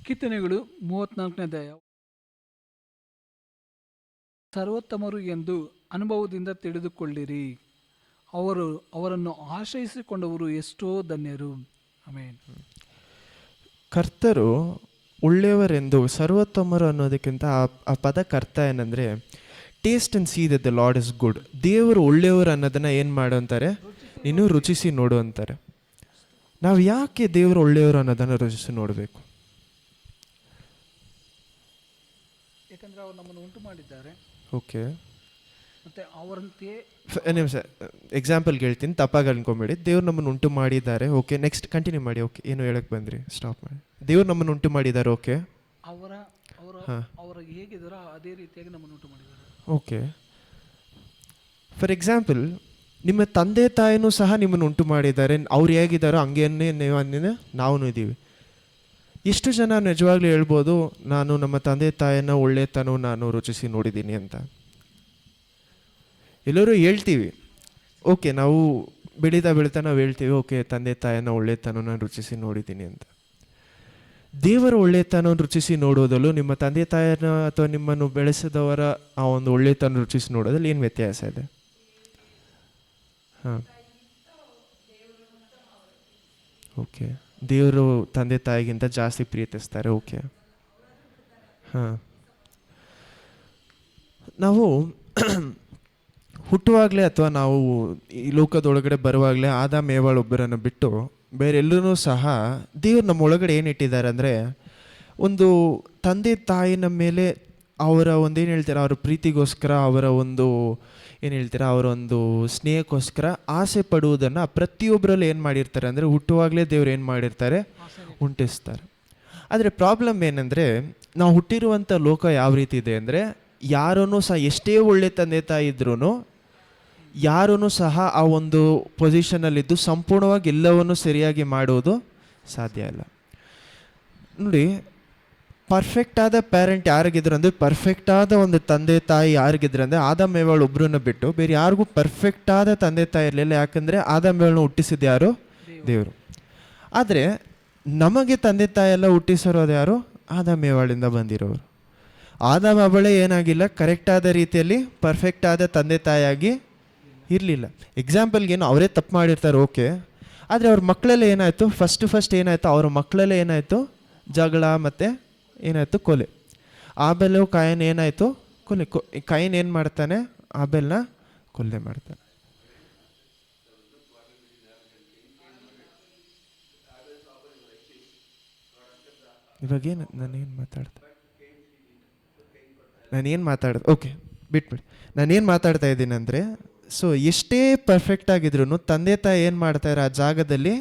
ಕೀರ್ತನೆಗಳು 34ನೇ ಅಧ್ಯಾಯ. ಸರ್ವೋತ್ತಮರು ಎಂದು ಅನುಭವದಿಂದ ತಿಳಿದುಕೊಳ್ಳಿರಿ, ಅವರನ್ನು ಆಶ್ರಯಿಸಿಕೊಂಡವರು ಎಷ್ಟೋ ಧನ್ಯರು. ಆಮೇನ್. ಕರ್ತರು ಒಳ್ಳೆಯವರೆಂದು, ಸರ್ವೋತ್ತಮರು ಅನ್ನೋದಕ್ಕಿಂತ ಆ ಪದಕ್ಕೆ ಅರ್ಥ ಏನಂದರೆ taste and see that the lord is good. ದೇವರು ಒಳ್ಳೆಯವರು ಅನ್ನೋದನ್ನು ಏನು ಮಾಡು ಅಂತಾರೆ, ನೀನು ರುಚಿಸಿ ನೋಡು ಅಂತಾರೆ. ನಾವು ಯಾಕೆ ದೇವರು ಒಳ್ಳೆಯವರು ಅನ್ನೋದನ್ನು ರುಚಿಸಿ ನೋಡಬೇಕು? ಯಾಕಂದರೆ ಅವರು ನಮ್ಮನ್ನು ಉಂಟು ಮಾಡಿದ್ದಾರೆ. ಓಕೆ, ಮತ್ತು ಅವರಂತೆ ನಿಮಿಷ ಎಕ್ಸಾಂಪಲ್ಗೆ ಹೇಳ್ತೀನಿ, ತಪ್ಪಾಗಿ ಅನ್ಕೊಂಬೇಡಿ. ದೇವ್ರು ನಮ್ಮನ್ನು ಉಂಟು ಮಾಡಿದ್ದಾರೆ. ಓಕೆ, ನೆಕ್ಸ್ಟ್ ಕಂಟಿನ್ಯೂ ಮಾಡಿ. ಓಕೆ, ಏನು ಹೇಳಕ್ಕೆ ಬಂದ್ರಿ? ಸ್ಟಾಪ್ ಮಾಡಿ. ದೇವ್ರು ನಮ್ಮನ್ನು ಉಂಟು ಮಾಡಿದ್ದಾರೆ. ಓಕೆ, ಅವರು ಹೇಗಿದ್ದಾರೋ ಅದೇ ರೀತಿಯಾಗಿ ನಮ್ಮನ್ನು ಉಂಟು ಮಾಡಿದ್ದಾರೆ. ಓಕೆ, ಫಾರ್ ಎಕ್ಸಾಂಪಲ್ ನಿಮ್ಮ ತಂದೆ ತಾಯಿನೂ ಸಹ ನಿಮ್ಮನ್ನು ಉಂಟು ಮಾಡಿದ್ದಾರೆ. ಅವ್ರು ಹೇಗಿದ್ದಾರೋ ಹಂಗೇನೆ ನಾವು ಇದ್ದೀವಿ. ಎಷ್ಟು ಜನ ನಿಜವಾಗ್ಲೂ ಹೇಳ್ಬೋದು, ನಾನು ನಮ್ಮ ತಂದೆ ತಾಯಿನ ಒಳ್ಳೆತನ ನಾನು ರುಚಿಸಿ ನೋಡಿದ್ದೀನಿ ಅಂತ? ಎಲ್ಲರೂ ಹೇಳ್ತೀವಿ. ಓಕೆ, ನಾವು ಬೆಳೀತಾ ನಾವು ಹೇಳ್ತೀವಿ, ಓಕೆ ತಂದೆ ತಾಯಿನ ಒಳ್ಳೆತನ ನಾನು ರುಚಿಸಿ ನೋಡಿದ್ದೀನಿ ಅಂತ. ದೇವರ ಒಳ್ಳೆತನ ರುಚಿಸಿ ನೋಡೋದಲ್ಲೂ ನಿಮ್ಮ ತಂದೆ ತಾಯಿನ ಅಥವಾ ನಿಮ್ಮನ್ನು ಬೆಳೆಸಿದವರ ಆ ಒಂದು ಒಳ್ಳೆತನ ರುಚಿಸಿ ನೋಡೋದ್ರಲ್ಲಿ ಏನು ವ್ಯತ್ಯಾಸ ಇದೆ? ಹಾಂ, ಓಕೆ, ದೇವರು ತಂದೆ ತಾಯಿಗಿಂತ ಜಾಸ್ತಿ ಪ್ರೀತಿಸ್ತಾರೆ. ಓಕೆ, ಹಾಂ, ನಾವು ಹುಟ್ಟುವಾಗಲೇ ಅಥವಾ ನಾವು ಈ ಲೋಕದೊಳಗಡೆ ಬರುವಾಗಲೇ ಆದಾಮ್ ಏವಾಳ್ ಒಬ್ಬರನ್ನು ಬಿಟ್ಟು ಬೇರೆಲ್ಲರೂ ಸಹ ದೇವ್ರು ನಮ್ಮ ಒಳಗಡೆ ಏನು ಇಟ್ಟಿದ್ದಾರೆ ಅಂದರೆ, ಒಂದು ತಂದೆ ತಾಯಿನ ಮೇಲೆ ಅವರ ಒಂದೇನು ಹೇಳ್ತಾರೆ, ಅವರ ಪ್ರೀತಿಗೋಸ್ಕರ, ಅವರ ಒಂದು ಏನು ಹೇಳ್ತಾರೆ, ಅವರ ಒಂದು ಸ್ನೇಹಕ್ಕೋಸ್ಕರ ಆಸೆ ಪಡುವುದನ್ನು ಪ್ರತಿಯೊಬ್ಬರಲ್ಲಿ ಏನು ಮಾಡಿರ್ತಾರೆ ಅಂದರೆ, ಹುಟ್ಟುವಾಗಲೇ ದೇವ್ರು ಏನು ಮಾಡಿರ್ತಾರೆ, ಉಂಟಿಸ್ತಾರೆ. ಆದರೆ ಪ್ರಾಬ್ಲಮ್ ಏನಂದರೆ, ನಾವು ಹುಟ್ಟಿರುವಂಥ ಲೋಕ ಯಾವ ರೀತಿ ಇದೆ ಅಂದರೆ, ಯಾರೂ ಸಹ ಎಷ್ಟೇ ಒಳ್ಳೆ ತಂದೆ ತಾಯಿ ಇದ್ರೂ ಯಾರೂ ಸಹ ಆ ಒಂದು ಪೊಸಿಷನಲ್ಲಿದ್ದು ಸಂಪೂರ್ಣವಾಗಿ ಎಲ್ಲವನ್ನು ಸರಿಯಾಗಿ ಮಾಡುವುದು ಸಾಧ್ಯ ಇಲ್ಲ. ನೋಡಿ, ಪರ್ಫೆಕ್ಟ್ ಆದ ಪೇರೆಂಟ್ ಯಾರಿಗಿದ್ರು ಅಂದರೆ, ಪರ್ಫೆಕ್ಟ್ ಆದ ಒಂದು ತಂದೆ ತಾಯಿ ಯಾರಿಗಿದ್ರು ಅಂದರೆ, ಆದಾಮ್ ಏವಾಳ್ ಒಬ್ಬರನ್ನ ಬಿಟ್ಟು ಬೇರೆ ಯಾರಿಗೂ ಪರ್ಫೆಕ್ಟ್ ಆದ ತಂದೆ ತಾಯಿ ಇರಲಿಲ್ಲ. ಯಾಕಂದರೆ ಆದಾಮ್ ಏವಾಳನ್ನ ಹುಟ್ಟಿಸಿದ್ದು ಯಾರು? ದೇವರು. ಆದರೆ ನಮಗೆ ತಂದೆ ತಾಯಿ ಎಲ್ಲ ಹುಟ್ಟಿಸಿರೋದು ಯಾರು? ಆದಾಮ್ ಏವಾಳಿಂದ ಬಂದಿರೋರು. ಆದಾಮ್ ಅವಳೇ ಏನಾಗಿಲ್ಲ, ಕರೆಕ್ಟಾದ ರೀತಿಯಲ್ಲಿ ಪರ್ಫೆಕ್ಟ್ ಆದ ತಂದೆ ತಾಯಿಯಾಗಿ ಇರಲಿಲ್ಲ. ಎಕ್ಸಾಂಪಲ್ಗೇನು ಅವರೇ ತಪ್ಪು ಮಾಡಿರ್ತಾರೆ, ಓಕೆ. ಆದರೆ ಅವ್ರ ಮಕ್ಕಳಲ್ಲೇ ಏನಾಯಿತು, ಫಸ್ಟ್ ಏನಾಯಿತು, ಅವ್ರ ಮಕ್ಕಳಲ್ಲೇ ಏನಾಯಿತು, ಜಗಳ ಮತ್ತು ಏನಾಯಿತು, ಕೊಲೆ. ಆಬೇಲು ಕಾಯಿನ್ ಏನಾಯಿತು, ಕೊಲೆ. ಕಾಯಿನ್ ಏನು ಮಾಡ್ತಾನೆ, ಆಬೇಲ್ನ ಕೊಲೆ ಮಾಡ್ತಾನೆ. ಇವಾಗೇನು ನಾನೇನು ಮಾತಾಡ್ದೆ ಓಕೆ ಬಿಟ್ಬಿಡಿ. ನಾನೇನು ಮಾತಾಡ್ತಾ ಇದ್ದೀನಿ ಅಂದರೆ, ಸೊ ಎಷ್ಟೇ ಪರ್ಫೆಕ್ಟ್ ಆಗಿದ್ರು ತಂದೆ ತಾಯಿ ಏನು ಮಾಡ್ತಾರೆ, ಆ ಜಾಗದಲ್ಲಿ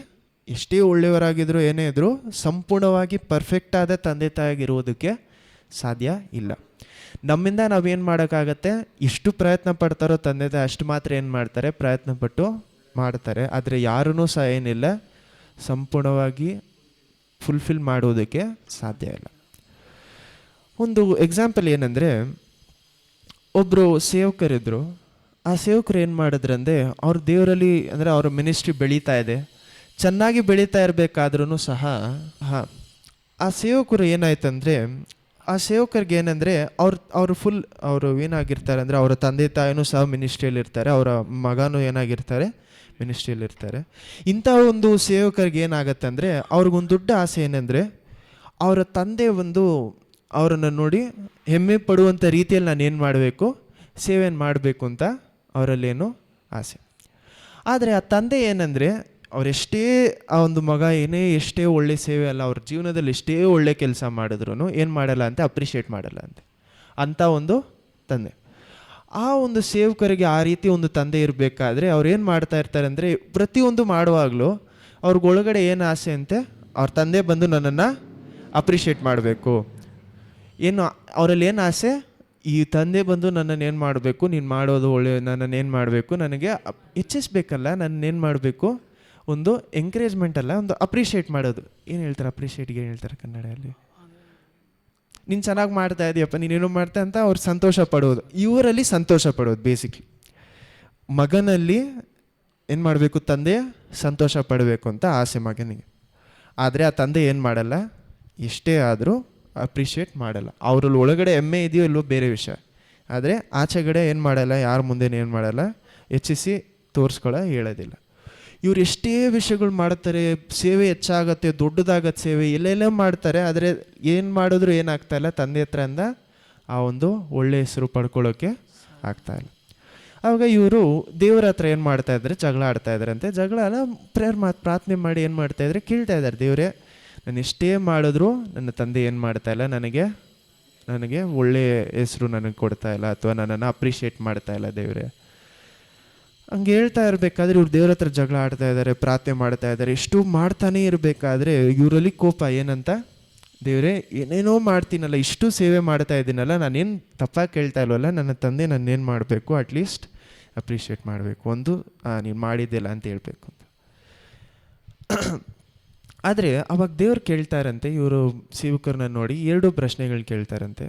ಎಷ್ಟೇ ಒಳ್ಳೆಯವರಾಗಿದ್ರು ಏನೇ ಇದ್ದರೂ ಸಂಪೂರ್ಣವಾಗಿ ಪರ್ಫೆಕ್ಟ್ ಆದ ತಂದೆ ತಾಯಿಗಿರುವುದಕ್ಕೆ ಸಾಧ್ಯ ಇಲ್ಲ. ನಮ್ಮಿಂದ ನಾವೇನು ಮಾಡೋಕ್ಕಾಗತ್ತೆ, ಎಷ್ಟು ಪ್ರಯತ್ನ ಪಡ್ತಾರೋ ತಂದೆ ತಾಯಿ ಅಷ್ಟು ಮಾತ್ರ ಏನು ಮಾಡ್ತಾರೆ, ಪ್ರಯತ್ನ ಪಟ್ಟು ಮಾಡ್ತಾರೆ. ಆದರೆ ಯಾರೂ ಸಹ ಏನಿಲ್ಲ, ಸಂಪೂರ್ಣವಾಗಿ ಫುಲ್ಫಿಲ್ ಮಾಡೋದಕ್ಕೆ ಸಾಧ್ಯ ಇಲ್ಲ. ಒಂದು ಎಕ್ಸಾಂಪಲ್ ಏನಂದರೆ, ಒಬ್ಬರು ಸೇವಕರಿದ್ದರು. ಆ ಸೇವಕರು ಏನು ಮಾಡಿದ್ರಂದರೆ, ಅವ್ರ ದೇವರಲ್ಲಿ ಅಂದರೆ ಅವರ ಮಿನಿಸ್ಟ್ರಿ ಬೆಳೀತಾ ಇದೆ, ಚೆನ್ನಾಗಿ ಬೆಳೀತಾ ಇರಬೇಕಾದ್ರೂ ಸಹ ಆ ಸೇವಕರು ಏನಾಯ್ತಂದರೆ, ಆ ಸೇವಕರಿಗೆ ಏನಂದರೆ ಅವರು ಅವರು ಏನಾಗಿರ್ತಾರೆ ಅಂದರೆ, ಅವರ ತಂದೆ ತಾಯಿನೂ ಸಹ ಮಿನಿಸ್ಟ್ರಿಯಲ್ಲಿರ್ತಾರೆ, ಅವರ ಮಗನೂ ಏನಾಗಿರ್ತಾರೆ, ಮಿನಿಸ್ಟ್ರಿಯಲ್ಲಿರ್ತಾರೆ. ಇಂಥ ಒಂದು ಸೇವಕರಿಗೆ ಏನಾಗತ್ತೆ ಅಂದರೆ, ಅವ್ರಿಗೊಂದು ದೊಡ್ಡ ಆಸೆ ಏನಂದರೆ, ಅವರ ತಂದೆ ಅವರನ್ನು ನೋಡಿ ಹೆಮ್ಮೆ ಪಡುವಂಥ ರೀತಿಯಲ್ಲಿ ನಾನು ಏನು ಮಾಡಬೇಕು, ಸೇವೆಯನ್ನು ಮಾಡಬೇಕು ಅಂತ ಅವರಲ್ಲೇನು ಆಸೆ. ಆದರೆ ಆ ತಂದೆ ಏನಂದರೆ, ಅವರೆಷ್ಟೇ ಆ ಒಂದು ಮಗ ಎಷ್ಟೇ ಒಳ್ಳೆ ಸೇವೆ ಅಲ್ಲ, ಅವ್ರ ಜೀವನದಲ್ಲಿ ಎಷ್ಟೇ ಒಳ್ಳೆ ಕೆಲಸ ಮಾಡಿದ್ರು ಏನು ಮಾಡಲ್ಲ ಅಂತೆ, ಅಪ್ರಿಷಿಯೇಟ್ ಮಾಡಲ್ಲ ಅಂತೆ. ಅಂಥ ಒಂದು ತಂದೆ. ಆ ಒಂದು ಸೇವಕರಿಗೆ ಆ ರೀತಿ ಒಂದು ತಂದೆ ಇರಬೇಕಾದ್ರೆ ಅವ್ರು ಏನು ಮಾಡ್ತಾ ಇರ್ತಾರೆ ಅಂದರೆ, ಪ್ರತಿಯೊಂದು ಮಾಡುವಾಗಲೂ ಅವ್ರಿಗೊಳಗಡೆ ಏನು ಆಸೆ ಅಂತೆ, ಅವ್ರ ತಂದೆ ಬಂದು ನನ್ನನ್ನು ಅಪ್ರಿಷಿಯೇಟ್ ಮಾಡಬೇಕು. ಏನು ಅವರಲ್ಲಿ ಏನು ಆಸೆ, ಈ ತಂದೆ ಬಂದು ನನ್ನನ್ನು ಏನು ಮಾಡಬೇಕು, ನೀನು ಮಾಡೋದು ಒಳ್ಳೆ, ನನ್ನನ್ನು ಏನು ಮಾಡಬೇಕು, ನನಗೆ ಹೆಚ್ಚಿಸ್ಬೇಕಲ್ಲ, ನನ್ನನ್ನೇನು ಮಾಡಬೇಕು, ಒಂದು ಎಂಕರೇಜ್ಮೆಂಟ್ ಅಲ್ಲ, ಒಂದು ಅಪ್ರಿಷಿಯೇಟ್ ಮಾಡೋದು. ಏನು ಹೇಳ್ತಾರೆ ಅಪ್ರಿಷಿಯೇಟ್ಗೆ, ಏನು ಹೇಳ್ತಾರೆ ಕನ್ನಡದಲ್ಲಿ? ನೀನು ಚೆನ್ನಾಗಿ ಮಾಡ್ತಾ ಇದೆಯಪ್ಪ, ನೀನೇನು ಮಾಡ್ತಾ ಅಂತ ಅವ್ರು ಸಂತೋಷ ಪಡೋದು. ಇವರಲ್ಲಿ ಸಂತೋಷ ಪಡೋದು ಬೇಸಿಕ್ಲಿ. ಮಗನಲ್ಲಿ ಏನು ಮಾಡಬೇಕು, ತಂದೆ ಸಂತೋಷ ಪಡಬೇಕು ಅಂತ ಆಸೆ ಮಗನಿಗೆ. ಆದರೆ ಆ ತಂದೆ ಏನು ಮಾಡಲ್ಲ, ಎಷ್ಟೇ ಆದರೂ ಅಪ್ರಿಷಿಯೇಟ್ ಮಾಡಲ್ಲ. ಅವರಲ್ಲಿ ಒಳಗಡೆ ಹೆಮ್ಮೆ ಇದೆಯೋ ಇಲ್ಲವೋ ಬೇರೆ ವಿಷಯ, ಆದರೆ ಆಚೆಗಡೆ ಏನು ಮಾಡಲ್ಲ, ಯಾರ ಮುಂದೆ ಏನು ಮಾಡಲ್ಲ, ಹೆಚ್ಚಿಸಿ ಹೇಳೋದಿಲ್ಲ. ಇವ್ರು ಎಷ್ಟೇ ವಿಷಯಗಳು ಮಾಡ್ತಾರೆ, ಸೇವೆ ಹೆಚ್ಚಾಗತ್ತೆ, ದೊಡ್ಡದಾಗತ್ತೆ ಸೇವೆ, ಎಲ್ಲೆಲ್ಲ ಮಾಡ್ತಾರೆ, ಆದರೆ ಏನು ಮಾಡಿದ್ರು ಏನಾಗ್ತಾಯಿಲ್ಲ, ತಂದೆ ಹತ್ರದಿಂದ ಆ ಒಂದು ಒಳ್ಳೆಯ ಹೆಸರು ಪಡ್ಕೊಳ್ಳೋಕ್ಕೆ ಆಗ್ತಾಯಿಲ್ಲ. ಆವಾಗ ಇವರು ದೇವರ ಹತ್ರ ಏನು ಮಾಡ್ತಾಯಿದ್ದಾರೆ, ಜಗಳ ಆಡ್ತಾಯಿದ್ದಾರಂತೆ. ಜಗಳ ಅಲ್ಲ, ಪ್ರಾರ್ಥನೆ ಮಾಡಿ ಏನು ಮಾಡ್ತಾಯಿದ್ರೆ, ಕೇಳ್ತಾ ಇದ್ದಾರೆ, ದೇವರೇ ನಾನು ಎಷ್ಟೇ ಮಾಡಿದ್ರು ನನ್ನ ತಂದೆ ಏನು ಮಾಡ್ತಾಯಿಲ್ಲ, ನನಗೆ ಒಳ್ಳೆಯ ಹೆಸರು ನನಗೆ ಕೊಡ್ತಾಯಿಲ್ಲ, ಅಥವಾ ನನ್ನನ್ನು ಅಪ್ರಿಷಿಯೇಟ್ ಮಾಡ್ತಾಯಿಲ್ಲ ದೇವರೇ. ಹಂಗೆ ಹೇಳ್ತಾ ಇರಬೇಕಾದ್ರೆ ಇವ್ರು ದೇವ್ರ ಹತ್ರ ಜಗಳ ಆಡ್ತಾ ಇದ್ದಾರೆ, ಪ್ರಾರ್ಥನೆ ಮಾಡ್ತಾ ಇದ್ದಾರೆ, ಎಷ್ಟು ಮಾಡ್ತಾನೇ ಇರಬೇಕಾದ್ರೆ ಇವರಲ್ಲಿ ಕೋಪ ಏನಂತ, ದೇವರೇ ಏನೇನೋ ಮಾಡ್ತೀನಲ್ಲ, ಇಷ್ಟು ಸೇವೆ ಮಾಡ್ತಾ ಇದ್ದೀನಲ್ಲ, ನಾನೇನು ತಪ್ಪಾಗಿ ಕೇಳ್ತಾ ಇಲ್ವಲ್ಲ, ನನ್ನ ತಂದೆ ನಾನೇನು ಮಾಡಬೇಕು, ಅಟ್ಲೀಸ್ಟ್ ಅಪ್ರಿಷಿಯೇಟ್ ಮಾಡಬೇಕು, ಒಂದು ನೀನು ಮಾಡಿದ್ದಿಲ್ಲ ಅಂತ ಹೇಳ್ಬೇಕು ಅಂತ. ಆದರೆ ಅವಾಗ ದೇವ್ರು ಕೇಳ್ತಾರಂತೆ, ಇವರು ಸೇವಕರನ್ನ ನೋಡಿ 2 ಪ್ರಶ್ನೆಗಳು ಕೇಳ್ತಾರಂತೆ.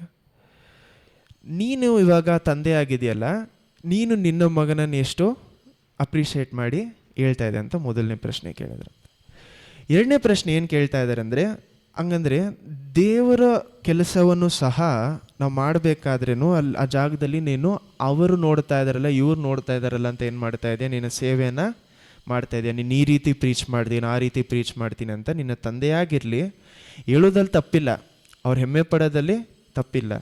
ನೀನು ಇವಾಗ ತಂದೆ ಆಗಿದೆಯಲ್ಲ, ನೀನು ನಿನ್ನ ಮಗನನ್ನು ಎಷ್ಟು ಅಪ್ರಿಷಿಯೇಟ್ ಮಾಡಿ ಹೇಳ್ತಾ ಇದೆ ಅಂತ ಮೊದಲನೇ ಪ್ರಶ್ನೆ ಕೇಳಿದ್ರು. 2ನೇ ಪ್ರಶ್ನೆ ಏನು ಕೇಳ್ತಾ ಇದ್ದಾರೆ ಅಂದರೆ, ಹಂಗಂದರೆ ದೇವರ ಕೆಲಸವನ್ನು ಸಹ ನಾವು ಮಾಡಬೇಕಾದ್ರೂ ಅಲ್ಲಿ ಆ ಜಾಗದಲ್ಲಿ ನೀನು ಅವರು ನೋಡ್ತಾ ಇದ್ದಾರಲ್ಲ, ಇವ್ರು ನೋಡ್ತಾ ಇದ್ದಾರಲ್ಲ ಅಂತ ಏನು ಮಾಡ್ತಾ ಇದೆಯಾ, ನಿನ್ನ ಸೇವೆಯನ್ನು ಮಾಡ್ತಾ ಇದೆಯಾ, ನೀನು ಈ ರೀತಿ ಪ್ರೀಚ್ ಮಾಡ್ತೀನಿ, ಆ ರೀತಿ ಪ್ರೀಚ್ ಮಾಡ್ತೀನಿ ಅಂತ ನಿನ್ನ ತಂದೆಯಾಗಿರಲಿ ಹೇಳೋದಲ್ಲಿ ತಪ್ಪಿಲ್ಲ, ಅವ್ರು ಹೆಮ್ಮೆ ಪಡೋದಲ್ಲಿ ತಪ್ಪಿಲ್ಲ,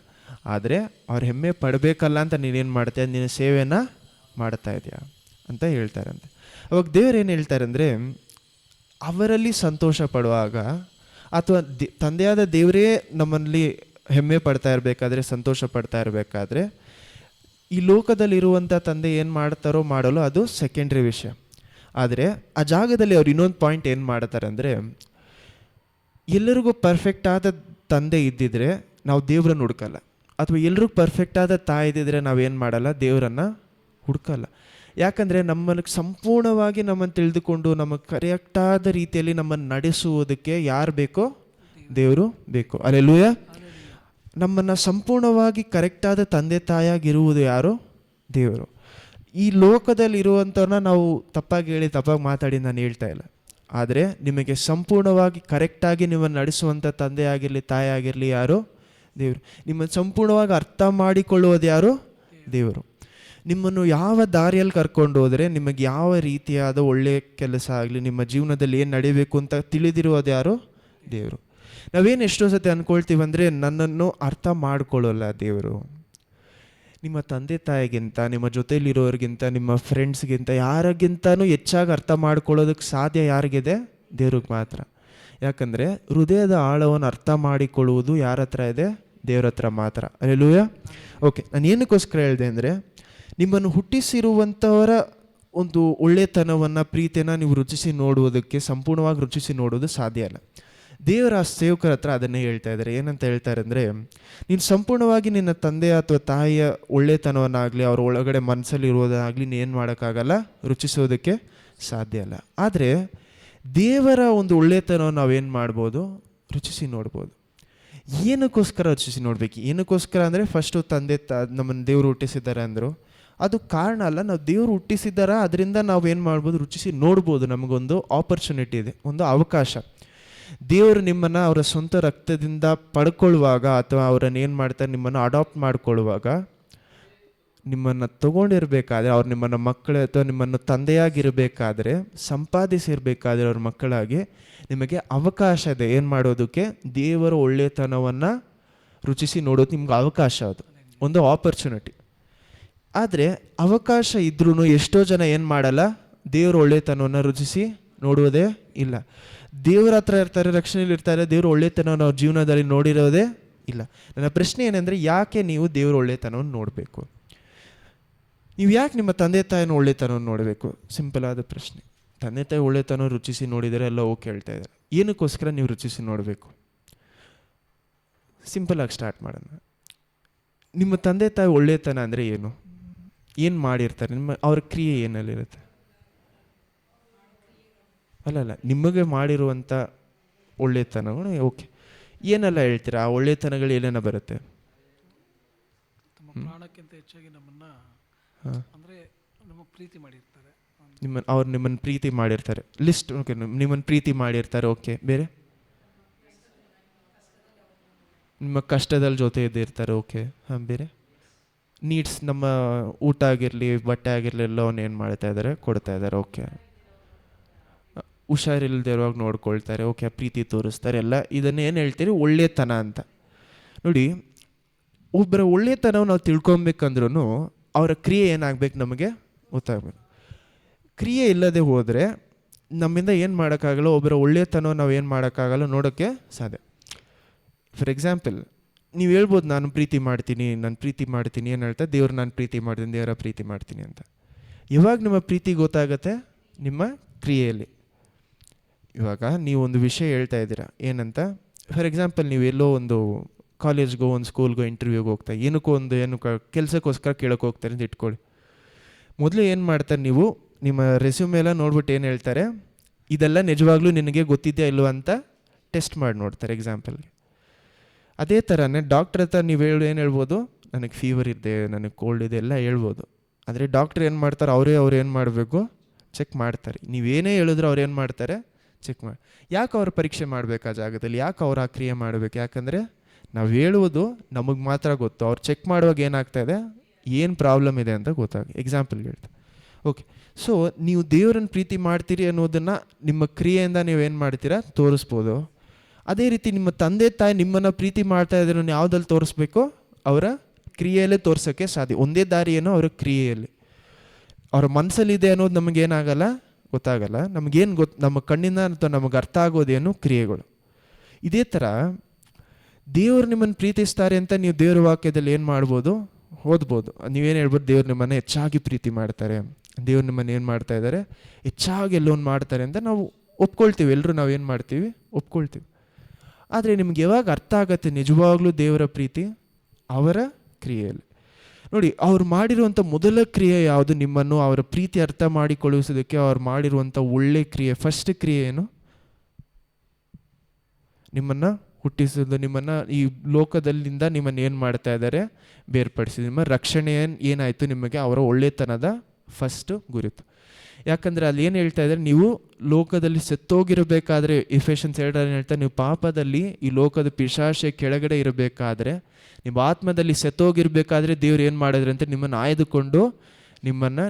ಆದರೆ ಅವ್ರು ಹೆಮ್ಮೆ ಪಡಬೇಕಲ್ಲ ಅಂತ ನೀನೇನು ಮಾಡ್ತೀಯ, ನಿನ್ನ ಸೇವೆನ ಮಾಡ್ತಾ ಇದೆಯಾ ಅಂತ ಹೇಳ್ತಾರಂತೆ. ಅವಾಗ ದೇವ್ರು ಏನು ಹೇಳ್ತಾರಂದರೆ, ಅವರಲ್ಲಿ ಸಂತೋಷ ಪಡುವಾಗ ಅಥವಾ ತಂದೆಯಾದ ದೇವರೇ ನಮ್ಮಲ್ಲಿ ಹೆಮ್ಮೆ ಪಡ್ತಾ ಇರಬೇಕಾದ್ರೆ, ಸಂತೋಷ ಪಡ್ತಾ ಇರಬೇಕಾದ್ರೆ, ಈ ಲೋಕದಲ್ಲಿರುವಂಥ ತಂದೆ ಏನು ಮಾಡ್ತಾರೋ ಮಾಡಲು ಅದು ಸೆಕೆಂಡ್ರಿ ವಿಷಯ. ಆದರೆ ಆ ಜಾಗದಲ್ಲಿ ಅವ್ರು ಇನ್ನೊಂದು ಪಾಯಿಂಟ್ ಏನು ಮಾಡ್ತಾರೆ ಅಂದರೆ, ಎಲ್ಲರಿಗೂ ಪರ್ಫೆಕ್ಟ್ ಆದ ತಂದೆ ಇದ್ದಿದ್ರೆ ನಾವು ದೇವ್ರನ್ನ ಹುಡ್ಕಲ್ಲ, ಅಥವಾ ಎಲ್ರಿಗೂ ಪರ್ಫೆಕ್ಟ್ ಆದ ತಾಯಿ ಇದ್ದಿದ್ರೆ ನಾವೇನು ಮಾಡಲ್ಲ, ದೇವರನ್ನು ಹುಡ್ಕಲ್ಲ. ಯಾಕಂದರೆ ನಮ್ಮನ್ನು ಸಂಪೂರ್ಣವಾಗಿ ನಮ್ಮನ್ನು ತಿಳಿದುಕೊಂಡು ನಮಗೆ ಕರೆಕ್ಟಾದ ರೀತಿಯಲ್ಲಿ ನಮ್ಮನ್ನು ನಡೆಸುವುದಕ್ಕೆ ಯಾರು ಬೇಕೋ, ದೇವರು ಬೇಕು. ಅಲ್ಲೆಲ್ಲೂಯ. ನಮ್ಮನ್ನು ಸಂಪೂರ್ಣವಾಗಿ ಕರೆಕ್ಟಾದ ತಂದೆ ತಾಯಿಯಾಗಿರುವುದು ಯಾರು, ದೇವರು. ಈ ಲೋಕದಲ್ಲಿ ಇರುವಂಥವ್ರನ್ನ ನಾವು ತಪ್ಪಾಗಿ ಹೇಳಿ ತಪ್ಪಾಗಿ ಮಾತಾಡಿ ನಾನು ಹೇಳ್ತಾ ಇಲ್ಲ, ಆದರೆ ನಿಮಗೆ ಸಂಪೂರ್ಣವಾಗಿ ಕರೆಕ್ಟಾಗಿ ನಿಮ್ಮನ್ನು ನಡೆಸುವಂಥ ತಂದೆ ಆಗಿರಲಿ ತಾಯಿ ಆಗಿರಲಿ ಯಾರು, ದೇವರು. ನಿಮ್ಮನ್ನು ಸಂಪೂರ್ಣವಾಗಿ ಅರ್ಥ ಮಾಡಿಕೊಳ್ಳುವುದು ಯಾರು, ದೇವರು. ನಿಮ್ಮನ್ನು ಯಾವ ದಾರಿಯಲ್ಲಿ ಕರ್ಕೊಂಡು ಹೋದರೆ ನಿಮಗೆ ಯಾವ ರೀತಿಯಾದ ಒಳ್ಳೆಯ ಕೆಲಸ ಆಗಲಿ, ನಿಮ್ಮ ಜೀವನದಲ್ಲಿ ಏನು ನಡೀಬೇಕು ಅಂತ ತಿಳಿದಿರುವುದು ಯಾರು, ದೇವರು. ನಾವೇನು ಎಷ್ಟೋ ಸತಿ ಅಂದ್ಕೊಳ್ತೀವಂದರೆ, ನನ್ನನ್ನು ಅರ್ಥ ಮಾಡ್ಕೊಳ್ಳೋಲ್ಲ ದೇವರು. ನಿಮ್ಮ ತಂದೆ ತಾಯಿಗಿಂತ, ನಿಮ್ಮ ಜೊತೆಯಲ್ಲಿರೋರಿಗಿಂತ, ನಿಮ್ಮ ಫ್ರೆಂಡ್ಸ್ಗಿಂತ, ಯಾರಿಗಿಂತನೂ ಹೆಚ್ಚಾಗಿ ಅರ್ಥ ಮಾಡ್ಕೊಳ್ಳೋದಕ್ಕೆ ಸಾಧ್ಯ ಯಾರಿಗಿದೆ, ದೇವ್ರಿಗೆ ಮಾತ್ರ. ಯಾಕಂದರೆ ಹೃದಯದ ಆಳವನ್ನು ಅರ್ಥ ಮಾಡಿಕೊಳ್ಳುವುದು ಯಾರ ಹತ್ರ ಇದೆ, ದೇವ್ರ ಹತ್ರ ಮಾತ್ರ. ಅಲ್ಲೆಲ್ಲೂಯ. ಓಕೆ, ನಾನು ಏನಕ್ಕೋಸ್ಕರ ಹೇಳಿದೆ ಅಂದರೆ, ನಿಮ್ಮನ್ನು ಹುಟ್ಟಿಸಿರುವಂಥವರ ಒಂದು ಒಳ್ಳೆತನವನ್ನು, ಪ್ರೀತಿಯನ್ನು ನೀವು ರುಚಿಸಿ ನೋಡುವುದಕ್ಕೆ, ಸಂಪೂರ್ಣವಾಗಿ ರುಚಿಸಿ ನೋಡೋದು ಸಾಧ್ಯ ಇಲ್ಲ. ದೇವರ ಸೇವಕರ ಹತ್ರ ಅದನ್ನೇ ಹೇಳ್ತಾ ಇದ್ದಾರೆ. ಏನಂತ ಹೇಳ್ತಾರೆ ಅಂದರೆ, ನೀನು ಸಂಪೂರ್ಣವಾಗಿ ನಿನ್ನ ತಂದೆ ಅಥವಾ ತಾಯಿಯ ಒಳ್ಳೆತನವನ್ನಾಗಲಿ, ಅವ್ರ ಒಳಗಡೆ ಮನಸ್ಸಲ್ಲಿ ಇರೋದಾಗಲಿ ನೀನು ಮಾಡೋಕ್ಕಾಗಲ್ಲ, ರುಚಿಸೋದಕ್ಕೆ ಸಾಧ್ಯ ಇಲ್ಲ. ಆದರೆ ದೇವರ ಒಂದು ಒಳ್ಳೆತನವನ್ನು ನಾವೇನು ಮಾಡ್ಬೋದು, ರುಚಿಸಿ ನೋಡ್ಬೋದು. ಏನಕ್ಕೋಸ್ಕರ ರುಚಿಸಿ ನೋಡಬೇಕು, ಏನಕ್ಕೋಸ್ಕರ ಅಂದರೆ, ಫಸ್ಟು ತಂದೆ ನಮ್ಮನ್ನು ದೇವರು ಹುಟ್ಟಿಸಿದ್ದಾರೆ ಅಂದರು, ಅದು ಕಾರಣ ಅಲ್ಲ, ನಾವು ದೇವರು ಹುಟ್ಟಿಸಿದ್ದಾರೆ, ಅದರಿಂದ ನಾವು ಏನು ಮಾಡ್ಬೋದು, ರುಚಿಸಿ ನೋಡ್ಬೋದು. ನಮಗೊಂದು ಆಪರ್ಚುನಿಟಿ ಇದೆ, ಒಂದು ಅವಕಾಶ. ದೇವರು ನಿಮ್ಮನ್ನು ಅವರ ಸ್ವಂತ ರಕ್ತದಿಂದ ಪಡ್ಕೊಳ್ಳುವಾಗ, ಅಥವಾ ಅವರನ್ನು ಏನು ಮಾಡ್ತಾರೆ, ನಿಮ್ಮನ್ನು ಅಡಾಪ್ಟ್ ಮಾಡ್ಕೊಳ್ಳುವಾಗ, ನಿಮ್ಮನ್ನು ತಗೊಂಡಿರಬೇಕಾದ್ರೆ, ಅವ್ರು ನಿಮ್ಮನ್ನು ಮಕ್ಕಳು ಅಥವಾ ನಿಮ್ಮನ್ನು ತಂದೆಯಾಗಿರಬೇಕಾದ್ರೆ, ಸಂಪಾದಿಸಿರಬೇಕಾದ್ರೆ ಅವ್ರ ಮಕ್ಕಳಾಗಿ, ನಿಮಗೆ ಅವಕಾಶ ಇದೆ ಏನು ಮಾಡೋದಕ್ಕೆ, ದೇವರ ಒಳ್ಳೆತನವನ್ನು ರುಚಿಸಿ ನೋಡೋದು ನಿಮ್ಗೆ ಅವಕಾಶ, ಅದು ಒಂದು ಆಪರ್ಚುನಿಟಿ. ಆದರೆ ಅವಕಾಶ ಇದ್ರೂ ಎಷ್ಟೋ ಜನ ಏನು ಮಾಡಲ್ಲ, ದೇವರ ಒಳ್ಳೆತನವನ್ನು ರುಚಿಸಿ ನೋಡುವುದೇ ಇಲ್ಲ. ದೇವ್ರ ಹತ್ರ ಇರ್ತಾರೆ, ರಕ್ಷಣೆಯಲ್ಲಿ ಇರ್ತಾರೆ, ದೇವ್ರ ಒಳ್ಳೆತನವನ್ನು ಅವ್ರ ಜೀವನದಲ್ಲಿ ನೋಡಿರೋದೇ ಇಲ್ಲ. ನನ್ನ ಪ್ರಶ್ನೆ ಏನಂದರೆ, ಯಾಕೆ ನೀವು ದೇವ್ರ ಒಳ್ಳೆತನವನ್ನು ನೋಡಬೇಕು? ನೀವು ಯಾಕೆ ನಿಮ್ಮ ತಂದೆ ತಾಯಿನ ಒಳ್ಳೆತನವನ್ನು ನೋಡಬೇಕು? ಸಿಂಪಲ್ ಆದ ಪ್ರಶ್ನೆ. ತಂದೆ ತಾಯಿ ಒಳ್ಳೆತನ ರುಚಿಸಿ ನೋಡಿದರೆ ಎಲ್ಲ ಓಕೆ ಹೇಳ್ತಾ ಇದ್ದಾರೆ. ಏನಕ್ಕೋಸ್ಕರ ನೀವು ರುಚಿಸಿ ನೋಡಬೇಕು? ಸಿಂಪಲಾಗಿ ಸ್ಟಾರ್ಟ್ ಮಾಡೋಣ. ನಿಮ್ಮ ತಂದೆ ತಾಯಿ ಒಳ್ಳೆತನ ಅಂದರೆ ಏನು ಮಾಡಿರ್ತಾರೆ, ಅವ್ರ ಕ್ರಿಯೆ ಏನಲ್ಲಿರುತ್ತೆ? ಅಲ್ಲಲ್ಲ, ನಿಮಗೆ ಮಾಡಿರುವಂಥ ಒಳ್ಳೆತನಗಳು ಓಕೆ, ಏನೆಲ್ಲ ಹೇಳ್ತೀರಾ? ಆ ಒಳ್ಳೆತನಗಳು ಏನೇನ ಬರುತ್ತೆ? ಪ್ರಾಣಕ್ಕಿಂತ ಹೆಚ್ಚಾಗಿ ನಮ್ಮನ್ನ ಅಂದರೆ ನಮ್ಮ ಪ್ರೀತಿ ಮಾಡಿರ್ತಾರೆ, ಅವ್ರು ನಿಮ್ಮನ್ನು ಪ್ರೀತಿ ಮಾಡಿರ್ತಾರೆ. ಲಿಸ್ಟ್ ಓಕೆ, ನಿಮ್ಮನ್ನು ಪ್ರೀತಿ ಮಾಡಿರ್ತಾರೆ, ಓಕೆ. ಬೇರೆ ನಿಮ್ಮ ಕಷ್ಟದಲ್ಲಿ ಜೊತೆ ಇದ್ದಿರ್ತಾರೆ, ಓಕೆ. ಹಾಂ, ಬೇರೆ ನೀಡ್ಸ್, ನಮ್ಮ ಊಟ ಆಗಿರಲಿ ಬಟ್ಟೆ ಆಗಿರಲಿ ಎಲ್ಲವನ್ನ ಏನು ಮಾಡ್ತಾ ಇದ್ದಾರೆ, ಕೊಡ್ತಾ ಇದ್ದಾರೆ, ಓಕೆ. ಹುಷಾರಿಲ್ದಿರುವಾಗ ನೋಡ್ಕೊಳ್ತಾರೆ, ಓಕೆ. ಪ್ರೀತಿ ತೋರಿಸ್ತಾರೆ, ಎಲ್ಲ ಇದನ್ನೇನು ಹೇಳ್ತೀರಿ, ಒಳ್ಳೆತನ ಅಂತ. ನೋಡಿ, ಒಬ್ಬರ ಒಳ್ಳೆತನವು ನಾವು ತಿಳ್ಕೊಬೇಕಂದ್ರೂ ಅವರ ಕ್ರಿಯೆ ಏನಾಗಬೇಕು, ನಮಗೆ ಗೊತ್ತಾಗಬೇಕು. ಕ್ರಿಯೆ ಇಲ್ಲದೆ ಹೋದರೆ ನಮ್ಮಿಂದ ಏನು ಮಾಡೋಕ್ಕಾಗಲ್ಲ, ಒಬ್ಬರ ಒಳ್ಳೆತನ ನಾವು ಏನು ಮಾಡೋಕ್ಕಾಗಲ್ಲ, ನೋಡೋಕ್ಕೆ ಸಾಧ್ಯ. ಫಾರ್ ಎಕ್ಸಾಂಪಲ್, ನೀವು ಹೇಳ್ಬೋದು ನಾನು ಪ್ರೀತಿ ಮಾಡ್ತೀನಿ, ಏನು ಹೇಳ್ತಾ, ದೇವ್ರು ನಾನು ಪ್ರೀತಿ ಮಾಡ್ತೀನಿ, ದೇವರ ಪ್ರೀತಿ ಮಾಡ್ತೀನಿ ಅಂತ. ಇವಾಗ ನಿಮ್ಮ ಪ್ರೀತಿ ಗೊತ್ತಾಗತ್ತೆ ನಿಮ್ಮ ಕ್ರಿಯೆಯಲ್ಲಿ. ಇವಾಗ ನೀವು ಒಂದು ವಿಷಯ ಹೇಳ್ತಾ ಇದ್ದೀರಾ ಏನಂತ, ಫಾರ್ ಎಕ್ಸಾಂಪಲ್ ನೀವು ಎಲ್ಲೋ ಒಂದು ಕಾಲೇಜ್ಗೋ ಒಂದು ಸ್ಕೂಲ್ಗೋ ಇಂಟರ್ವ್ಯೂಗೆ ಹೋಗ್ತಾ ಏನು ಕೆಲಸಕ್ಕೋಸ್ಕರ ಕೇಳೋಕೆ ಹೋಗ್ತಾರೆ ಅಂತ ಇಟ್ಕೊಳ್ಳಿ. ಮೊದಲು ಏನು ಮಾಡ್ತಾರೆ, ನೀವು ನಿಮ್ಮ ರೆಸ್ಯೂಮ್ ಎಲ್ಲ ನೋಡ್ಬಿಟ್ಟು ಏನು ಹೇಳ್ತಾರೆ, ಇದೆಲ್ಲ ನಿಜವಾಗ್ಲೂ ನಿನಗೆ ಗೊತ್ತಿದೆಯಾ ಇಲ್ವ ಅಂತ ಟೆಸ್ಟ್ ಮಾಡಿ ನೋಡ್ತಾರೆ ಎಕ್ಸಾಂಪಲ್ಗೆ. ಅದೇ ಥರನೇ ಡಾಕ್ಟ್ರ್ ಹತ್ರ ನೀವು ಏನು ಹೇಳ್ಬೋದು, ನನಗೆ ಫೀವರ್ ಇದೆ, ನನಗೆ ಕೋಲ್ಡ್ ಇದೆ ಎಲ್ಲ ಹೇಳ್ಬೋದು. ಆದರೆ ಡಾಕ್ಟ್ರ್ ಏನು ಮಾಡ್ತಾರೆ, ಅವ್ರು ಏನು ಮಾಡಬೇಕು, ಚೆಕ್ ಮಾಡ್ತಾರೆ. ನೀವೇನೇ ಹೇಳಿದ್ರು ಅವ್ರು ಏನು ಮಾಡ್ತಾರೆ, ಚೆಕ್ ಮಾಡಿ. ಯಾಕೆ ಅವ್ರು ಪರೀಕ್ಷೆ ಮಾಡಬೇಕು ಆ ಜಾಗದಲ್ಲಿ, ಯಾಕೆ ಅವ್ರು ಆ ಕ್ರಿಯೆ ಮಾಡಬೇಕು? ಯಾಕಂದರೆ ನಾವು ಹೇಳುವುದು ನಮಗೆ ಮಾತ್ರ ಗೊತ್ತು, ಅವ್ರು ಚೆಕ್ ಮಾಡುವಾಗ ಏನಾಗ್ತಾಯಿದೆ, ಏನು ಪ್ರಾಬ್ಲಮ್ ಇದೆ ಅಂತ ಗೊತ್ತಾಗುತ್ತೆ. ಎಕ್ಸಾಂಪಲ್ಗೆ ಹೇಳ್ತಾರೆ, ಓಕೆ. ಸೊ ನೀವು ದೇವರನ್ನು ಪ್ರೀತಿ ಮಾಡ್ತೀರಿ ಅನ್ನೋದನ್ನು ನಿಮ್ಮ ಕ್ರಿಯೆಯಿಂದ ನೀವೇನು ಮಾಡ್ತೀರಾ, ತೋರಿಸ್ಬೋದು. ಅದೇ ರೀತಿ ನಿಮ್ಮ ತಂದೆ ತಾಯಿ ನಿಮ್ಮನ್ನು ಪ್ರೀತಿ ಮಾಡ್ತಾ ಇದ್ರು ಯಾವುದಲ್ಲಿ ತೋರಿಸ್ಬೇಕು, ಅವರ ಕ್ರಿಯೆಯಲ್ಲೇ ತೋರ್ಸೋಕ್ಕೆ ಸಾಧ್ಯ. ಒಂದೇ ದಾರಿ ಏನೋ ಅವರ ಕ್ರಿಯೆಯಲ್ಲಿ. ಅವ್ರ ಮನಸ್ಸಲ್ಲಿದೆ ಅನ್ನೋದು ನಮಗೇನಾಗಲ್ಲ, ಗೊತ್ತಾಗಲ್ಲ. ನಮಗೇನು ನಮ್ಮ ಕಣ್ಣಿಂದ ಅಥವಾ ನಮಗೆ ಅರ್ಥ ಆಗೋದೇನು, ಕ್ರಿಯೆಗಳು. ಇದೇ ಥರ ದೇವರು ನಿಮ್ಮನ್ನು ಪ್ರೀತಿಸ್ತಾರೆ ಅಂತ ನೀವು ದೇವ್ರ ವಾಕ್ಯದಲ್ಲಿ ಏನು ಮಾಡ್ಬೋದು, ಓದ್ಬೋದು. ನೀವೇನು ಹೇಳ್ಬೋದು, ದೇವ್ರು ನಿಮ್ಮನ್ನು ಹೆಚ್ಚಾಗಿ ಪ್ರೀತಿ ಮಾಡ್ತಾರೆ, ದೇವ್ರು ನಿಮ್ಮನ್ನು ಏನು ಮಾಡ್ತಾ ಇದ್ದಾರೆ, ಹೆಚ್ಚಾಗಿ ಎಲ್ಲೊಂದು ಮಾಡ್ತಾರೆ ಅಂತ ನಾವು ಒಪ್ಕೊಳ್ತೀವಿ. ಎಲ್ಲರೂ ನಾವೇನು ಮಾಡ್ತೀವಿ, ಒಪ್ಕೊಳ್ತೀವಿ. ಆದರೆ ನಿಮ್ಗೆ ಯಾವಾಗ ಅರ್ಥ ಆಗತ್ತೆ ನಿಜವಾಗ್ಲೂ ದೇವರ ಪ್ರೀತಿ, ಅವರ ಕ್ರಿಯೆಯಲ್ಲಿ. ನೋಡಿ, ಅವ್ರು ಮಾಡಿರುವಂಥ ಮೊದಲ ಕ್ರಿಯೆ ಯಾವುದು, ನಿಮ್ಮನ್ನು ಅವರ ಪ್ರೀತಿ ಅರ್ಥ ಮಾಡಿಕೊಳ್ಳಿಸೋದಕ್ಕೆ ಅವ್ರು ಮಾಡಿರುವಂಥ ಒಳ್ಳೆ ಕ್ರಿಯೆ. ಫಸ್ಟ್ ಕ್ರಿಯೆ ಏನು, ನಿಮ್ಮನ್ನು ಹುಟ್ಟಿಸೋದು, ನಿಮ್ಮನ್ನು ಈ ಲೋಕದಲ್ಲಿಂದ ನಿಮ್ಮನ್ನು ಏನು ಮಾಡ್ತಾ ಇದ್ದಾರೆ, ಬೇರ್ಪಡಿಸಿ. ನಿಮ್ಮ ರಕ್ಷಣೆ ಏನಾಯಿತು, ನಿಮಗೆ ಅವರ ಒಳ್ಳೆತನದ ಫಸ್ಟು ಗುರುತು. ಯಾಕಂದರೆ ಅಲ್ಲಿ ಏನು ಹೇಳ್ತಾ ಇದ್ದಾರೆ, ನೀವು ಲೋಕದಲ್ಲಿ ಸತ್ತೋಗಿರಬೇಕಾದ್ರೆ, ಎಫೆಷನ್ಸ್ 2 ಹೇಳ್ತಾರೆ, ನೀವು ಪಾಪದಲ್ಲಿ ಈ ಲೋಕದ ಪಿಶಾಚೆ ಕೆಳಗಡೆ ಇರಬೇಕಾದ್ರೆ, ನಿಮ್ಮ ಆತ್ಮದಲ್ಲಿ ಸತ್ತೋಗಿರ್ಬೇಕಾದ್ರೆ ದೇವ್ರು ಏನು ಮಾಡಿದ್ರಂತೆ, ನಿಮ್ಮನ್ನು ಆಯ್ದುಕೊಂಡು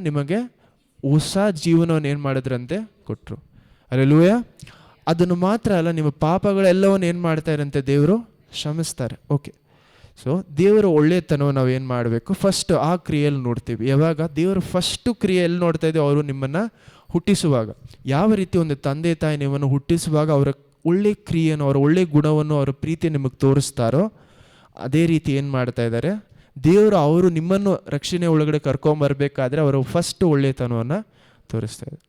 ನಿಮಗೆ ಹೊಸ ಜೀವನವನ್ನು ಏನು ಮಾಡಿದ್ರಂತೆ, ಕೊಟ್ಟರು. ಹಲ್ಲೆಲೂಯಾ. ಅದನ್ನು ಮಾತ್ರ ಅಲ್ಲ, ನಿಮ್ಮ ಪಾಪಗಳೆಲ್ಲವನ್ನು ಏನು ಮಾಡ್ತಾ ಇರಂತೆ, ದೇವರು ಕ್ಷಮಿಸ್ತಾರೆ. ಓಕೆ. ಸೊ ದೇವರ ಒಳ್ಳೆತನವನ್ನು ನಾವು ಏನು ಮಾಡಬೇಕು, ಫಸ್ಟ್ ಆ ಕ್ರಿಯೆಯಲ್ಲಿ ನೋಡ್ತೀವಿ. ಯಾವಾಗ ದೇವರು ಫಸ್ಟು ಕ್ರಿಯೆಯಲ್ಲಿ ನೋಡ್ತಾ ಇದ್ದೀವಿ, ಅವರು ನಿಮ್ಮನ್ನು ಹುಟ್ಟಿಸುವಾಗ ಯಾವ ರೀತಿ ಒಂದು ತಂದೆ ತಾಯಿ ನಿಮ್ಮನ್ನು ಹುಟ್ಟಿಸುವಾಗ ಅವರ ಒಳ್ಳೆ ಕ್ರಿಯೆಯನ್ನು, ಅವರ ಒಳ್ಳೆ ಗುಣವನ್ನು, ಅವರ ಪ್ರೀತಿ ನಿಮಗೆ ತೋರಿಸ್ತಾರೋ, ಅದೇ ರೀತಿ ಏನು ಮಾಡ್ತಾ ಇದ್ದಾರೆ ದೇವರು, ಅವರು ನಿಮ್ಮನ್ನು ರಕ್ಷಣೆ ಒಳಗಡೆ ಕರ್ಕೊಂಬರ್ಬೇಕಾದ್ರೆ ಅವರು ಫಸ್ಟ್ ಒಳ್ಳೆತನವನ್ನು ತೋರಿಸ್ತಾ ಇದ್ದಾರೆ.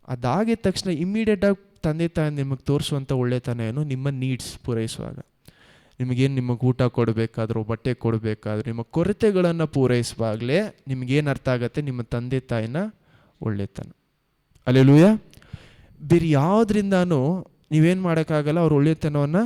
ಅದಾಗಿದ ತಕ್ಷಣ ಇಮ್ಮಿಡಿಯೇಟಾಗಿ ತಂದೆ ತಾಯಿ ನಿಮಗೆ ತೋರಿಸುವಂಥ ಒಳ್ಳೆತನ ಏನು, ನಿಮ್ಮ ನೀಡ್ಸ್ ಪೂರೈಸುವಾಗ. ನಿಮಗೆ ಊಟ ಕೊಡಬೇಕಾದ್ರೂ, ಬಟ್ಟೆ ಕೊಡಬೇಕಾದ್ರೂ, ನಿಮ್ಮ ಕೊರತೆಗಳನ್ನು ಪೂರೈಸುವಾಗಲೇ ನಿಮಗೇನು ಅರ್ಥ ಆಗುತ್ತೆ, ನಿಮ್ಮ ತಂದೆ ತಾಯಿನ ಒಳ್ಳೆತನ. ಹಲ್ಲೆಲೂಯಾ. ಬೇರೆ ಯಾವುದರಿಂದನೂ ನೀವೇನು ಮಾಡೋಕ್ಕಾಗಲ್ಲ, ಅವ್ರ ಒಳ್ಳೆತನವನ್ನು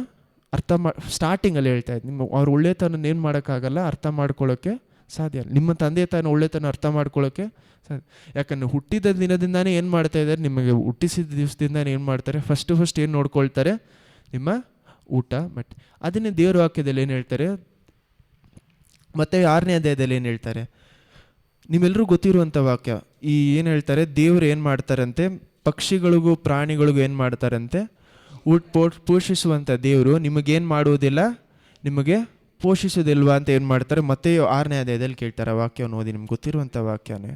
ಸ್ಟಾರ್ಟಿಂಗಲ್ಲಿ ಹೇಳ್ತಾ ಇದ್ದೀನಿ, ಅವ್ರ ಒಳ್ಳೆತನ ಏನು ಮಾಡೋಕ್ಕಾಗಲ್ಲ, ಅರ್ಥ ಮಾಡ್ಕೊಳ್ಳೋಕ್ಕೆ ಸಾಧ್ಯ ಇಲ್ಲ. ನಿಮ್ಮ ತಂದೆ ತಾಯಿನ ಒಳ್ಳೆತನ ಅರ್ಥ ಮಾಡ್ಕೊಳ್ಳೋಕ್ಕೆ ಸಾಧ್ಯ. ಯಾಕಂದರೆ ಹುಟ್ಟಿದ ದಿನದಿಂದಾನೇ ಏನು ಮಾಡ್ತಾ ಇದ್ದಾರೆ, ನಿಮಗೆ ಹುಟ್ಟಿಸಿದ ದಿವಸದಿಂದ ಏನು ಮಾಡ್ತಾರೆ, ಫಸ್ಟ್ ಏನು ನೋಡ್ಕೊಳ್ತಾರೆ, ನಿಮ್ಮ ಊಟ ಬಟ್ಟೆ. ಅದನ್ನೇ ದೇವರ ವಾಕ್ಯದಲ್ಲಿ ಏನು ಹೇಳ್ತಾರೆ, ಮತ್ತೆ 6ನೇ ಅಧ್ಯಾಯದಲ್ಲಿ ಏನು ಹೇಳ್ತಾರೆ, ನಿಮ್ಮೆಲ್ಲರೂ ಗೊತ್ತಿರುವಂಥ ವಾಕ್ಯ. ಏನು ಹೇಳ್ತಾರೆ, ದೇವರು ಏನು ಮಾಡ್ತಾರಂತೆ, ಪಕ್ಷಿಗಳಿಗೂ ಪ್ರಾಣಿಗಳಿಗೂ ಏನು ಮಾಡ್ತಾರಂತೆ, ಪೋಷಿಸುವಂಥ ದೇವರು ನಿಮಗೇನು ಮಾಡುವುದಿಲ್ಲ, ನಿಮಗೆ ಪೋಷಿಸೋದಿಲ್ವಾ ಅಂತ ಏನು ಮಾಡ್ತಾರೆ, ಮತ್ತೆ 6ನೇ ಅಧ್ಯಾಯದಲ್ಲಿ ಕೇಳ್ತಾರೆ. ಆ ವಾಕ್ಯವನ್ನು ಓದಿ, ನಿಮ್ಗೆ ಗೊತ್ತಿರುವಂಥ ವಾಕ್ಯನೇ.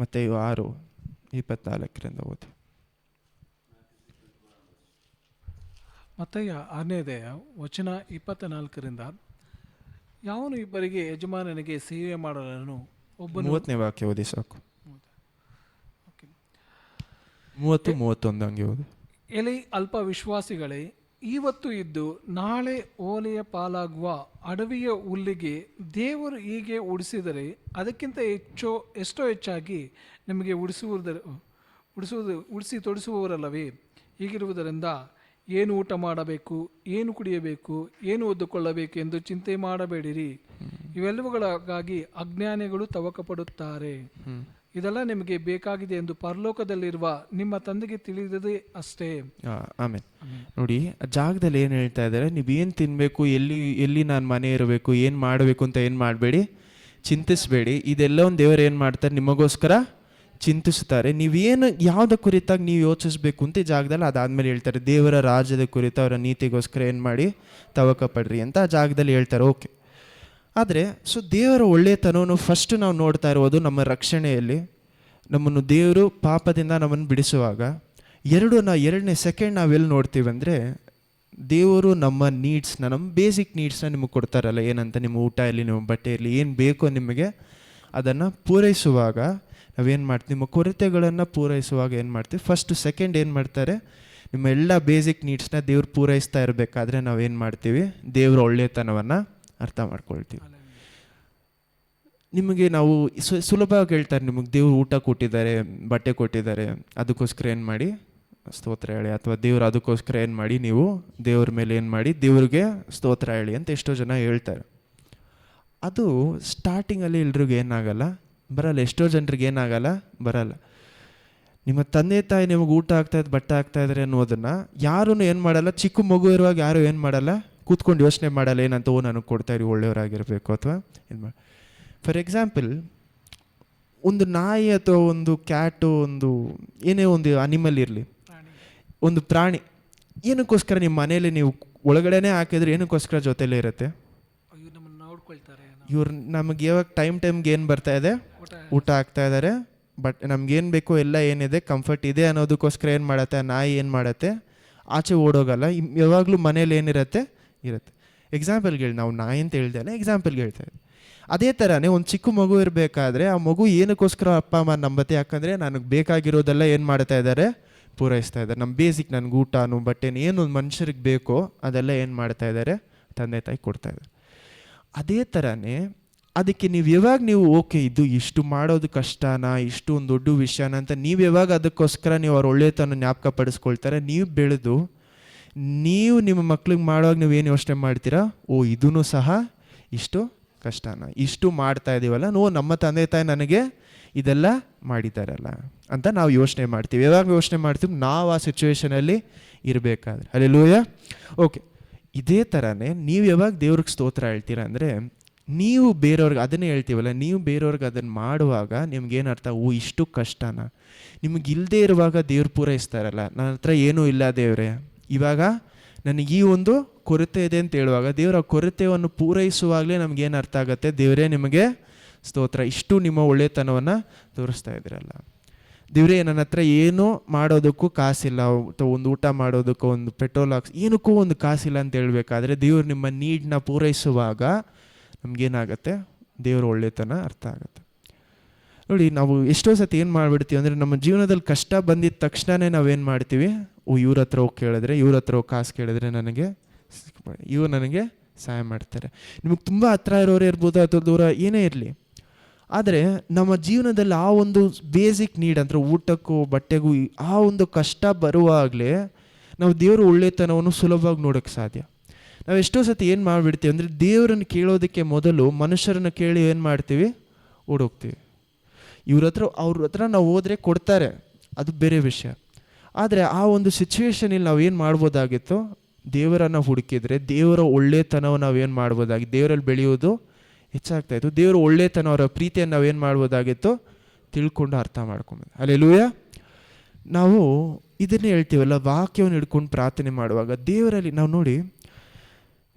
ಮತ್ತೆ 6:24 ಓದಿ. ಮತ್ತಯ್ಯ 6ನೇ ಅಧ್ಯಾಯ ವಚನ 24 ಯಾವನು ಇಬ್ಬರಿಗೆ ಯಜಮಾನನಿಗೆ ಸೇವೆ ಮಾಡಲನು, ಒಬ್ಬನು 30ನೇ ವಾಕ್ಯ ಓದಿ ಸಾಕು. 30-31 ಹಂಗೆ ಓದಿ. ಎಲೆ ಅಲ್ಪ ವಿಶ್ವಾಸಿಗಳೇ, ಇವತ್ತು ಇದ್ದು ನಾಳೆ ಓಲೆಯ ಪಾಲಾಗುವ ಅಡವಿಯ ಹುಲ್ಲಿಗೆ ದೇವರು ಹೀಗೆ ಉಡಿಸಿದರೆ ಅದಕ್ಕಿಂತ ಎಷ್ಟೋ ಹೆಚ್ಚಾಗಿ ನಿಮಗೆ ಉಡಿಸಿ ತೊಡಿಸುವವರಲ್ಲವೇ? ಹೀಗಿರುವುದರಿಂದ ಏನು ಊಟ ಮಾಡಬೇಕು, ಏನು ಕುಡಿಯಬೇಕು, ಏನು ಒದ್ದುಕೊಳ್ಳಬೇಕು ಎಂದು ಚಿಂತೆ ಮಾಡಬೇಡಿರಿ. ಇವೆಲ್ಲವುಗಳಿಗಾಗಿ ಅಜ್ಞಾನಿಗಳು ತವಕಪಡುತ್ತಾರೆ. ಇದೆಲ್ಲ ನಿಮಗೆ ಬೇಕಾಗಿದೆ ಎಂದು ಪರಲೋಕದಲ್ಲಿರುವ ನಿಮ್ಮ ತಂದೆಗೆ ತಿಳಿದದೇ ಅಷ್ಟೇ. ಆಮೇಲೆ ನೋಡಿ ಆ ಜಾಗದಲ್ಲಿ ಏನು ಹೇಳ್ತಾ ಇದ್ದಾರೆ, ನೀವೇನು ತಿನ್ನಬೇಕು, ಎಲ್ಲಿ ನಾನು ಮನೆ ಇರಬೇಕು, ಏನು ಮಾಡಬೇಕು ಅಂತ ಏನು ಮಾಡಬೇಡಿ, ಚಿಂತಿಸಬೇಡಿ. ಇದೆಲ್ಲ ಒಂದು ದೇವರು ಏನು ಮಾಡ್ತಾರೆ, ನಿಮಗೋಸ್ಕರ ಚಿಂತಿಸ್ತಾರೆ. ನೀವೇನು ಯಾವುದ ಕುರಿತಾಗಿ ನೀವು ಯೋಚಿಸ್ಬೇಕು ಅಂತ ಈ ಜಾಗದಲ್ಲಿ ಅದಾದಮೇಲೆ ಹೇಳ್ತಾರೆ, ದೇವರ ರಾಜ್ಯದ ಕುರಿತು ಅವರ ನೀತಿಗೋಸ್ಕರ ಏನು ಮಾಡಿ ತವಕ ಪಡ್ರಿ ಅಂತ ಆ ಜಾಗದಲ್ಲಿ ಹೇಳ್ತಾರೆ. ಓಕೆ, ಆದರೆ ದೇವರ ಒಳ್ಳೆಯತನವನ್ನು ಫಸ್ಟ್ ನಾವು ನೋಡ್ತಾ ಇರೋದು ನಮ್ಮ ರಕ್ಷಣೆಯಲ್ಲಿ. ನಮ್ಮನ್ನು ದೇವರು ಪಾಪದಿಂದ ನಮ್ಮನ್ನು ಬಿಡಿಸುವಾಗ ಎರಡನೇ ಸೆಕೆಂಡ್ ನಾವೆಲ್ಲಿ ನೋಡ್ತೀವಿ ಅಂದರೆ, ದೇವರು ನಮ್ಮ ನೀಡ್ಸ್ನ, ನಮ್ಮ ಬೇಸಿಕ್ ನೀಡ್ಸ್ನ ನಿಮಗೆ ಕೊಡ್ತಾರಲ್ಲ, ಏನಂತ ನಿಮ್ಮ ಊಟ ಇರಲಿ, ನಿಮ್ಮ ಬಟ್ಟೆ ಇರಲಿ, ಏನು ಬೇಕೋ ನಿಮಗೆ ಅದನ್ನು ಪೂರೈಸುವಾಗ ನಾವೇನು ಮಾಡ್ತೀವಿ, ನಿಮ್ಮ ಕೊರತೆಗಳನ್ನು ಪೂರೈಸುವಾಗ ಏನು ಮಾಡ್ತೀವಿ, ಫಸ್ಟ್ ಸೆಕೆಂಡ್ ಏನು ಮಾಡ್ತಾರೆ, ನಿಮ್ಮ ಎಲ್ಲ ಬೇಸಿಕ್ ನೀಡ್ಸ್ನ ದೇವ್ರು ಪೂರೈಸ್ತಾ ಇರಬೇಕಾದ್ರೆ ನಾವೇನು ಮಾಡ್ತೀವಿ, ದೇವರ ಒಳ್ಳೆಯತನವನ್ನು ಅರ್ಥ ಮಾಡ್ಕೊಳ್ತೀವಿ. ನಿಮಗೆ ನಾವು ಸುಲಭವಾಗಿ ಹೇಳ್ತಾರೆ, ನಿಮಗೆ ದೇವ್ರು ಊಟ ಕೊಟ್ಟಿದ್ದಾರೆ, ಬಟ್ಟೆ ಕೊಟ್ಟಿದ್ದಾರೆ, ಅದಕ್ಕೋಸ್ಕರ ಏನು ಮಾಡಿ ಸ್ತೋತ್ರ ಹೇಳಿ, ಅಥವಾ ದೇವ್ರು ಅದಕ್ಕೋಸ್ಕರ ಏನು ಮಾಡಿ ನೀವು ದೇವ್ರ ಮೇಲೆ ಏನು ಮಾಡಿ ದೇವ್ರಿಗೆ ಸ್ತೋತ್ರ ಹೇಳಿ ಅಂತ ಎಷ್ಟೋ ಜನ ಹೇಳ್ತಾರೆ. ಅದು ಸ್ಟಾರ್ಟಿಂಗಲ್ಲಿ ಎಲ್ರಿಗೂ ಏನಾಗಲ್ಲ, ಬರಲ್ಲ. ಎಷ್ಟೋ ಜನರಿಗೆ ಏನಾಗಲ್ಲ, ಬರಲ್ಲ. ನಿಮ್ಮ ತಂದೆ ತಾಯಿ ನಿಮಗೆ ಊಟ ಆಗ್ತಾಯಿದ್ದು, ಬಟ್ಟೆ ಆಗ್ತಾಯಿದ್ರೆ ಅನ್ನೋದನ್ನು ಯಾರೂ ಏನು ಮಾಡಲ್ಲ. ಚಿಕ್ಕ ಮಗು ಇರುವಾಗ ಯಾರು ಏನು ಮಾಡಲ್ಲ, ಕೂತ್ಕೊಂಡು ಯೋಚನೆ ಮಾಡಲ್ಲ ಏನಂತ, ಓ ನನಗೆ ಕೊಡ್ತಾಯಿರಿ, ಒಳ್ಳೆಯವರಾಗಿರಬೇಕು ಅಥವಾ ಏನು ಮಾಡಿ. ಫಾರ್ ಎಕ್ಸಾಂಪಲ್, ಒಂದು ನಾಯಿ ಅಥವಾ ಒಂದು ಕ್ಯಾಟು, ಒಂದು ಏನೇ ಒಂದು ಅನಿಮಲ್ ಇರಲಿ, ಒಂದು ಪ್ರಾಣಿ, ಏನಕ್ಕೋಸ್ಕರ ನಿಮ್ಮ ಮನೇಲಿ ನೀವು ಒಳಗಡೆನೇ ಹಾಕಿದ್ರೆ ಏನಕ್ಕೋಸ್ಕರ ಜೊತೆಲೇ ಇರುತ್ತೆ, ಇವ್ರು ನಮಗೆ ಯಾವಾಗ ಟೈಮ್ಗೆ ಏನು ಬರ್ತಾ ಇದೆ, ಊಟ ಆಗ್ತಾ ಇದ್ದಾರೆ, ಬಟ್ ನಮ್ಗೇನು ಬೇಕೋ ಎಲ್ಲ ಏನಿದೆ ಕಂಫರ್ಟ್ ಇದೆ ಅನ್ನೋದಕ್ಕೋಸ್ಕರ ಏನು ಮಾಡುತ್ತೆ, ಆ ನಾಯಿ ಏನು ಮಾಡುತ್ತೆ, ಆಚೆ ಓಡೋಗಲ್ಲ, ಯಾವಾಗಲೂ ಮನೇಲಿ ಏನಿರುತ್ತೆ ಇರುತ್ತೆ. ಎಕ್ಸಾಂಪಲ್ಗೆ ಹೇಳಿ, ನಾವು ನಾಯಿ ಅಂತ ಹೇಳ್ದೆ ಅಲ್ಲ, ಎಕ್ಸಾಂಪಲ್ಗೆ ಹೇಳ್ತಾ ಇದ್ದೆ. ಅದೇ ಥರನೇ ಒಂದು ಚಿಕ್ಕ ಮಗು ಇರಬೇಕಾದ್ರೆ ಆ ಮಗು ಏನಕ್ಕೋಸ್ಕರ ಅಪ್ಪ ಅಮ್ಮ ನಂಬತ್ತೆ, ಯಾಕಂದರೆ ನನಗೆ ಬೇಕಾಗಿರೋದೆಲ್ಲ ಏನು ಮಾಡ್ತಾ ಇದ್ದಾರೆ, ಪೂರೈಸ್ತಾ ಇದ್ದಾರೆ. ನಮ್ಮ ಬೇಸಿಕ್, ನನಗೆ ಊಟನೂ ಬಟ್ಟೆನೂ ಏನೊಂದು ಮನುಷ್ಯರಿಗೆ ಬೇಕೋ ಅದೆಲ್ಲ ಏನು ಮಾಡ್ತಾ ಇದ್ದಾರೆ, ತಂದೆ ತಾಯಿ ಕೊಡ್ತಾ ಇದ್ದಾರೆ. ಅದೇ ಥರನೇ ಅದಕ್ಕೆ ನೀವು ಓಕೆ ಇದು ಇಷ್ಟು ಮಾಡೋದು ಕಷ್ಟನಾ, ಇಷ್ಟು ಒಂದು ದೊಡ್ಡ ವಿಷಯನ ಅಂತ ನೀವು ಯಾವಾಗ ಅದಕ್ಕೋಸ್ಕರ ನೀವು ಅವ್ರ ಒಳ್ಳೆಯತನ ಜ್ಞಾಪಕ ಪಡಿಸ್ಕೊಳ್ತಾರೆ, ನೀವು ಬೆಳೆದು ನೀವು ನಿಮ್ಮ ಮಕ್ಳಿಗೆ ಮಾಡುವಾಗ ನೀವು ಏನು ಯೋಚನೆ ಮಾಡ್ತೀರಾ, ಓ ಇದೂ ಸಹ ಇಷ್ಟು ಕಷ್ಟನ, ಇಷ್ಟು ಮಾಡ್ತಾ ಇದ್ದೀವಲ್ಲ, ನಮ್ಮ ತಂದೆ ತಾಯಿ ನನಗೆ ಇದೆಲ್ಲ ಮಾಡಿದ್ದಾರಲ್ಲ ಅಂತ ನಾವು ಯೋಚನೆ ಮಾಡ್ತೀವಿ. ಯಾವಾಗ ಯೋಚನೆ ಮಾಡ್ತೀವಿ, ನಾವು ಆ ಸಿಚುವೇಶನಲ್ಲಿ ಇರಬೇಕಾದ್ರೆ. ಹಲ್ಲೆಲೂಯಾ. ಓಕೆ, ಇದೇ ಥರನೇ ನೀವು ಯಾವಾಗ ದೇವ್ರಿಗೆ ಸ್ತೋತ್ರ ಹೇಳ್ತೀರಾ ಅಂದರೆ, ನೀವು ಬೇರೆಯವ್ರಿಗೆ ಅದನ್ನೇ ಹೇಳ್ತೀವಲ್ಲ, ನೀವು ಬೇರೆಯವ್ರಿಗೆ ಅದನ್ನು ಮಾಡುವಾಗ ನಿಮ್ಗೇನು ಅರ್ಥ, ಓ ಇಷ್ಟು ಕಷ್ಟನ, ನಿಮಗಿಲ್ಲದೆ ಇರುವಾಗ ದೇವ್ರು ಪೂರೈಸ್ತಾರಲ್ಲ, ನನ್ನ ಹತ್ರ ಏನೂ ಇಲ್ಲ ದೇವ್ರೆ, ಇವಾಗ ನನಗೆ ಈ ಒಂದು ಕೊರತೆ ಇದೆ ಅಂತ ಹೇಳುವಾಗ ದೇವರ ಕೊರತೆಯನ್ನು ಪೂರೈಸುವಾಗಲೇ ನಮಗೇನು ಅರ್ಥ ಆಗುತ್ತೆ, ದೇವರೇ ನಿಮಗೆ ಸ್ತೋತ್ರ, ಇಷ್ಟು ನಿಮ್ಮ ಒಳ್ಳೆಯತನವನ್ನು ತೋರಿಸ್ತಾ ಇದ್ದೀರಲ್ಲ. ದೇವರೇ ನನ್ನ ಹತ್ರ ಏನೂ ಮಾಡೋದಕ್ಕೂ ಕಾಸಿಲ್ಲ, ಒಂದು ಊಟ ಮಾಡೋದಕ್ಕೂ, ಒಂದು ಪೆಟ್ರೋಲ್ ಹಾಕ್ಸ್ ಏನಕ್ಕೂ ಒಂದು ಕಾಸಿಲ್ಲ ಅಂತ ಹೇಳ್ಬೇಕಾದ್ರೆ ದೇವ್ರು ನಿಮ್ಮ ನೀಡನ್ನ ಪೂರೈಸುವಾಗ ನಮಗೇನಾಗತ್ತೆ, ದೇವರ ಒಳ್ಳೆಯತನ ಅರ್ಥ ಆಗುತ್ತೆ. ನೋಡಿ, ನಾವು ಎಷ್ಟೋ ಸತಿ ಏನು ಮಾಡಿಬಿಡ್ತೀವಿ ಅಂದರೆ, ನಮ್ಮ ಜೀವನದಲ್ಲಿ ಕಷ್ಟ ಬಂದಿದ್ದ ತಕ್ಷಣವೇ ನಾವೇನು ಮಾಡ್ತೀವಿ, ಓ ಇವ್ರ ಹತ್ರ ಹೋಗಿ ಕೇಳಿದ್ರೆ, ಇವ್ರ ಹತ್ರ ಹೋಗಿ ಕಾಸು ಕೇಳಿದ್ರೆ ನನಗೆ ಇವ್ರು ನನಗೆ ಸಹಾಯ ಮಾಡ್ತಾರೆ. ನಿಮಗೆ ತುಂಬ ಹತ್ರ ಇರೋರೇ ಇರ್ಬೋದು ಅಥವಾ ದೂರ ಏನೇ ಇರಲಿ, ಆದರೆ ನಮ್ಮ ಜೀವನದಲ್ಲಿ ಆ ಒಂದು ಬೇಸಿಕ್ ನೀಡ್ ಅಂದರೆ ಊಟಕ್ಕೂ ಬಟ್ಟೆಗೂ ಆ ಒಂದು ಕಷ್ಟ ಬರುವಾಗಲೇ ನಾವು ದೇವರ ಒಳ್ಳೆಯತನವನ್ನು ಸುಲಭವಾಗಿ ನೋಡೋಕ್ಕೆ ಸಾಧ್ಯ. ನಾವು ಎಷ್ಟೋ ಸತಿ ಏನು ಮಾಡಿಬಿಡ್ತೀವಿ ಅಂದರೆ, ದೇವರನ್ನು ಕೇಳೋದಕ್ಕೆ ಮೊದಲು ಮನುಷ್ಯರನ್ನು ಕೇಳಿ ಏನು ಮಾಡ್ತೀವಿ, ಓಡೋಗ್ತೀವಿ. ಅವ್ರ ಹತ್ರ ನಾವು ಹೋದರೆ ಕೊಡ್ತಾರೆ, ಅದು ಬೇರೆ ವಿಷಯ. ಆದರೆ ಆ ಒಂದು ಸಿಚುವೇಶನಲ್ಲಿ ನಾವು ಏನು ಮಾಡ್ಬೋದಾಗಿತ್ತು, ದೇವರನ್ನು ಹುಡುಕಿದ್ರೆ ದೇವರ ಒಳ್ಳೆಯತನವನ್ನು ನಾವೇನು ಮಾಡ್ಬೋದಾಗಿತ್ತು, ದೇವರಲ್ಲಿ ಬೆಳೆಯೋದು ಹೆಚ್ಚಾಗ್ತಾಯಿತ್ತು. ದೇವರ ಒಳ್ಳೆಯತನ, ಅವರ ಪ್ರೀತಿಯನ್ನು ನಾವೇನು ಮಾಡ್ಬೋದಾಗಿತ್ತು, ತಿಳ್ಕೊಂಡು ಅರ್ಥ ಮಾಡ್ಕೊಬೋದು. ಹಲ್ಲೆಲೂಯಾ. ನಾವು ಇದನ್ನೇ ಹೇಳ್ತೀವಲ್ಲ, ವಾಕ್ಯವನ್ನು ಹಿಡ್ಕೊಂಡು ಪ್ರಾರ್ಥನೆ ಮಾಡುವಾಗ ದೇವರಲ್ಲಿ ನಾವು ನೋಡಿ,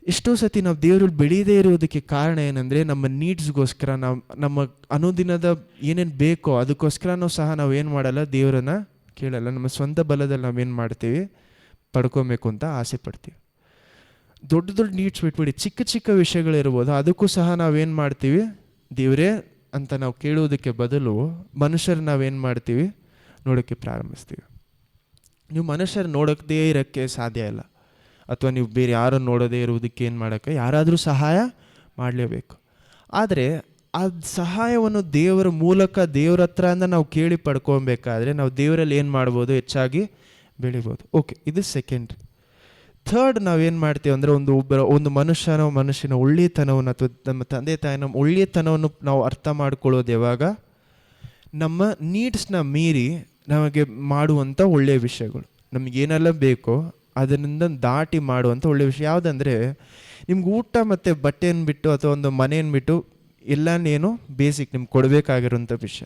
ಎಷ್ಟೋ ಸತಿ ನಾವು ದೇವರಲ್ಲಿ ಬೆಳೆಯದೇ ಇರೋದಕ್ಕೆ ಕಾರಣ ಏನಂದರೆ, ನಮ್ಮ ನೀಡ್ಸ್ಗೋಸ್ಕರ, ನಮ್ಮ ಅನುದಿನದ ಏನೇನು ಬೇಕೋ ಅದಕ್ಕೋಸ್ಕರನೂ ಸಹ ನಾವು ಏನು ಮಾಡಲ್ಲ, ದೇವರನ್ನು ಕೇಳಲ್ಲ. ನಮ್ಮ ಸ್ವಂತ ಬಲದಲ್ಲಿ ನಾವೇನು ಮಾಡ್ತೀವಿ, ಪಡ್ಕೊಬೇಕು ಅಂತ ಆಸೆ ಪಡ್ತೀವಿ. ದೊಡ್ಡ ದೊಡ್ಡ ನೀಡ್ಸ್ ಬಿಟ್ಬಿಡಿ, ಚಿಕ್ಕ ಚಿಕ್ಕ ವಿಷಯಗಳಿರ್ಬೋದು, ಅದಕ್ಕೂ ಸಹ ನಾವೇನು ಮಾಡ್ತೀವಿ, ದೇವರೇ ಅಂತ ನಾವು ಕೇಳೋದಕ್ಕೆ ಬದಲು ಮನುಷ್ಯರು ನಾವೇನು ಮಾಡ್ತೀವಿ, ನೋಡೋಕ್ಕೆ ಪ್ರಾರಂಭಿಸ್ತೀವಿ. ನೀವು ಮನುಷ್ಯರು ನೋಡೋದೇ ಇರೋಕ್ಕೆ ಸಾಧ್ಯ ಇಲ್ಲ, ಅಥವಾ ನೀವು ಬೇರೆ ಯಾರನ್ನು ನೋಡೋದೇ ಇರುವುದಕ್ಕೆ ಏನು ಮಾಡೋಕ್ಕೆ, ಯಾರಾದರೂ ಸಹಾಯ ಮಾಡಲೇಬೇಕು. ಆದರೆ ಆ ಸಹಾಯವನ್ನು ದೇವರ ಮೂಲಕ, ದೇವರ ಹತ್ರ ಅಂತ ನಾವು ಕೇಳಿ ಪಡ್ಕೊಬೇಕಾದ್ರೆ ನಾವು ದೇವರಲ್ಲಿ ಏನು ಮಾಡ್ಬೋದು, ಹೆಚ್ಚಾಗಿ ಬೆಳಿಬೋದು. ಓಕೆ, ಇದು ಸೆಕೆಂಡ್ರಿ. ಥರ್ಡ್ ನಾವೇನು ಮಾಡ್ತೀವಿ ಅಂದರೆ, ಒಂದು ಮನುಷ್ಯನ ಒಳ್ಳೆಯತನವನ್ನು ಅಥವಾ ನಮ್ಮ ತಂದೆ ತಾಯಿನ ಒಳ್ಳೆಯತನವನ್ನು ನಾವು ಅರ್ಥ ಮಾಡ್ಕೊಳ್ಳೋದು ಯಾವಾಗ, ನಮ್ಮ ನೀಡ್ಸ್ನ ಮೀರಿ ನಮಗೆ ಮಾಡುವಂಥ ಒಳ್ಳೆಯ ವಿಷಯಗಳು, ನಮಗೇನೆಲ್ಲ ಬೇಕೋ ಅದರಿಂದ ದಾಟಿ ಮಾಡುವಂಥ ಒಳ್ಳೆಯ ವಿಷಯ ಯಾವುದಂದರೆ, ನಿಮ್ಗೆ ಊಟ ಮತ್ತು ಬಟ್ಟೆಯನ್ನು ಬಿಟ್ಟು ಅಥವಾ ಒಂದು ಮನೆಯನ್ನು ಬಿಟ್ಟು ಎಲ್ಲನೇನು ಬೇಸಿಕ್ ನಿಮ್ಗೆ ಕೊಡಬೇಕಾಗಿರೋಂಥ ವಿಷಯ,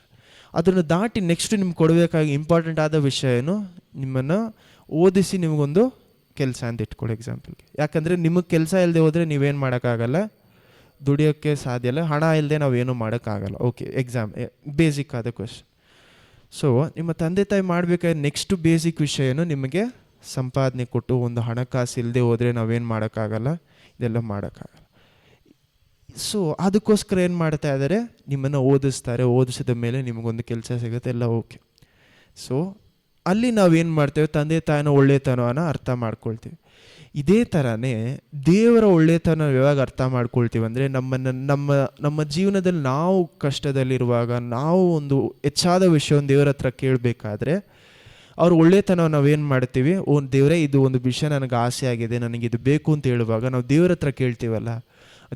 ಅದನ್ನು ದಾಟಿ ನೆಕ್ಸ್ಟ್ ನಿಮ್ಗೆ ಕೊಡಬೇಕಾಗಿ ಇಂಪಾರ್ಟೆಂಟ್ ಆದ ವಿಷಯ ಏನು, ನಿಮ್ಮನ್ನು ಓದಿಸಿ ನಿಮಗೊಂದು ಕೆಲಸ ಅಂತ ಇಟ್ಕೊಳ್ಳಿ ಎಕ್ಸಾಂಪಲ್ಗೆ. ಯಾಕಂದರೆ ನಿಮಗೆ ಕೆಲಸ ಇಲ್ಲದೆ ಹೋದರೆ ನೀವೇನು ಮಾಡೋಕ್ಕಾಗಲ್ಲ, ದುಡಿಯೋಕ್ಕೆ ಸಾಧ್ಯ ಇಲ್ಲ, ಹಣ ಇಲ್ಲದೆ ನಾವೇನು ಮಾಡೋಕ್ಕಾಗಲ್ಲ. ಓಕೆ, ಬೇಸಿಕ್ ಆದ ಕ್ವೆಶ್ಚನ್. ಸೊ ನಿಮ್ಮ ತಂದೆ ತಾಯಿ ಮಾಡಬೇಕಾದ್ರೆ ನೆಕ್ಸ್ಟ್ ಬೇಸಿಕ್ ವಿಷಯ ಏನು, ನಿಮಗೆ ಸಂಪಾದನೆ ಕೊಟ್ಟು ಒಂದು ಹಣಕಾಸು ಇಲ್ಲದೆ ಹೋದರೆ ನಾವೇನು ಮಾಡೋಕ್ಕಾಗಲ್ಲ, ಇದೆಲ್ಲ ಮಾಡೋಕ್ಕಾಗಲ್ಲ. ಸೊ ಅದಕ್ಕೋಸ್ಕರ ಏನು ಮಾಡ್ತಾ ಇದ್ದಾರೆ, ನಿಮ್ಮನ್ನು ಓದಿಸ್ತಾರೆ, ಓದಿಸಿದ ಮೇಲೆ ನಿಮಗೊಂದು ಕೆಲಸ ಸಿಗುತ್ತೆ, ಎಲ್ಲ ಓಕೆ. ಸೊ ಅಲ್ಲಿ ನಾವೇನು ಮಾಡ್ತೇವೆ, ತಂದೆ ತಾಯಿನ ಒಳ್ಳೆತನವನ್ನು ಅರ್ಥ ಮಾಡ್ಕೊಳ್ತೀವಿ. ಇದೇ ಥರನೇ ದೇವರ ಒಳ್ಳೆತನ ಯಾವಾಗ ಅರ್ಥ ಮಾಡ್ಕೊಳ್ತೀವಿ ಅಂದರೆ, ನಮ್ಮ ಜೀವನದಲ್ಲಿ ನಾವು ಕಷ್ಟದಲ್ಲಿರುವಾಗ ನಾವು ಒಂದು ಹೆಚ್ಚಾದ ವಿಷಯವನ್ನು ದೇವರ ಹತ್ರ ಕೇಳಬೇಕಾದ್ರೆ ಅವ್ರ ಒಳ್ಳೆತನ ನಾವೇನು ಮಾಡ್ತೀವಿ, ಓ ದೇವರೇ ಇದು ಒಂದು ವಿಷಯ ನನಗೆ ಆಸೆ ಆಗಿದೆ, ನನಗಿದು ಬೇಕು ಅಂತ ಹೇಳುವಾಗ ನಾವು ದೇವರ ಹತ್ರ ಕೇಳ್ತೀವಲ್ಲ,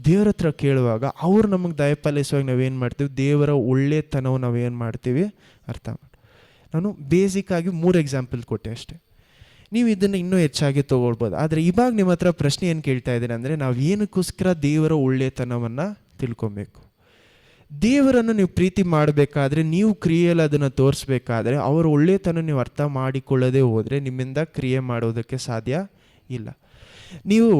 ದೇವರ ಹತ್ರ ಕೇಳುವಾಗ ಅವ್ರು ನಮಗೆ ದಯಪಾಲಿಸುವಾಗ ನಾವೇನು ಮಾಡ್ತೀವಿ, ದೇವರ ಒಳ್ಳೆತನವು ನಾವೇನು ಮಾಡ್ತೀವಿ ಅರ್ಥ ಮಾಡಿ. ನಾನು ಬೇಸಿಕ್ಕಾಗಿ 3 ಎಕ್ಸಾಂಪಲ್ ಕೊಟ್ಟೆ ಅಷ್ಟೇ, ನೀವು ಇದನ್ನು ಇನ್ನೂ ಹೆಚ್ಚಾಗಿ ತೊಗೊಳ್ಬೋದು. ಆದರೆ ಇವಾಗ ನಿಮ್ಮ ಹತ್ರ ಪ್ರಶ್ನೆ ಏನು ಕೇಳ್ತಾ ಇದ್ದೀನಿ ಅಂದರೆ, ನಾವು ಏನಕ್ಕೋಸ್ಕರ ದೇವರ ಒಳ್ಳೆತನವನ್ನು ತಿಳ್ಕೊಬೇಕು. ದೇವರನ್ನು ನೀವು ಪ್ರೀತಿ ಮಾಡಬೇಕಾದ್ರೆ, ನೀವು ಕ್ರಿಯೆಯಲ್ಲಿ ಅದನ್ನು ತೋರಿಸ್ಬೇಕಾದ್ರೆ, ಅವರ ಒಳ್ಳೆತನ ನೀವು ಅರ್ಥ ಮಾಡಿಕೊಳ್ಳದೆ ಹೋದರೆ ನಿಮ್ಮಿಂದ ಕ್ರಿಯೆ ಮಾಡೋದಕ್ಕೆ ಸಾಧ್ಯ ಇಲ್ಲ. ನೀವು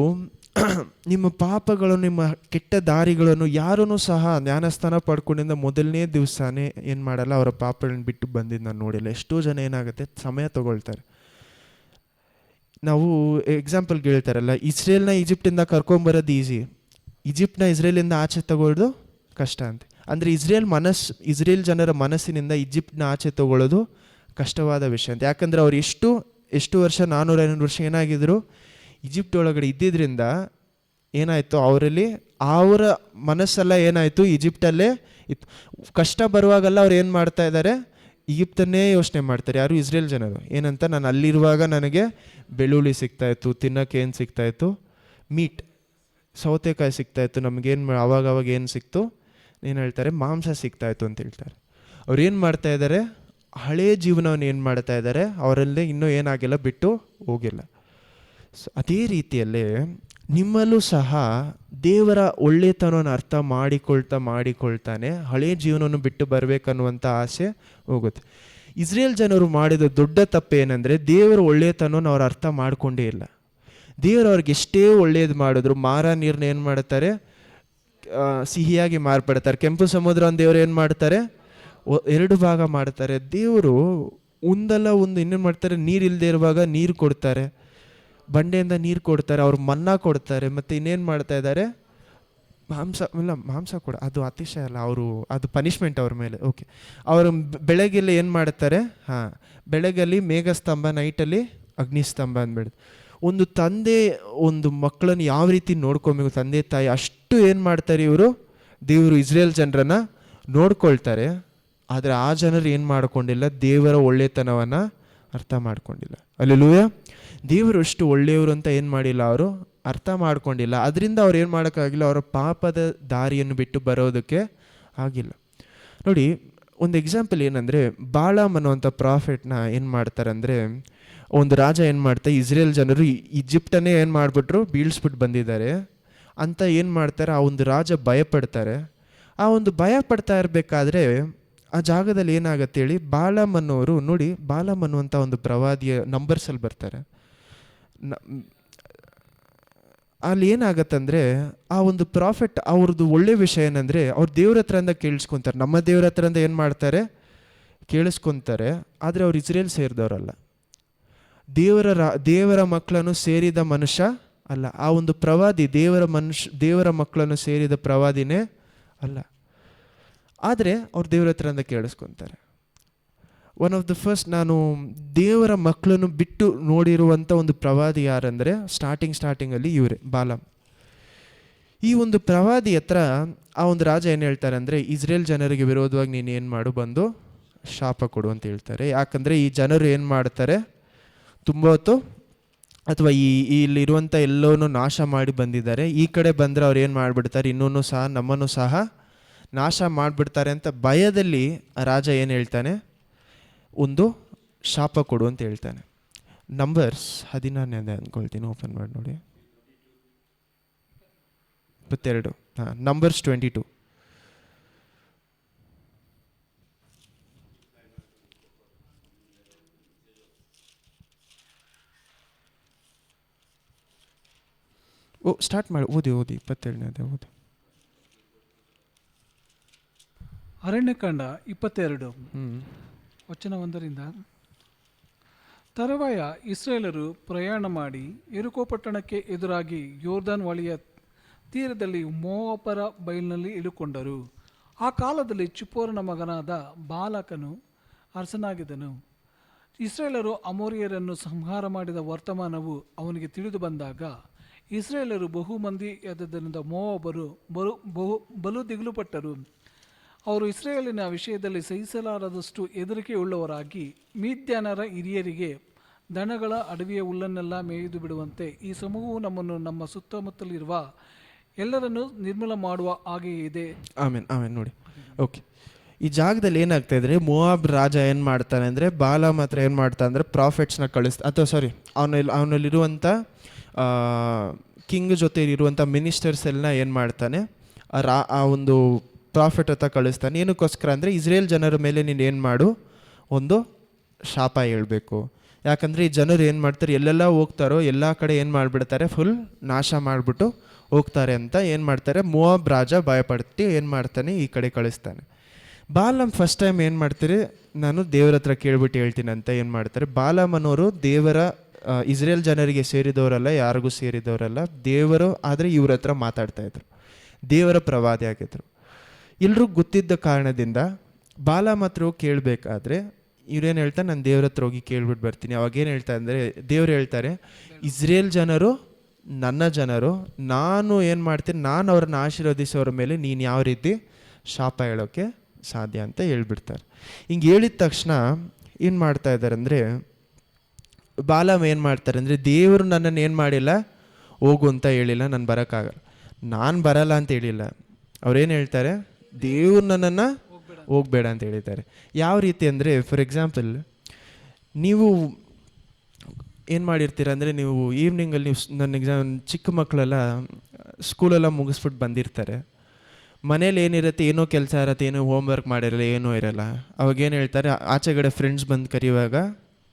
ನಿಮ್ಮ ಪಾಪಗಳನ್ನು, ನಿಮ್ಮ ಕೆಟ್ಟ ದಾರಿಗಳನ್ನು ಯಾರೂ ಸಹ ಜ್ಞಾನಸ್ಥಾನ ಪಡ್ಕೊಂಡಿಂದ ಮೊದಲನೇ ದಿವಸನೇ ಏನು ಮಾಡಲ್ಲ, ಅವರ ಪಾಪಗಳನ್ನ ಬಿಟ್ಟು ಬಂದಿದ್ದು ನಾನು ನೋಡಿಲ್ಲ. ಎಷ್ಟೋ ಜನ ಏನಾಗುತ್ತೆ, ಸಮಯ ತಗೊಳ್ತಾರೆ. ನಾವು ಎಕ್ಸಾಂಪಲ್ಗೆ ಹೇಳ್ತಾರಲ್ಲ, ಇಸ್ರೇಲ್ನ ಈಜಿಪ್ಟಿಂದ ಕರ್ಕೊಂಬರೋದು ಈಸಿ, ಈಜಿಪ್ಟ್ನ ಇಸ್ರೇಲಿಂದ ಆಚೆ ತಗೊಳ್ಳೋದು ಕಷ್ಟ ಅಂತ. ಅಂದರೆ ಇಸ್ರೇಲ್ ಜನರ ಮನಸ್ಸಿನಿಂದ ಈಜಿಪ್ಟ್ನ ಆಚೆ ತಗೊಳ್ಳೋದು ಕಷ್ಟವಾದ ವಿಷಯ ಅಂತ. ಯಾಕಂದರೆ ಅವ್ರು ಎಷ್ಟು ವರ್ಷ, 400-500 ವರ್ಷ ಏನಾಗಿದ್ರು, ಈಜಿಪ್ಟ್ ಒಳಗಡೆ ಇದ್ದಿದ್ದರಿಂದ ಏನಾಯಿತು, ಅವರ ಮನಸ್ಸೆಲ್ಲ ಏನಾಯಿತು, ಈಜಿಪ್ಟಲ್ಲೇ ಇತ್ತು. ಕಷ್ಟ ಬರುವಾಗೆಲ್ಲ ಅವ್ರು ಏನು ಮಾಡ್ತಾ ಇದ್ದಾರೆ, ಈಜಿಪ್ತನ್ನೇ ಯೋಚನೆ ಮಾಡ್ತಾರೆ. ಯಾರು, ಇಸ್ರೇಲ್ ಜನರು. ಏನಂತ, ನಾನು ಅಲ್ಲಿರುವಾಗ ನನಗೆ ಬೆಳ್ಳುಳ್ಳಿ ಸಿಗ್ತಾಯಿತ್ತು, ತಿನ್ನೋಕ್ಕೆ ಏನು ಸಿಗ್ತಾಯಿತ್ತು, ಮೀಟ್, ಸೌತೆಕಾಯಿ ಸಿಗ್ತಾಯಿತ್ತು, ನಮಗೇನು ಅವಾಗ ಏನು ಸಿಕ್ತು, ಏನು ಹೇಳ್ತಾರೆ, ಮಾಂಸ ಸಿಗ್ತಾಯಿತ್ತು ಅಂತ ಹೇಳ್ತಾರೆ. ಅವ್ರು ಏನು ಮಾಡ್ತಾ ಇದ್ದಾರೆ, ಹಳೇ ಜೀವನವನ್ನು ಏನು ಮಾಡ್ತಾ ಇದ್ದಾರೆ, ಅವರಲ್ಲೇ ಇನ್ನೂ ಏನಾಗಿಲ್ಲ, ಬಿಟ್ಟು ಹೋಗಿಲ್ಲ. ಸೊ ಅದೇ ರೀತಿಯಲ್ಲೇ ನಿಮ್ಮಲ್ಲೂ ಸಹ ದೇವರ ಒಳ್ಳೆತನವನ್ನು ಅರ್ಥ ಮಾಡಿಕೊಳ್ತಾನೆ ಹಳೇ ಜೀವನವನ್ನು ಬಿಟ್ಟು ಬರಬೇಕನ್ನುವಂಥ ಆಸೆ ಹೋಗುತ್ತೆ. ಇಸ್ರೇಲ್ ಜನರು ಮಾಡಿದ ದೊಡ್ಡ ತಪ್ಪು ಏನಂದರೆ, ದೇವರ ಒಳ್ಳೆತನವನ್ನು ಅವ್ರು ಅರ್ಥ ಮಾಡಿಕೊಂಡೇ ಇಲ್ಲ. ದೇವರು ಅವ್ರಿಗೆ ಎಷ್ಟೇ ಒಳ್ಳೇದು ಮಾಡಿದ್ರು, ನೀರನ್ನ ಏನು ಮಾಡ್ತಾರೆ, ಸಿಹಿಯಾಗಿ ಮಾರ್ಪಡ್ತಾರೆ. ಕೆಂಪು ಸಮುದ್ರ ದೇವರು ಏನು ಮಾಡ್ತಾರೆ, 2 ಭಾಗ ಮಾಡ್ತಾರೆ. ದೇವರು ಒಂದಲ್ಲ ಒಂದು ಇನ್ನೇನು ಮಾಡ್ತಾರೆ, ನೀರು ಇಲ್ಲದೆ ಇರುವಾಗ ನೀರು ಕೊಡ್ತಾರೆ, ಬಂಡೆಯಿಂದ ನೀರು ಕೊಡ್ತಾರೆ, ಅವ್ರು ಮನ್ನಾ ಕೊಡ್ತಾರೆ, ಮತ್ತು ಇನ್ನೇನು ಮಾಡ್ತಾ ಇದ್ದಾರೆ, ಮಾಂಸ ಕೊಡ, ಅದು ಅತಿಶಯ ಅಲ್ಲ, ಅದು ಪನಿಷ್ಮೆಂಟ್ ಅವ್ರ ಮೇಲೆ. ಓಕೆ, ಅವರು ಬೆಳಗ್ಗೆಲ್ಲ ಏನು ಮಾಡ್ತಾರೆ, ಬೆಳಗ್ಗಲ್ಲಿ ಮೇಘಸ್ತಂಭ, ನೈಟಲ್ಲಿ ಅಗ್ನಿಸ್ತಂಭ ಅಂದ್ಬಿಡ್ದು. ಒಂದು ತಂದೆ ಒಂದು ಮಕ್ಕಳನ್ನು ಯಾವ ರೀತಿ ನೋಡ್ಕೊಬೇಕು, ತಂದೆ ತಾಯಿ ಅಷ್ಟು ಏನು ಮಾಡ್ತಾರೆ ದೇವರು ಇಸ್ರೇಲ್ ಜನರನ್ನು ನೋಡ್ಕೊಳ್ತಾರೆ. ಆದರೆ ಆ ಜನರು ಏನು ಮಾಡ್ಕೊಂಡಿಲ್ಲ, ದೇವರ ಒಳ್ಳೆತನವನ್ನು ಅರ್ಥ ಮಾಡ್ಕೊಂಡಿಲ್ಲ. ಹಲ್ಲೆಲೂಯಾ. ದೇವರು ಅಷ್ಟು ಒಳ್ಳೆಯವರು ಅಂತ ಏನು ಮಾಡಿಲ್ಲ, ಅವರು ಅರ್ಥ ಮಾಡ್ಕೊಂಡಿಲ್ಲ. ಅದರಿಂದ ಅವ್ರು ಏನು ಮಾಡೋಕ್ಕಾಗಿಲ್ಲ, ಅವರ ಪಾಪದ ದಾರಿಯನ್ನು ಬಿಟ್ಟು ಬರೋದಕ್ಕೆ ಆಗಿಲ್ಲ. ನೋಡಿ, ಒಂದು ಎಕ್ಸಾಂಪಲ್ ಏನಂದರೆ, ಬಾಳಾಮ್ ಅನ್ನುವಂಥ ಪ್ರಾಫೆಟ್ನ ಏನು ಮಾಡ್ತಾರೆ ಅಂದರೆ, ಒಂದು ರಾಜ ಏನು ಮಾಡ್ತಾರೆ, ಇಸ್ರೇಲ್ ಜನರು ಈಜಿಪ್ಟನ್ನೇ ಏನು ಮಾಡಿಬಿಟ್ರು, ಬೀಳಿಸ್ಬಿಟ್ಟು ಬಂದಿದ್ದಾರೆ ಅಂತ ಏನು ಮಾಡ್ತಾರೆ, ಆ ಒಂದು ರಾಜ ಭಯಪಡ್ತಾರೆ. ಆ ಒಂದು ಭಯಪಡ್ತಾ ಇರಬೇಕಾದ್ರೆ ಆ ಜಾಗದಲ್ಲಿ ಏನಾಗತ್ತೆ ಹೇಳಿ, ಬಾಳಾಮ್ ಅನ್ನೋರು, ನೋಡಿ ಬಾಳಾಮ್ ಅನ್ನುವಂಥ ಒಂದು ಪ್ರವಾದಿಯ ನಂಬರ್ಸಲ್ಲಿ ಬರ್ತಾರೆ. ಅಲ್ಲಿ ಏನಾಗತ್ತಂದರೆ, ಆ ಒಂದು ಪ್ರಾಫಿಟ್ ಅವ್ರದ್ದು ಒಳ್ಳೆ ವಿಷಯ ಏನಂದರೆ, ಅವ್ರು ದೇವ್ರ ಹತ್ರದಿಂದ ಕೇಳಿಸ್ಕೊತಾರೆ. ನಮ್ಮ ದೇವ್ರ ಹತ್ರದಿಂದ ಏನು ಮಾಡ್ತಾರೆ, ಕೇಳಿಸ್ಕೊತಾರೆ. ಆದರೆ ಅವ್ರು ಇಸ್ರೇಲ್ ಸೇರಿದವರಲ್ಲ, ದೇವರ ಮಕ್ಕಳನ್ನು ಸೇರಿದ ಮನುಷ್ಯ ಅಲ್ಲ. ಆ ಒಂದು ಪ್ರವಾದಿ ದೇವರ ಮಕ್ಕಳನ್ನು ಸೇರಿದ ಪ್ರವಾದಿನೇ ಅಲ್ಲ. ಆದರೆ ಅವ್ರು ದೇವರ ಹತ್ರದಿಂದ ಕೇಳಿಸ್ಕೊತಾರೆ. ಒನ್ ಆಫ್ ದ ಫಸ್ಟ್ ನಾನು ದೇವರ ಮಕ್ಕಳನ್ನು ಬಿಟ್ಟು ನೋಡಿರುವಂಥ ಒಂದು ಪ್ರವಾದಿ ಯಾರಂದರೆ, ಸ್ಟಾರ್ಟಿಂಗಲ್ಲಿ ಇವರೇ, ಬಾಲಾಮ್. ಈ ಒಂದು ಪ್ರವಾದಿ ಹತ್ರ ಆ ಒಂದು ರಾಜ ಏನು ಹೇಳ್ತಾರೆ ಅಂದರೆ, ಇಸ್ರೇಲ್ ಜನರಿಗೆ ವಿರೋಧವಾಗಿ ನೀನು ಏನು ಮಾಡು, ಬಂದು ಶಾಪ ಕೊಡು ಅಂತ ಹೇಳ್ತಾರೆ. ಯಾಕಂದರೆ ಈ ಜನರು ಏನು ಮಾಡ್ತಾರೆ, ತುಂಬ ಹೊತ್ತು ಅಥವಾ ಇಲ್ಲಿರುವಂಥ ಎಲ್ಲವನ್ನೂ ನಾಶ ಮಾಡಿ ಬಂದಿದ್ದಾರೆ. ಈ ಕಡೆ ಬಂದರೆ ಅವ್ರು ಏನು ಮಾಡಿಬಿಡ್ತಾರೆ, ಇನ್ನೂ ಸಹ ನಮ್ಮನ್ನು ಸಹ ನಾಶ ಮಾಡಿಬಿಡ್ತಾರೆ ಅಂತ ಭಯದಲ್ಲಿ ಆ ರಾಜ ಏನು ಹೇಳ್ತಾನೆ, ಒಂದು ಶಾಪ ಕೊಡು ಅಂತ ಹೇಳ್ತಾನೆ. ನಂಬರ್ಸ್ 16 ಅಂದ್ಕೊಳ್ತೀನಿ, ಓಪನ್ ಮಾಡಿ ನೋಡಿ. 22, ನಂಬರ್ಸ್ 22. ಸ್ಟಾರ್ಟ್ ಮಾಡಿ, ಓದಿ 27 ಓದಿ. ಅರಣ್ಯಕಾಂಡ 22 ವಚನ 1. ತರುವಾಯ ಇಸ್ರಾಯೇಲರು ಪ್ರಯಾಣ ಮಾಡಿ ಯೆರಿಕೋ ಪಟ್ಟಣಕ್ಕೆ ಎದುರಾಗಿ ಯೋರ್ದಾನ್ ಹೊಳೆಯ ತೀರದಲ್ಲಿ ಮೋವಾಬರ ಬಯಲಿನಲ್ಲಿ ಇಳುಕೊಂಡರು. ಆ ಕಾಲದಲ್ಲಿ ಚಿಪ್ಪೋರನ ಮಗನಾದ ಬಾಲಾಕನು ಅರಸನಾಗಿದ್ದನು. ಇಸ್ರಾಯೇಲರು ಅಮೋರಿಯರನ್ನು ಸಂಹಾರ ಮಾಡಿದ ವರ್ತಮಾನವು ಅವನಿಗೆ ತಿಳಿದು ಬಂದಾಗ ಇಸ್ರಾಯೇಲರು ಬಹುಮಂದಿ ಆದದ್ದರಿಂದ ಮೋವಾಬರು ಬಲು ದಿಗಿಲುಪಟ್ಟರು. ಅವರು ಇಸ್ರಾಯೇಲಿನ ವಿಷಯದಲ್ಲಿ ಸಹಿಸಲಾರದಷ್ಟು ಹೆದರಿಕೆಯುಳ್ಳವರಾಗಿ ಮೀದ್ಯಾನರ ಹಿರಿಯರಿಗೆ ದನಗಳ ಅಡವಿಯ ಹುಲ್ಲನ್ನೆಲ್ಲ ಮೇಯ್ದು ಬಿಡುವಂತೆ ಈ ಸಮೂಹವು ನಮ್ಮನ್ನು ನಮ್ಮ ಸುತ್ತಮುತ್ತಲಿರುವ ಎಲ್ಲರನ್ನು ನಿರ್ಮೂಲ ಮಾಡುವ ಹಾಗೆಯೇ ಇದೆ. ಆಮೇಲೆ ನೋಡಿ, ಓಕೆ. ಈ ಜಾಗದಲ್ಲಿ ಏನಾಗ್ತಾ ಇದ್ರೆ, ಮೋವಾಬ್ ರಾಜ ಏನು ಮಾಡ್ತಾನೆ ಅಂದರೆ, ಬಾಲಾಮ್ ಹತ್ರ ಏನು ಮಾಡ್ತಾನೆ ಅಂದರೆ ಪ್ರಾಫಿಟ್ಸ್ನ ಅವನಲ್ಲಿರುವಂಥ ಕಿಂಗ್ ಜೊತೆ ಇರುವಂಥ ಮಿನಿಸ್ಟರ್ಸ್ ಎಲ್ಲ ಏನು ಮಾಡ್ತಾನೆ, ಆ ಒಂದು ಪ್ರಾಫಿಟ್ ಹತ್ರ ಕಳಿಸ್ತಾನೆ. ಏನಕ್ಕೋಸ್ಕರ ಅಂದರೆ, ಇಸ್ರೇಲ್ ಜನರ ಮೇಲೆ ನೀನು ಏನು ಮಾಡು, ಒಂದು ಶಾಪ ಹೇಳ್ಬೇಕು. ಯಾಕಂದರೆ ಈ ಜನರು ಏನು ಮಾಡ್ತಾರೆ, ಎಲ್ಲೆಲ್ಲ ಹೋಗ್ತಾರೋ ಎಲ್ಲ ಕಡೆ ಏನು ಮಾಡಿಬಿಡ್ತಾರೆ, ಫುಲ್ ನಾಶ ಮಾಡಿಬಿಟ್ಟು ಹೋಗ್ತಾರೆ ಅಂತ ಏನು ಮಾಡ್ತಾರೆ, ಮೋವಾಬ್ ರಾಜ ಭಯಪಡ್ತಿ ಏನು ಮಾಡ್ತಾನೆ, ಈ ಕಡೆ ಕಳಿಸ್ತಾನೆ. ಬಾಲಾಮ್ ಫಸ್ಟ್ ಟೈಮ್ ಏನು ಮಾಡ್ತಾರೆ, ನಾನು ದೇವರ ಹತ್ರ ಕೇಳ್ಬಿಟ್ಟು ಹೇಳ್ತೀನಿ ಅಂತ ಏನು ಮಾಡ್ತಾರೆ. ಬಾಲಾಮ್ ಅನ್ನೋರು ದೇವರ ಇಸ್ರೇಲ್ ಜನರಿಗೆ ಸೇರಿದವರಲ್ಲ, ಯಾರಿಗೂ ಸೇರಿದವರಲ್ಲ, ದೇವರು. ಆದರೆ ಇವ್ರ ಹತ್ರ ಮಾತಾಡ್ತಾಯಿದ್ರು, ದೇವರ ಪ್ರವಾದಿ ಆಗಿದ್ರು. ಎಲ್ರಿಗೂ ಗೊತ್ತಿದ್ದ ಕಾರಣದಿಂದ ಬಾಲಾಮ್ ಹತ್ರ ಹೋಗಿ ಕೇಳಬೇಕಾದ್ರೆ ಇವ್ರೇನು ಹೇಳ್ತಾರೆ, ನಾನು ದೇವ್ರ ಹತ್ರ ಹೋಗಿ ಕೇಳ್ಬಿಟ್ಟು ಬರ್ತೀನಿ. ಅವಾಗೇನು ಹೇಳ್ತಾರೆ ಅಂದರೆ, ದೇವ್ರು ಹೇಳ್ತಾರೆ, ಇಸ್ರೇಲ್ ಜನರು ನನ್ನ ಜನರು, ನಾನು ಏನು ಮಾಡ್ತೀನಿ, ನಾನು ಅವ್ರನ್ನ ಆಶೀರ್ವದಿಸೋರ ಮೇಲೆ ನೀನು ಯಾವ ರೀತಿ ಶಾಪ ಹೇಳೋಕ್ಕೆ ಸಾಧ್ಯ ಅಂತ ಹೇಳ್ಬಿಡ್ತಾರೆ. ಹಿಂಗೆ ಹೇಳಿದ ತಕ್ಷಣ ಏನು ಮಾಡ್ತಾ ಇದ್ದಾರೆ ಅಂದರೆ, ಬಾಲಾಮ್ ಏನು ಮಾಡ್ತಾರೆ ಅಂದರೆ, ದೇವರು ನನ್ನನ್ನು ಏನು ಮಾಡಿಲ್ಲ, ಹೋಗು ಅಂತ ಹೇಳಿಲ್ಲ, ನಾನು ಬರೋಕ್ಕಾಗಲ್ಲ, ನಾನು ಬರಲ್ಲ ಅಂತ ಹೇಳಿಲ್ಲ. ಅವ್ರೇನು ಹೇಳ್ತಾರೆ, ದೇವ್ರು ನನ್ನನ್ನು ಹೋಗಬೇಡ ಅಂತ ಹೇಳಿದ್ದಾರೆ. ಯಾವ ರೀತಿ ಅಂದರೆ, ಫಾರ್ ಎಕ್ಸಾಂಪಲ್ ನೀವು ಏನು ಮಾಡಿರ್ತೀರ ಅಂದರೆ, ನೀವು ಈವ್ನಿಂಗಲ್ಲಿ ನೀವು ನನ್ನ ಚಿಕ್ಕ ಮಕ್ಕಳೆಲ್ಲ ಸ್ಕೂಲೆಲ್ಲ ಮುಗಿಸ್ಬಿಟ್ಟು ಬಂದಿರ್ತಾರೆ. ಮನೇಲಿ ಏನಿರುತ್ತೆ, ಏನೋ ಕೆಲಸ ಇರತ್ತೆ, ಏನೋ ಹೋಮ್ವರ್ಕ್ ಮಾಡಿರಲ್ಲ, ಏನೂ ಇರಲ್ಲ. ಅವಾಗೇನು ಹೇಳ್ತಾರೆ, ಆಚೆಗಡೆ ಫ್ರೆಂಡ್ಸ್ ಬಂದು ಕರೆಯುವಾಗ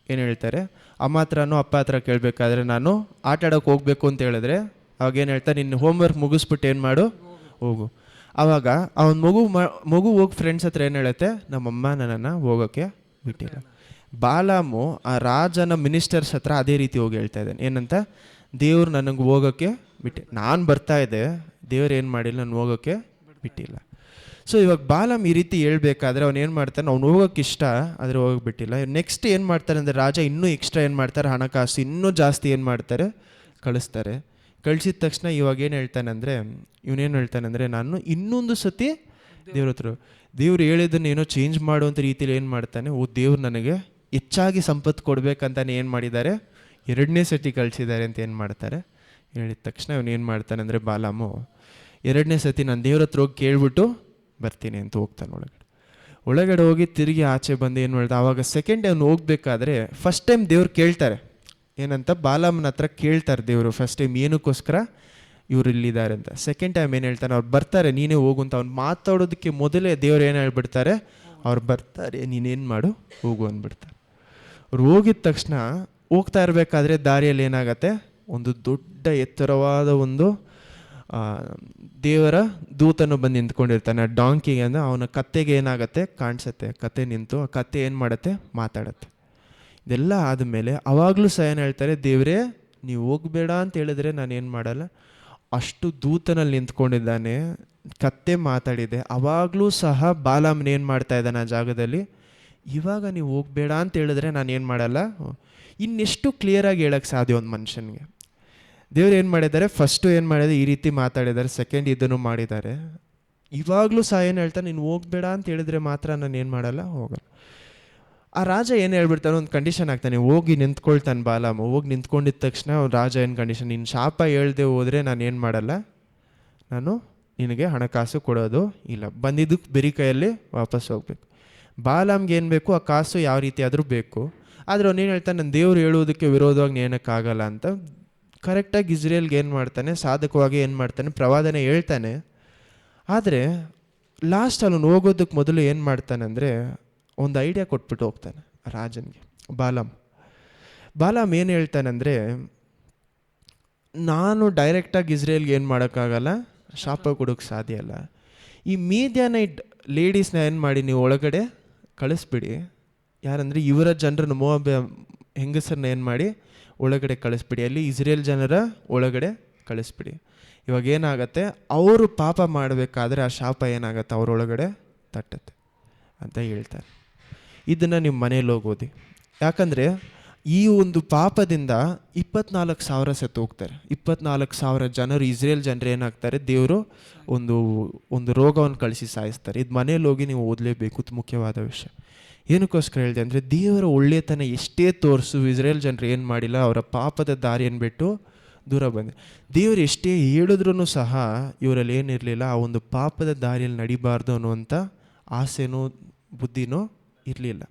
ಏನು ಹೇಳ್ತಾರೆ, ಅಮ್ಮ ಹತ್ರನೋ ಅಪ್ಪ ಹತ್ರ ಕೇಳಬೇಕಾದ್ರೆ ನಾನು ಆಟ ಆಡೋಕ್ಕೆ ಹೋಗಬೇಕು ಅಂತ ಹೇಳಿದ್ರೆ ಅವಾಗೇನು ಹೇಳ್ತಾರೆ, ನಿನ್ನ ಹೋಮ್ವರ್ಕ್ ಮುಗಿಸ್ಬಿಟ್ಟು ಏನು ಮಾಡು, ಹೋಗು. ಆವಾಗ ಅವನ ಮಗು ಹೋಗಿ ಫ್ರೆಂಡ್ಸ್ ಹತ್ರ ಏನು ಹೇಳುತ್ತೆ, ನಮ್ಮಮ್ಮ ನನ್ನನ್ನು ಹೋಗೋಕ್ಕೆ ಬಿಟ್ಟಿಲ್ಲ. ಬಾಲಾಮು ಆ ರಾಜನ ಮಿನಿಸ್ಟರ್ಸ್ ಹತ್ರ ಅದೇ ರೀತಿ ಹೋಗಿ ಹೇಳ್ತಾ ಇದ್ದಾನೆ, ಏನಂತ, ದೇವ್ರು ನನಗೆ ಹೋಗೋಕ್ಕೆ ಬಿಟ್ಟೆ, ನಾನು ಬರ್ತಾ ಇದ್ದೆ, ದೇವ್ರು ಏನು ಮಾಡಿಲ್ಲ, ನಾನು ಹೋಗೋಕ್ಕೆ ಬಿಟ್ಟಿಲ್ಲ. ಸೊ ಇವಾಗ ಬಾಲಾಮ್ ಈ ರೀತಿ ಹೇಳ್ಬೇಕಾದ್ರೆ ಅವ್ನು ಏನು ಮಾಡ್ತಾನೆ, ಅವ್ನು ಹೋಗೋಕ್ಕೆ ಇಷ್ಟ ಆದರೆ ಹೋಗೋಕ್ಕೆ ಬಿಟ್ಟಿಲ್ಲ. ನೆಕ್ಸ್ಟ್ ಏನು ಮಾಡ್ತಾರೆ ಅಂದರೆ, ರಾಜ ಇನ್ನೂ ಎಕ್ಸ್ಟ್ರಾ ಏನು ಮಾಡ್ತಾರೆ, ಹಣಕಾಸು ಇನ್ನೂ ಜಾಸ್ತಿ ಏನು ಮಾಡ್ತಾರೆ, ಕಳಿಸ್ತಾರೆ. ಕಳಿಸಿದ ತಕ್ಷಣ ಇವಾಗ ಏನು ಹೇಳ್ತಾನೆ ಅಂದರೆ, ಇವನೇನು ಹೇಳ್ತಾನೆ ಅಂದರೆ, ನಾನು ಇನ್ನೊಂದು ಸತಿ ದೇವ್ರ ಹತ್ರ, ದೇವ್ರು ಹೇಳಿದ್ದನ್ನು ಏನೋ ಚೇಂಜ್ ಮಾಡುವಂಥ ರೀತಿಯಲ್ಲಿ ಏನು ಮಾಡ್ತಾನೆ, ದೇವ್ರು ನನಗೆ ಹೆಚ್ಚಾಗಿ ಸಂಪತ್ತು ಕೊಡಬೇಕಂತಾನೆ ಏನು ಮಾಡಿದ್ದಾರೆ, 2ನೇ ಸತಿ ಕಳಿಸಿದ್ದಾರೆ ಅಂತ ಏನು ಮಾಡ್ತಾರೆ. ಹೇಳಿದ ತಕ್ಷಣ ಇವನು ಏನು ಮಾಡ್ತಾನೆ ಅಂದರೆ, ಬಾಲಾಮು 2ನೇ ಸತಿ ನಾನು ದೇವ್ರ ಹತ್ರ ಹೋಗಿ ಕೇಳ್ಬಿಟ್ಟು ಬರ್ತೀನಿ ಅಂತ ಹೋಗ್ತಾನೆ. ಒಳಗಡೆ ಹೋಗಿ ತಿರುಗಿ ಆಚೆ ಬಂದು ಏನು ಮಾಡ್ದ, ಆವಾಗ ಸೆಕೆಂಡ್ ಅವ್ನು ಹೋಗ್ಬೇಕಾದ್ರೆ ಫಸ್ಟ್ ಟೈಮ್ ದೇವ್ರು ಕೇಳ್ತಾರೆ ಏನಂತ, ಬಾಲಾಮನ ಹತ್ರ ಕೇಳ್ತಾರೆ ದೇವರು ಫಸ್ಟ್ ಟೈಮ್ ಏನಕ್ಕೋಸ್ಕರ ಇವ್ರು ಇಲ್ಲಿದ್ದಾರೆ ಅಂತ. ಸೆಕೆಂಡ್ ಟೈಮ್ ಏನು ಹೇಳ್ತಾನೆ, ಅವ್ರು ಬರ್ತಾರೆ, ನೀನೇ ಹೋಗು ಅಂತ. ಅವ್ನು ಮಾತಾಡೋದಕ್ಕೆ ಮೊದಲೇ ದೇವ್ರು ಏನು ಹೇಳ್ಬಿಡ್ತಾರೆ, ಅವ್ರು ಬರ್ತಾರೆ, ನೀನೇನು ಮಾಡು, ಹೋಗು ಅಂದ್ಬಿಡ್ತಾರೆ. ಅವ್ರು ಹೋಗಿದ ತಕ್ಷಣ ಹೋಗ್ತಾ ಇರಬೇಕಾದ್ರೆ ದಾರಿಯಲ್ಲಿ ಏನಾಗತ್ತೆ, ಒಂದು ದೊಡ್ಡ ಎತ್ತರವಾದ ಒಂದು ದೇವರ ದೂತನು ಬಂದು ನಿಂತ್ಕೊಂಡಿರ್ತಾನೆ. ಡಾಂಕಿಗೆ ಅಂದರೆ ಅವನ ಕತ್ತೆಗೆ ಏನಾಗುತ್ತೆ, ಕಾಣಿಸುತ್ತೆ, ಕತ್ತೆ ನಿಂತು ಆ ಕತ್ತೆ ಏನು ಮಾಡುತ್ತೆ, ಮಾತಾಡುತ್ತೆ. ಇದೆಲ್ಲ ಆದಮೇಲೆ ಅವಾಗಲೂ ಸಹ ಏನು ಹೇಳ್ತಾರೆ, ದೇವರೇ ನೀವು ಹೋಗಬೇಡ ಅಂತ ಹೇಳಿದ್ರೆ ನಾನು ಏನು ಮಾಡಲ್ಲ. ಅಷ್ಟು ದೂತನಲ್ಲಿ ನಿಂತ್ಕೊಂಡಿದ್ದಾನೆ, ಕತ್ತೆ ಮಾತಾಡಿದೆ. ಅವಾಗಲೂ ಸಹ ಬಾಲಾಮ್ನ ಏನು ಮಾಡ್ತಾ ಇದ್ದಾನೆ ಆ ಜಾಗದಲ್ಲಿ, ಇವಾಗ ನೀವು ಹೋಗಬೇಡ ಅಂತ ಹೇಳಿದ್ರೆ ನಾನು ಏನು ಮಾಡಲ್ಲ. ಇನ್ನೆಷ್ಟು ಕ್ಲಿಯರಾಗಿ ಹೇಳೋಕ್ಕೆ ಸಾಧ್ಯ ಒಂದು ಮನುಷ್ಯನಿಗೆ. ದೇವ್ರು ಏನು ಮಾಡಿದ್ದಾರೆ, ಫಸ್ಟು ಏನು ಮಾಡಿದ್ದಾರೆ, ಈ ರೀತಿ ಮಾತಾಡಿದ್ದಾರೆ, ಸೆಕೆಂಡ್ ಇದನ್ನು ಮಾಡಿದ್ದಾರೆ. ಇವಾಗಲೂ ಸಹ ಏನು ಹೇಳ್ತಾರೆ, ನೀನು ಹೋಗಬೇಡ ಅಂತ ಹೇಳಿದ್ರೆ ಮಾತ್ರ ನಾನು ಏನು ಮಾಡಲ್ಲ, ಹೋಗಲ್ಲ. ಆ ರಾಜ ಏನು ಹೇಳ್ಬಿಡ್ತಾನೆ, ಒಂದು ಕಂಡೀಷನ್ ಆಗ್ತಾನೆ, ಹೋಗಿ ನಿಂತ್ಕೊಳ್ತಾನೆ ಬಾಲಾಮ. ಹೋಗಿ ನಿಂತ್ಕೊಂಡಿದ್ದ ತಕ್ಷಣ ರಾಜ ಏನು ಕಂಡೀಷನ್, ನೀನು ಶಾಪ ಹೇಳ್ದೆ ಹೋದರೆ ನಾನು ಏನು ಮಾಡಲ್ಲ, ನಾನು ನಿನಗೆ ಹಣಕಾಸು ಕೊಡೋದು ಇಲ್ಲ, ಬಂದಿದ್ದಕ್ಕೆ ಬರೀ ಕೈಯಲ್ಲಿ ವಾಪಸ್ ಹೋಗ್ಬೇಕು. ಬಾಲಾಮ್ಗೆ ಏನು ಬೇಕು, ಆ ಕಾಸು ಯಾವ ರೀತಿ ಆದರೂ ಬೇಕು. ಆದರೆ ಅವನೇನು ಹೇಳ್ತಾನೆ, ನನ್ನ ದೇವ್ರು ಹೇಳುವುದಕ್ಕೆ ವಿರೋಧವಾಗಿ ನೇನಕ್ಕಾಗಲ್ಲ ಅಂತ. ಕರೆಕ್ಟಾಗಿ ಇಸ್ರೇಲ್ಗೆ ಏನು ಮಾಡ್ತಾನೆ, ಸಾಧಕವಾಗಿ ಏನು ಮಾಡ್ತಾನೆ, ಪ್ರವಾದನೆ ಹೇಳ್ತಾನೆ. ಆದರೆ ಲಾಸ್ಟ್ ಅವನು ಹೋಗೋದಕ್ಕೆ ಮೊದಲು ಏನು ಮಾಡ್ತಾನೆ ಅಂದರೆ, ಒಂದು ಐಡಿಯಾ ಕೊಟ್ಬಿಟ್ಟು ಹೋಗ್ತಾನೆ ರಾಜನಿಗೆ. ಬಾಲಾಮ್ ಏನು ಹೇಳ್ತಾನಂದರೆ, ನಾನು ಡೈರೆಕ್ಟಾಗಿ ಇಸ್ರೇಲ್ಗೆ ಏನು ಮಾಡೋಕ್ಕಾಗಲ್ಲ, ಶಾಪ ಕೊಡೋಕ್ಕೆ ಸಾಧ್ಯ ಇಲ್ಲ. ಈ ಮೀಡಿಯಾನೈಟ್ ಲೇಡೀಸ್ನ ಏನು ಮಾಡಿ ನೀವು ಒಳಗಡೆ ಕಳಿಸ್ಬಿಡಿ. ಯಾರಂದರೆ ಇವರ ಜನರನ್ನು, ಮೋವಾಬ್ ಹೆಂಗಸರನ್ನ ಏನು ಮಾಡಿ ಒಳಗಡೆ ಕಳಿಸ್ಬಿಡಿ, ಅಲ್ಲಿ ಇಸ್ರೇಲ್ ಜನರ ಒಳಗಡೆ ಕಳಿಸ್ಬಿಡಿ. ಇವಾಗ ಏನಾಗತ್ತೆ, ಅವರು ಪಾಪ ಮಾಡಬೇಕಾದ್ರೆ ಆ ಶಾಪ ಏನಾಗತ್ತೆ, ಅವರೊಳಗಡೆ ತಟ್ಟತ್ತೆ ಅಂತ ಹೇಳ್ತಾರೆ. ಇದನ್ನು ನಿಮ್ಮ ಮನೇಲಿ ಹೋಗೋದಿ. ಯಾಕಂದರೆ ಈ ಒಂದು ಪಾಪದಿಂದ 24,000 ಸತ್ತು ಹೋಗ್ತಾರೆ. 24,000 ಜನರು, ಇಸ್ರೇಲ್ ಜನರು ಏನಾಗ್ತಾರೆ, ದೇವರು ಒಂದು ರೋಗವನ್ನು ಕಳಿಸಿ ಸಾಯಿಸ್ತಾರೆ. ಇದು ಮನೇಲಿ ಹೋಗಿ ನೀವು ಓದಲೇಬೇಕು, ಮುಖ್ಯವಾದ ವಿಷಯ. ಏನಕ್ಕೋಸ್ಕರ ಹೇಳಿದೆ ಅಂದರೆ, ದೇವರ ಒಳ್ಳೆತನ ಎಷ್ಟೇ ತೋರಿಸು ಇಸ್ರೇಲ್ ಜನರು ಏನು ಮಾಡಿಲ್ಲ, ಅವರ ಪಾಪದ ದಾರಿಯನ್ನು ಬಿಟ್ಟು ದೂರ ಬಂದೆ. ದೇವರು ಎಷ್ಟೇ ಹೇಳಿದ್ರೂ ಸಹ ಇವರಲ್ಲಿ ಏನಿರಲಿಲ್ಲ, ಆ ಒಂದು ಪಾಪದ ದಾರಿಯಲ್ಲಿ ನಡಿಬಾರ್ದು ಅನ್ನುವಂಥ ಆಸೆನೋ ಬುದ್ಧಿನೋ ಇರಲಿಲ್ಲ.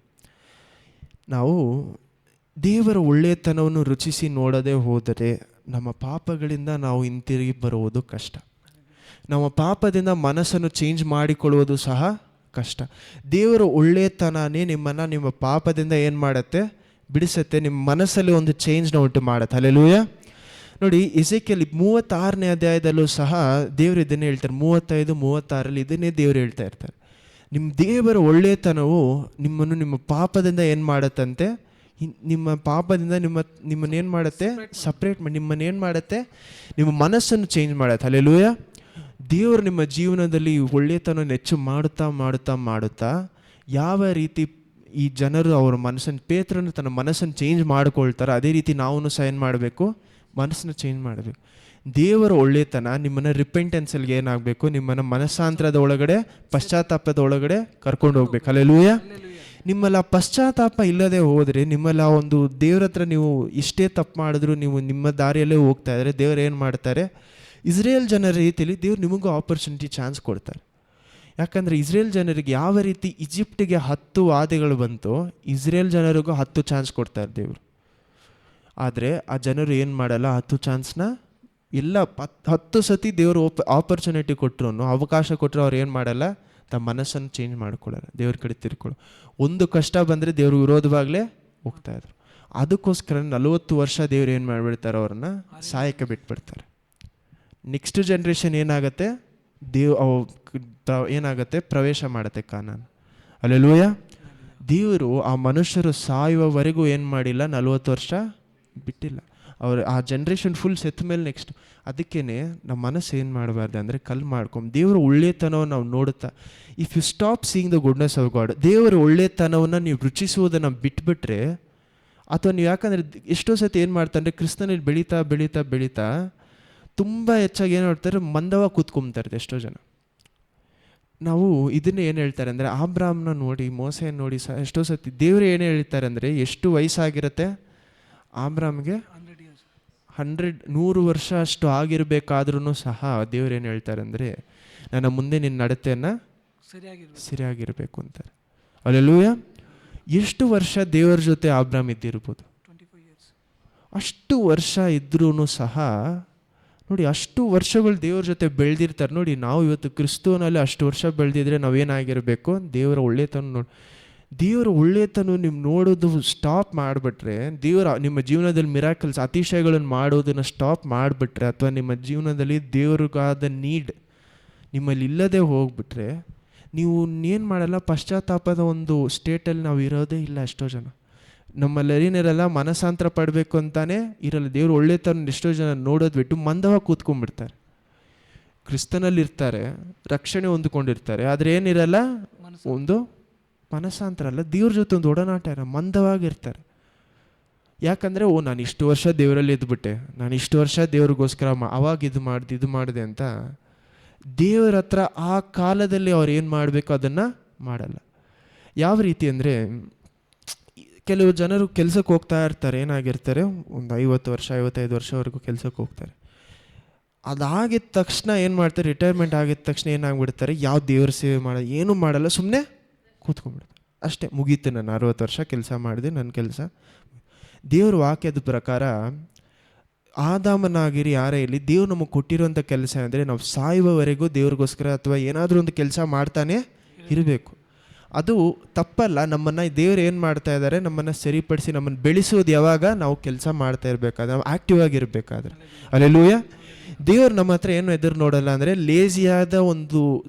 ನಾವು ದೇವರ ಒಳ್ಳೆಯತನವನ್ನು ರುಚಿಸಿ ನೋಡದೆ ಹೋದರೆ ನಮ್ಮ ಪಾಪಗಳಿಂದ ನಾವು ಹಿಂತಿರುಗಿ ಬರುವುದು ಕಷ್ಟ. ನಮ್ಮ ಪಾಪದಿಂದ ಮನಸ್ಸನ್ನು ಚೇಂಜ್ ಮಾಡಿಕೊಳ್ಳುವುದು ಸಹ ಕಷ್ಟ. ದೇವರ ಒಳ್ಳೆಯತನನೇ ನಿಮ್ಮನ್ನು ನಿಮ್ಮ ಪಾಪದಿಂದ ಏನು ಮಾಡುತ್ತೆ, ಬಿಡಿಸುತ್ತೆ. ನಿಮ್ಮ ಮನಸ್ಸಲ್ಲಿ ಒಂದು ಚೇಂಜ್ನ ಉಂಟು ಮಾಡುತ್ತೆ. ಹಲ್ಲೆಲೂಯಾ. ನೋಡಿ, ಎಸೆಕಿಯೇಲ್ 36ನೇ ಅಧ್ಯಾಯದಲ್ಲೂ ಸಹ ದೇವರು ಇದನ್ನೇ ಹೇಳ್ತಾರೆ. 35-36 ಇದನ್ನೇ ದೇವರು ಹೇಳ್ತಾ ಇರ್ತಾರೆ. ನಿಮ್ಮ ದೇವರ ಒಳ್ಳೆಯತನವು ನಿಮ್ಮನ್ನು ನಿಮ್ಮ ಪಾಪದಿಂದ ಏನು ಮಾಡುತ್ತಂತೆ, ನಿಮ್ಮ ಪಾಪದಿಂದ ನಿಮ್ಮನ್ನೇನು ಮಾಡುತ್ತೆ, ಸಪ್ರೇಟ್ ಮಾಡಿ ನಿಮ್ಮನ್ನೇನು ಮಾಡುತ್ತೆ, ನಿಮ್ಮ ಮನಸ್ಸನ್ನು ಚೇಂಜ್ ಮಾಡುತ್ತೆ. ಹಲ್ಲೆಲೂಯಾ. ದೇವರು ನಿಮ್ಮ ಜೀವನದಲ್ಲಿ ಒಳ್ಳೆಯತನ ಹೆಚ್ಚು ಮಾಡುತ್ತಾ ಯಾವ ರೀತಿ ಈ ಜನರು ಅವರ ಮನಸ್ಸನ್ನು, ಪೇತ್ರನು ತನ್ನ ಮನಸ್ಸನ್ನು ಚೇಂಜ್ ಮಾಡ್ಕೊಳ್ತಾರೆ, ಅದೇ ರೀತಿ ನಾವು ಸಹ ಏನು ಮಾಡಬೇಕು, ಮನಸ್ಸನ್ನು ಚೇಂಜ್ ಮಾಡಬೇಕು. ದೇವರ ಒಳ್ಳೆಯತನ ನಿಮ್ಮನ್ನು ರಿಪೆಂಟೆನ್ಸಲ್ಗೆ ಏನಾಗಬೇಕು, ನಿಮ್ಮನ್ನು ಮನಸ್ಸಾಂತರದ ಒಳಗಡೆ, ಪಶ್ಚಾತ್ತಾಪದ ಒಳಗಡೆ ಕರ್ಕೊಂಡು ಹೋಗ್ಬೇಕು. ಹಲ್ಲೆಲೂಯಾ. ನಿಮ್ಮಲ್ಲಿ ಆ ಪಶ್ಚಾತ್ತಾಪ ಇಲ್ಲದೆ ಹೋದರೆ, ನಿಮ್ಮಲ್ಲಿ ಆ ಒಂದು ದೇವ್ರ ಹತ್ರ ನೀವು ಇಷ್ಟೇ ತಪ್ಪು ಮಾಡಿದ್ರು ನೀವು ನಿಮ್ಮ ದಾರಿಯಲ್ಲೇ ಹೋಗ್ತಾ ಇದ್ದಾರೆ, ದೇವರು ಏನು ಮಾಡ್ತಾರೆ, ಇಸ್ರೇಲ್ ಜನರ ರೀತಿಯಲ್ಲಿ ದೇವ್ರು ನಿಮಗೂ ಆಪರ್ಚುನಿಟಿ, ಚಾನ್ಸ್ ಕೊಡ್ತಾರೆ. ಯಾಕಂದರೆ ಇಸ್ರೇಲ್ ಜನರಿಗೆ ಯಾವ ರೀತಿ ಈಜಿಪ್ಟಿಗೆ 10 ವಾದೆಗಳು ಬಂತು, ಇಸ್ರೇಲ್ ಜನರಿಗೂ 10 ಚಾನ್ಸ್ ಕೊಡ್ತಾರೆ ದೇವರು. ಆದರೆ ಆ ಜನರು ಏನು ಮಾಡಲ್ಲ, 10 ಚಾನ್ಸ್ನ ಎಲ್ಲ 10 ಸತಿ ದೇವರು ಆಪರ್ಚುನಿಟಿ ಕೊಟ್ಟರು, ಅವಕಾಶ ಕೊಟ್ಟರು, ಅವ್ರು ಏನು ಮಾಡಲ್ಲ, ತಮ್ಮ ಮನಸ್ಸನ್ನು ಚೇಂಜ್ ಮಾಡ್ಕೊಳ್ಳಲ್ಲ, ದೇವ್ರ ಕಡೆ ತಿರ್ಕೊಳ್ಳೋ. ಒಂದು ಕಷ್ಟ ಬಂದರೆ ದೇವ್ರ ವಿರೋಧವಾಗಲೇ ಹೋಗ್ತಾಯಿದ್ರು. ಅದಕ್ಕೋಸ್ಕರ 40 ವರ್ಷ ದೇವ್ರು ಏನು ಮಾಡಿಬಿಡ್ತಾರೆ, ಅವ್ರನ್ನ ಸಾಯಕ್ಕೆ ಬಿಟ್ಬಿಡ್ತಾರೆ. ನೆಕ್ಸ್ಟ್ ಜನ್ರೇಷನ್ ಏನಾಗುತ್ತೆ, ಏನಾಗುತ್ತೆ, ಪ್ರವೇಶ ಮಾಡುತ್ತೆ ಕಾನಾನ್. ಹಲ್ಲೆಲೂಯಾ. ದೇವರು ಆ ಮನುಷ್ಯರು ಸಾಯುವವರೆಗೂ ಏನು ಮಾಡಿಲ್ಲ, 40 ವರ್ಷ ಬಿಟ್ಟಿಲ್ಲ. ಅವ್ರು ಆ ಜನ್ರೇಷನ್ ಫುಲ್ ಸೆತ್ತ ಮೇಲೆ ನೆಕ್ಸ್ಟ್. ಅದಕ್ಕೇ ನಮ್ಮ ಮನಸ್ಸು ಏನು ಮಾಡಬಾರ್ದು ಅಂದರೆ, ಕಲ್ಲು ಮಾಡ್ಕೊಂಡು ದೇವರ ಒಳ್ಳೆಯತನವನ್ನು ನಾವು ನೋಡುತ್ತಾ, if you stop seeing the goodness of God, ದೇವರ ಒಳ್ಳೆಯತನವನ್ನು ನೀವು ರುಚಿಸುವುದನ್ನು ಬಿಟ್ಬಿಟ್ರೆ, ಅಥವಾ ನೀವು, ಯಾಕಂದರೆ ಎಷ್ಟೋ ಸತಿ ಏನು ಮಾಡ್ತಾರೆ, ಕ್ರಿಸ್ತನಲ್ಲಿ ಬೆಳೀತಾ ಬೆಳೀತಾ ಬೆಳೀತಾ ತುಂಬ ಹೆಚ್ಚಾಗಿ ಏನು ಮಾಡ್ತಾರೆ, ಮಂದವಾಗಿ ಕೂತ್ಕೊಂತಾರೆ ಎಷ್ಟೋ ಜನ. ನಾವು ಇದನ್ನೇ ಏನು ಹೇಳ್ತಾರೆ ಅಂದರೆ, ಆಬ್ರಾಮ್ನ ನೋಡಿ, ಮೋಸೆಯನ್ನು ನೋಡಿ ಸಹ ಎಷ್ಟೋ ಸತಿ ದೇವರು ಏನು ಹೇಳ್ತಾರೆ ಅಂದರೆ, ಎಷ್ಟು ವಯಸ್ಸಾಗಿರುತ್ತೆ ಆಬ್ರಾಮ್ಗೆ, 100 ವರ್ಷ ಅಷ್ಟು ಆಗಿರಬೇಕಾದ್ರೂ ಸಹ ದೇವ್ರು ಏನು ಹೇಳ್ತಾರೆ ಅಂದರೆ, ನನ್ನ ಮುಂದೆ ನಿನ್ನ ನಡತೆಯನ್ನು ಸರಿಯಾಗಿರಬೇಕು ಅಂತಾರೆ. ಹಲ್ಲೆಲೂಯಾ. ಎಷ್ಟು ವರ್ಷ ದೇವರ ಜೊತೆ ಆಬ್ರಾಮ್ ಇದ್ದಿರ್ಬೋದು, ಅಷ್ಟು ವರ್ಷ ಇದ್ರೂ ಸಹ ನೋಡಿ, ಅಷ್ಟು ವರ್ಷಗಳು ದೇವ್ರ ಜೊತೆ ಬೆಳೆದಿರ್ತಾರೆ. ನೋಡಿ, ನಾವು ಇವತ್ತು ಕ್ರಿಸ್ತನಲ್ಲಿ ಅಷ್ಟು ವರ್ಷ ಬೆಳೆದಿದ್ರೆ ನಾವೇನಾಗಿರಬೇಕು, ದೇವರ ಒಳ್ಳೆತನ ನೋಡಿ, ದೇವರ ಒಳ್ಳೆತನ ನೀವು ನೋಡೋದು ಸ್ಟಾಪ್ ಮಾಡಿಬಿಟ್ರೆ, ದೇವರ ನಿಮ್ಮ ಜೀವನದಲ್ಲಿ ಮಿರಾಕಲ್ಸ್, ಅತಿಶಯಗಳನ್ನು ಮಾಡೋದನ್ನು ಸ್ಟಾಪ್ ಮಾಡಿಬಿಟ್ರೆ, ಅಥವಾ ನಿಮ್ಮ ಜೀವನದಲ್ಲಿ ದೇವ್ರಿಗಾದ ನೀಡ್ ನಿಮ್ಮಲ್ಲಿ ಇಲ್ಲದೆ ಹೋಗ್ಬಿಟ್ರೆ, ನೀವು ಏನು ಮಾಡಲ್ಲ, ಪಶ್ಚಾತ್ತಾಪದ ಒಂದು ಸ್ಟೇಟಲ್ಲಿ ನಾವು ಇರೋದೇ ಇಲ್ಲ. ಎಷ್ಟೋ ಜನ ನಮ್ಮಲ್ಲಿ ಏನಿರಲ್ಲ, ಮನಸ್ಸಾಂತರ ಪಡಬೇಕು ಅಂತಾನೆ ಇರಲ್ಲ. ದೇವ್ರು ಒಳ್ಳೆತನ ಎಷ್ಟೋ ಜನ ನೋಡೋದು ಬಿಟ್ಟು ಮಂದವಾಗಿ ಕೂತ್ಕೊಂಡ್ಬಿಡ್ತಾರೆ. ಕ್ರಿಸ್ತನಲ್ಲಿ ಇರ್ತಾರೆ, ರಕ್ಷಣೆ ಹೊಂದ್ಕೊಂಡಿರ್ತಾರೆ, ಆದರೆ ಏನಿರಲ್ಲ, ಒಂದು ಮನಸ್ಸಾಂತರ ಅಲ್ಲ, ದೇವ್ರ ಜೊತೆ ಒಂದು ಒಡನಾಟ ಇರ, ಮಂದವಾಗಿರ್ತಾರೆ. ಯಾಕಂದರೆ ನಾನು ಇಷ್ಟು ವರ್ಷ ದೇವರಲ್ಲಿ ಇದ್ಬಿಟ್ಟೆ, ನಾನು ಇಷ್ಟು ವರ್ಷ ದೇವ್ರಿಗೋಸ್ಕರ ಅವಾಗ ಇದು ಮಾಡಿದೆ ಅಂತ ದೇವರ ಹತ್ರ ಆ ಕಾಲದಲ್ಲಿ ಅವ್ರು ಏನು ಮಾಡಬೇಕು ಅದನ್ನು ಮಾಡಲ್ಲ. ಯಾವ ರೀತಿ ಅಂದರೆ, ಕೆಲವು ಜನರು ಕೆಲಸಕ್ಕೆ ಹೋಗ್ತಾ ಇರ್ತಾರೆ, ಏನಾಗಿರ್ತಾರೆ, ಒಂದು 50 ವರ್ಷ 55 ವರ್ಷವರೆಗೂ ಕೆಲಸಕ್ಕೆ ಹೋಗ್ತಾರೆ. ಅದಾಗಿದ ತಕ್ಷಣ ಏನು ಮಾಡ್ತಾರೆ, ರಿಟೈರ್ಮೆಂಟ್ ಆಗಿದ ತಕ್ಷಣ ಏನಾಗ್ಬಿಡ್ತಾರೆ, ಯಾವ ದೇವ್ರ ಸೇವೆ ಮಾಡೋದು ಏನೂ ಮಾಡಲ್ಲ, ಸುಮ್ಮನೆ ಕೂತ್ಕೊಂಡ್ಬಿಡ್ತಾರೆ. ಅಷ್ಟೇ, ಮುಗೀತು, ನಾನು 60 ವರ್ಷ ಕೆಲಸ ಮಾಡಿದೆ, ನನ್ನ ಕೆಲಸ. ದೇವ್ರ ವಾಕ್ಯದ ಪ್ರಕಾರ ಆದಾಮನಾಗಿರಿ ಯಾರೇ ಇಲ್ಲಿ, ದೇವ್ರು ನಮಗೆ ಕೊಟ್ಟಿರುವಂಥ ಕೆಲಸ ಅಂದರೆ ನಾವು ಸಾಯುವವರೆಗೂ ದೇವ್ರಿಗೋಸ್ಕರ ಅಥವಾ ಏನಾದರೂ ಒಂದು ಕೆಲಸ ಮಾಡ್ತಾನೆ ಇರಬೇಕು. ಅದು ತಪ್ಪಲ್ಲ. ನಮ್ಮನ್ನು ದೇವ್ರು ಏನು ಮಾಡ್ತಾ ಇದ್ದಾರೆ, ನಮ್ಮನ್ನು ಸರಿಪಡಿಸಿ ನಮ್ಮನ್ನು ಬೆಳೆಸೋದು ಯಾವಾಗ, ನಾವು ಕೆಲಸ ಮಾಡ್ತಾ ಇರಬೇಕಾದ್ರೆ, ನಾವು ಆ್ಯಕ್ಟಿವ್ ಆಗಿರಬೇಕಾದ್ರೆ. ಅಲ್ಲೆಲೂಯ. ದೇವ್ರು ನಮ್ಮ ಹತ್ರ ಏನು ಎದುರು ನೋಡಲ್ಲ ಅಂದರೆ ಲೇಜಿಯಾದ ಒಂದು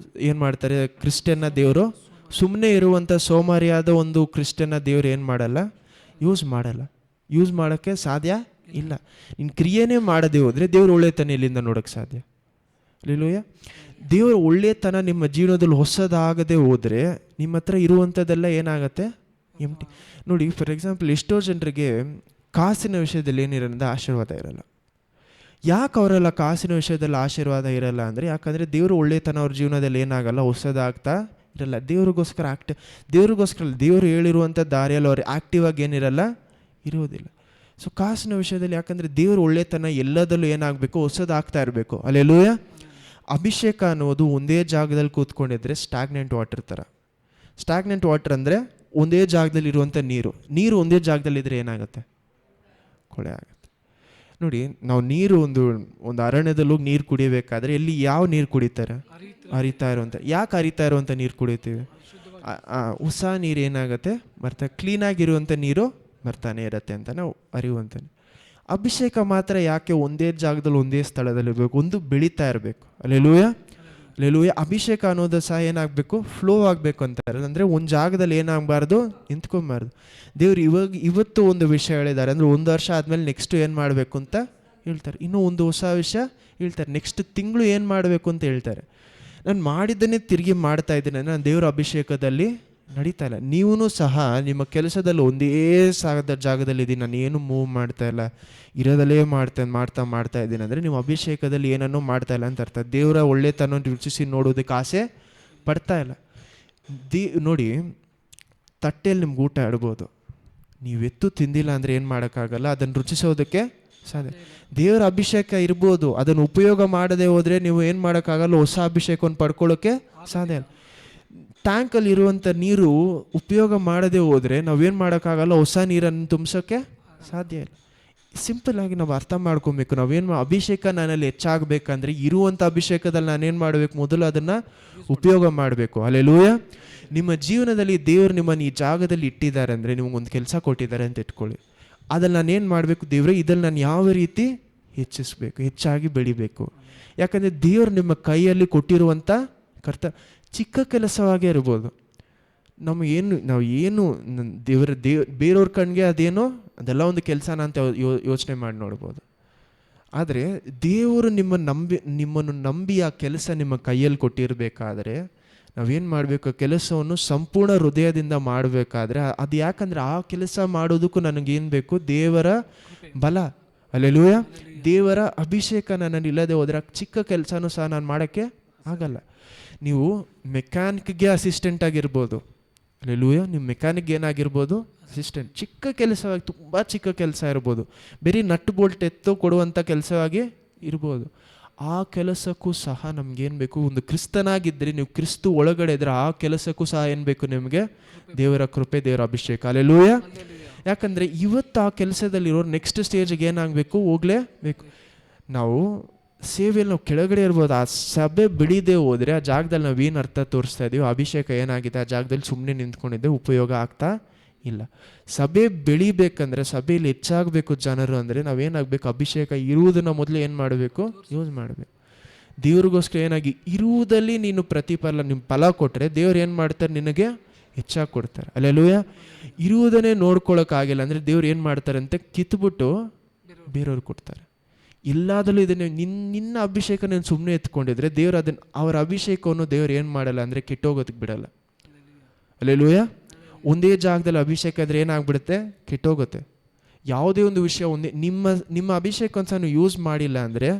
ಏನು ಮಾಡ್ತಾರೆ ಕ್ರಿಶ್ಚಿಯನ್ನ ದೇವರು, ಸುಮ್ಮನೆ ಇರುವಂಥ ಸೋಮಾರಿಯಾದ ಒಂದು ಕ್ರಿಶ್ಚಿಯನ್ನ ದೇವ್ರು ಏನು ಮಾಡಲ್ಲ, ಯೂಸ್ ಮಾಡೋಕ್ಕೆ ಸಾಧ್ಯ ಇಲ್ಲ. ನಿನ್ನ ಕ್ರಿಯೆನೇ ಮಾಡದೆ ಹೋದರೆ ದೇವ್ರು ಒಳ್ಳೆತನ ಎಲ್ಲಿಂದ ನೋಡೋಕ್ಕೆ ಸಾಧ್ಯ? ಅಲ್ಲೆಲೂಯ. ದೇವರ ಒಳ್ಳೆತನ ನಿಮ್ಮ ಜೀವನದಲ್ಲಿ ಹೊಸದಾಗದೆ ಹೋದರೆ ನಿಮ್ಮ ಹತ್ರ ಇರುವಂಥದ್ದೆಲ್ಲ ಏನಾಗುತ್ತೆ, ಎಂಟಿ. ನೋಡಿ, ಫಾರ್ ಎಕ್ಸಾಂಪಲ್, ಎಷ್ಟೋ ಜನರಿಗೆ ಕಾಸಿನ ವಿಷಯದಲ್ಲಿ ಏನಿರೋದ್ರಿಂದ ಆಶೀರ್ವಾದ ಇರಲ್ಲ. ಯಾಕೆ ಅವರೆಲ್ಲ ಕಾಸಿನ ವಿಷಯದಲ್ಲಿ ಆಶೀರ್ವಾದ ಇರಲ್ಲ ಅಂದರೆ, ಯಾಕಂದರೆ ದೇವರು ಒಳ್ಳೆತನ ಅವ್ರ ಜೀವನದಲ್ಲಿ ಏನಾಗಲ್ಲ, ಹೊಸದಾಗ್ತಾ ಇರಲ್ಲ. ದೇವ್ರಿಗೋಸ್ಕರ ದೇವರು ಹೇಳಿರುವಂಥ ದಾರಿಯಲ್ಲಿ ಅವ್ರು ಆ್ಯಕ್ಟಿವ್ ಆಗಿ ಏನಿರಲ್ಲ, ಇರೋದಿಲ್ಲ. ಸೊ ಕಾಸಿನ ವಿಷಯದಲ್ಲಿ ಯಾಕಂದರೆ ದೇವ್ರ ಒಳ್ಳೆತನ ಎಲ್ಲದಲ್ಲೂ ಏನಾಗಬೇಕು, ಹೊಸದಾಗ್ತಾ ಇರಬೇಕು. ಅಲ್ಲೆಲೂಯ. ಅಭಿಷೇಕ ಅನ್ನೋದು ಒಂದೇ ಜಾಗದಲ್ಲಿ ಕೂತ್ಕೊಂಡಿದ್ರೆ ಸ್ಟಾಗ್ನೆಂಟ್ ವಾಟರ್ ಥರ. ಸ್ಟಾಗ್ನೆಂಟ್ ವಾಟರ್ ಅಂದರೆ ಒಂದೇ ಜಾಗದಲ್ಲಿ ಇರುವಂಥ ನೀರು ಒಂದೇ ಜಾಗದಲ್ಲಿದ್ದರೆ ಏನಾಗುತ್ತೆ, ಕೊಳೆ ಆಗುತ್ತೆ. ನೋಡಿ, ನಾವು ನೀರು ಒಂದು ಅರಣ್ಯದಲ್ಲಿ ಹೋಗಿ ನೀರು ಕುಡಿಯಬೇಕಾದ್ರೆ ಎಲ್ಲಿ ಯಾವ ನೀರು ಕುಡಿತಾರೆ, ಹರಿತಾ ಇರುವಂಥ. ಯಾಕೆ ಹರಿತಾ ಇರುವಂಥ ನೀರು ಕುಡಿತೀವಿ? ಹೊಸ ನೀರು ಏನಾಗುತ್ತೆ, ಕ್ಲೀನಾಗಿರುವಂಥ ನೀರು ಬರ್ತಾನೆ ಇರತ್ತೆ ಅಂತ ನಾವು ಅರಿಯುವಂತಾನೆ. ಅಭಿಷೇಕ ಮಾತ್ರ ಯಾಕೆ ಒಂದೇ ಜಾಗದಲ್ಲಿ ಒಂದೇ ಸ್ಥಳದಲ್ಲಿರಬೇಕು, ಒಂದು ಬೆಳೀತಾ ಇರಬೇಕು. ಅಲ್ಲೆಲೂಯ. ಅಭಿಷೇಕ ಅನ್ನೋದು ಸಹ ಏನಾಗಬೇಕು, ಫ್ಲೋ ಆಗಬೇಕು ಅಂತಾರೆ. ಅಂದರೆ ಒಂದು ಜಾಗದಲ್ಲಿ ಏನಾಗಬಾರ್ದು, ನಿಂತ್ಕೊಬಾರ್ದು. ದೇವ್ರು ಇವತ್ತು ಒಂದು ವಿಷಯ ಹೇಳಿದ್ದಾರೆ ಅಂದರೆ 1 ವರ್ಷ ಆದಮೇಲೆ ನೆಕ್ಸ್ಟ್ ಏನು ಮಾಡಬೇಕು ಅಂತ ಹೇಳ್ತಾರೆ. ಇನ್ನೂ ಒಂದು ಹೊಸ ವಿಷಯ ಹೇಳ್ತಾರೆ. ನೆಕ್ಸ್ಟ್ ತಿಂಗಳು ಏನು ಮಾಡಬೇಕು ಅಂತ ಹೇಳ್ತಾರೆ. ನಾನು ಮಾಡಿದ್ದನ್ನೇ ತಿರುಗಿ ಮಾಡ್ತಾ ಇದ್ದೀನಿ, ನಾನು ದೇವರ ಅಭಿಷೇಕದಲ್ಲಿ ನಡೀತಾ ಇಲ್ಲ. ನೀವೂ ಸಹ ನಿಮ್ಮ ಕೆಲಸದಲ್ಲಿ ಒಂದೇ ಜಾಗದಲ್ಲಿದ್ದೀನಿ, ನಾನು ಏನು ಮೂವ್ ಮಾಡ್ತಾ ಇಲ್ಲ, ಇರೋದಲ್ಲೇ ಮಾಡ್ತಾ ಇದ್ದೀನಿ ಅಂದರೆ ನೀವು ಅಭಿಷೇಕದಲ್ಲಿ ಏನನ್ನೂ ಮಾಡ್ತಾ ಇಲ್ಲ ಅಂತ ಅರ್ಥ. ದೇವರ ಒಳ್ಳೆತನ ರುಚಿಸಿ ನೋಡೋದಕ್ಕೆ ಆಸೆ ಪಡ್ತಾ ಇಲ್ಲ. ನೋಡಿ, ತಟ್ಟೆಯಲ್ಲಿ ನಿಮ್ಗೆ ಊಟ ಇಡ್ಬೋದು, ನೀವೆತ್ತು ತಿಂದಿಲ್ಲ ಅಂದರೆ ಏನು ಮಾಡೋಕ್ಕಾಗಲ್ಲ, ಅದನ್ನು ರುಚಿಸೋದಕ್ಕೆ ಸಾಧ್ಯ. ದೇವರ ಅಭಿಷೇಕ ಇರ್ಬೋದು, ಅದನ್ನು ಉಪಯೋಗ ಮಾಡದೆ ಹೋದರೆ ನೀವು ಏನು ಮಾಡೋಕ್ಕಾಗಲ್ಲ, ಹೊಸ ಅಭಿಷೇಕವನ್ನು ಪಡ್ಕೊಳ್ಳೋಕ್ಕೆ ಸಾಧ್ಯ ಇಲ್ಲ. ಟ್ಯಾಂಕಲ್ಲಿ ಇರುವಂಥ ನೀರು ಉಪಯೋಗ ಮಾಡದೆ ಹೋದರೆ ನಾವೇನು ಮಾಡೋಕ್ಕಾಗಲ್ಲ, ಹೊಸ ನೀರನ್ನು ತುಂಬಿಸೋಕ್ಕೆ ಸಾಧ್ಯ ಇಲ್ಲ. ಸಿಂಪಲ್ಲಾಗಿ ನಾವು ಅರ್ಥ ಮಾಡ್ಕೊಬೇಕು. ನಾವೇನು ಅಭಿಷೇಕ ನನ್ನಲ್ಲಿ ಹೆಚ್ಚಾಗಬೇಕಂದ್ರೆ ಇರುವಂಥ ಅಭಿಷೇಕದಲ್ಲಿ ನಾನೇನು ಮಾಡಬೇಕು, ಮೊದಲು ಅದನ್ನು ಉಪಯೋಗ ಮಾಡಬೇಕು. ಅಲ್ಲೆಲೂಯ. ನಿಮ್ಮ ಜೀವನದಲ್ಲಿ ದೇವರು ನಿಮ್ಮನ್ನು ಈ ಜಾಗದಲ್ಲಿ ಇಟ್ಟಿದ್ದಾರೆ ಅಂದರೆ, ನಿಮಗೊಂದು ಕೆಲಸ ಕೊಟ್ಟಿದ್ದಾರೆ ಅಂತ ಇಟ್ಕೊಳ್ಳಿ. ಅದ್ರಲ್ಲಿ ನಾನೇನು ಮಾಡಬೇಕು, ದೇವರೇ ಇದ್ರಲ್ಲಿ ನಾನು ಯಾವ ರೀತಿ ಹೆಚ್ಚಿಸ್ಬೇಕು, ಹೆಚ್ಚಾಗಿ ಬೆಳಿಬೇಕು. ಯಾಕಂದರೆ ದೇವರು ನಿಮ್ಮ ಕೈಯಲ್ಲಿ ಕೊಟ್ಟಿರುವಂಥ ಚಿಕ್ಕ ಕೆಲಸವಾಗೇ ಇರ್ಬೋದು. ನಾವು ಏನು ಬೇರೆಯವ್ರ ಕಣ್ಣಿಗೆ ಅದೇನೋ ಅದೆಲ್ಲ ಒಂದು ಕೆಲಸನ ಅಂತ ಯೋಚನೆ ಮಾಡಿ ನೋಡ್ಬೋದು. ಆದರೆ ದೇವರು ನಿಮ್ಮನ್ನು ನಂಬಿ ಆ ಕೆಲಸ ನಿಮ್ಮ ಕೈಯಲ್ಲಿ ಕೊಟ್ಟಿರಬೇಕಾದ್ರೆ ನಾವೇನು ಮಾಡಬೇಕು, ಕೆಲಸವನ್ನು ಸಂಪೂರ್ಣ ಹೃದಯದಿಂದ ಮಾಡಬೇಕಾದ್ರೆ ಅದು ಯಾಕಂದರೆ ಆ ಕೆಲಸ ಮಾಡೋದಕ್ಕೂ ನನಗೇನು ಬೇಕು, ದೇವರ ಬಲ. ಅಲ್ಲೆಲೂಯ. ದೇವರ ಅಭಿಷೇಕ ನನ್ನಲ್ಲಿ ಇಲ್ಲದೆ ಹೋದರೆ ಚಿಕ್ಕ ಕೆಲಸನೂ ಸಹ ನಾನು ಮಾಡೋಕ್ಕೆ ಆಗಲ್ಲ. ನೀವು ಮೆಕ್ಯಾನಿಕ್ಗೆ ಅಸಿಸ್ಟೆಂಟ್ ಆಗಿರ್ಬೋದು. ಅಲ್ಲೆಲೂಯ. ನಿಮ್ಮ ಮೆಕ್ಯಾನಿಕ್ ಏನಾಗಿರ್ಬೋದು, ಅಸಿಸ್ಟೆಂಟ್. ಚಿಕ್ಕ ಕೆಲಸವಾಗಿ, ತುಂಬ ಚಿಕ್ಕ ಕೆಲಸ ಇರ್ಬೋದು, ಬರೀ ನಟ್ ಬೋಲ್ಟ್ ಎತ್ತು ಕೊಡುವಂಥ ಕೆಲಸವಾಗಿ ಇರ್ಬೋದು. ಆ ಕೆಲಸಕ್ಕೂ ಸಹ ನಮಗೇನು ಬೇಕು, ಒಂದು ಕ್ರಿಸ್ತನಾಗಿದ್ದರೆ, ನೀವು ಕ್ರಿಸ್ತು ಒಳಗಡೆ ಇದ್ದರೆ ಆ ಕೆಲಸಕ್ಕೂ ಸಹ ಏನು ಬೇಕು ನಿಮಗೆ, ದೇವರ ಕೃಪೆ, ದೇವರ ಅಭಿಷೇಕ. ಅಲ್ಲೆಲೂಯ. ಯಾಕಂದರೆ ಇವತ್ತು ಆ ಕೆಲಸದಲ್ಲಿರೋರು ನೆಕ್ಸ್ಟ್ ಸ್ಟೇಜ್ಗೆ ಏನಾಗಬೇಕು, ಹೋಗಲೇಬೇಕು. ನಾವು ಸೇವೆಯಲ್ಲಿ ನಾವು ಕೆಳಗಡೆ ಇರ್ಬೋದು, ಆ ಸಭೆ ಬೆಳೀದೇ ಹೋದರೆ ಆ ಜಾಗದಲ್ಲಿ ನಾವೇನು ಅರ್ಥ ತೋರಿಸ್ತಾ ಇದ್ದೀವಿ, ಅಭಿಷೇಕ ಏನಾಗಿದೆ ಆ ಜಾಗದಲ್ಲಿ ಸುಮ್ಮನೆ ನಿಂತ್ಕೊಂಡಿದ್ದೆ, ಉಪಯೋಗ ಆಗ್ತಾ ಇಲ್ಲ. ಸಭೆ ಬೆಳಿಬೇಕಂದ್ರೆ, ಸಭೆಯಲ್ಲಿ ಹೆಚ್ಚಾಗಬೇಕು ಜನರು ಅಂದರೆ ನಾವೇನಾಗಬೇಕು, ಅಭಿಷೇಕ ಇರುವುದನ್ನು ಮೊದಲು ಏನು ಮಾಡಬೇಕು, ಯೂಸ್ ಮಾಡಬೇಕು. ದೇವ್ರಿಗೋಸ್ಕರ ಏನಾಗಿ ಇರುವುದಲ್ಲಿ ನೀನು ಪ್ರತಿಫಲ, ನಿಮ್ಮ ಫಲ ಕೊಟ್ಟರೆ ದೇವ್ರು ಏನು ಮಾಡ್ತಾರೆ, ನಿನಗೆ ಹೆಚ್ಚಾಗಿ ಕೊಡ್ತಾರೆ. ಅಲ್ಲೆಲೂಯ. ಇರುವುದನ್ನೇ ನೋಡ್ಕೊಳ್ಳೋಕ್ಕಾಗಿಲ್ಲ ಅಂದರೆ ದೇವ್ರು ಏನು ಮಾಡ್ತಾರಂತೆ, ಕಿತ್ಬಿಟ್ಟು ಬೇರೆಯವ್ರು ಕೊಡ್ತಾರೆ. ಎಲ್ಲದಲ್ಲೂ ಇದನ್ನು ನಿನ್ನ ಅಭಿಷೇಕ ನೀನು ಸುಮ್ಮನೆ ಎತ್ಕೊಂಡಿದ್ರೆ ದೇವ್ರು ಅವರ ಅಭಿಷೇಕವನ್ನು ದೇವ್ರು ಏನು ಮಾಡಲ್ಲ ಅಂದರೆ ಕೆಟ್ಟೋಗೋದಕ್ಕೆ ಬಿಡಲ್ಲ. ಅಲ್ಲೆಲೂಯ. ಒಂದೇ ಜಾಗದಲ್ಲಿ ಅಭಿಷೇಕ ಆದರೆ ಏನಾಗ್ಬಿಡುತ್ತೆ, ಕೆಟ್ಟೋಗುತ್ತೆ. ಯಾವುದೇ ಒಂದು ವಿಷಯ ನಿಮ್ಮ ಅಭಿಷೇಕವನ್ನು ಸಹ ನೀವು ಯೂಸ್ ಮಾಡಿಲ್ಲ ಅಂದರೆ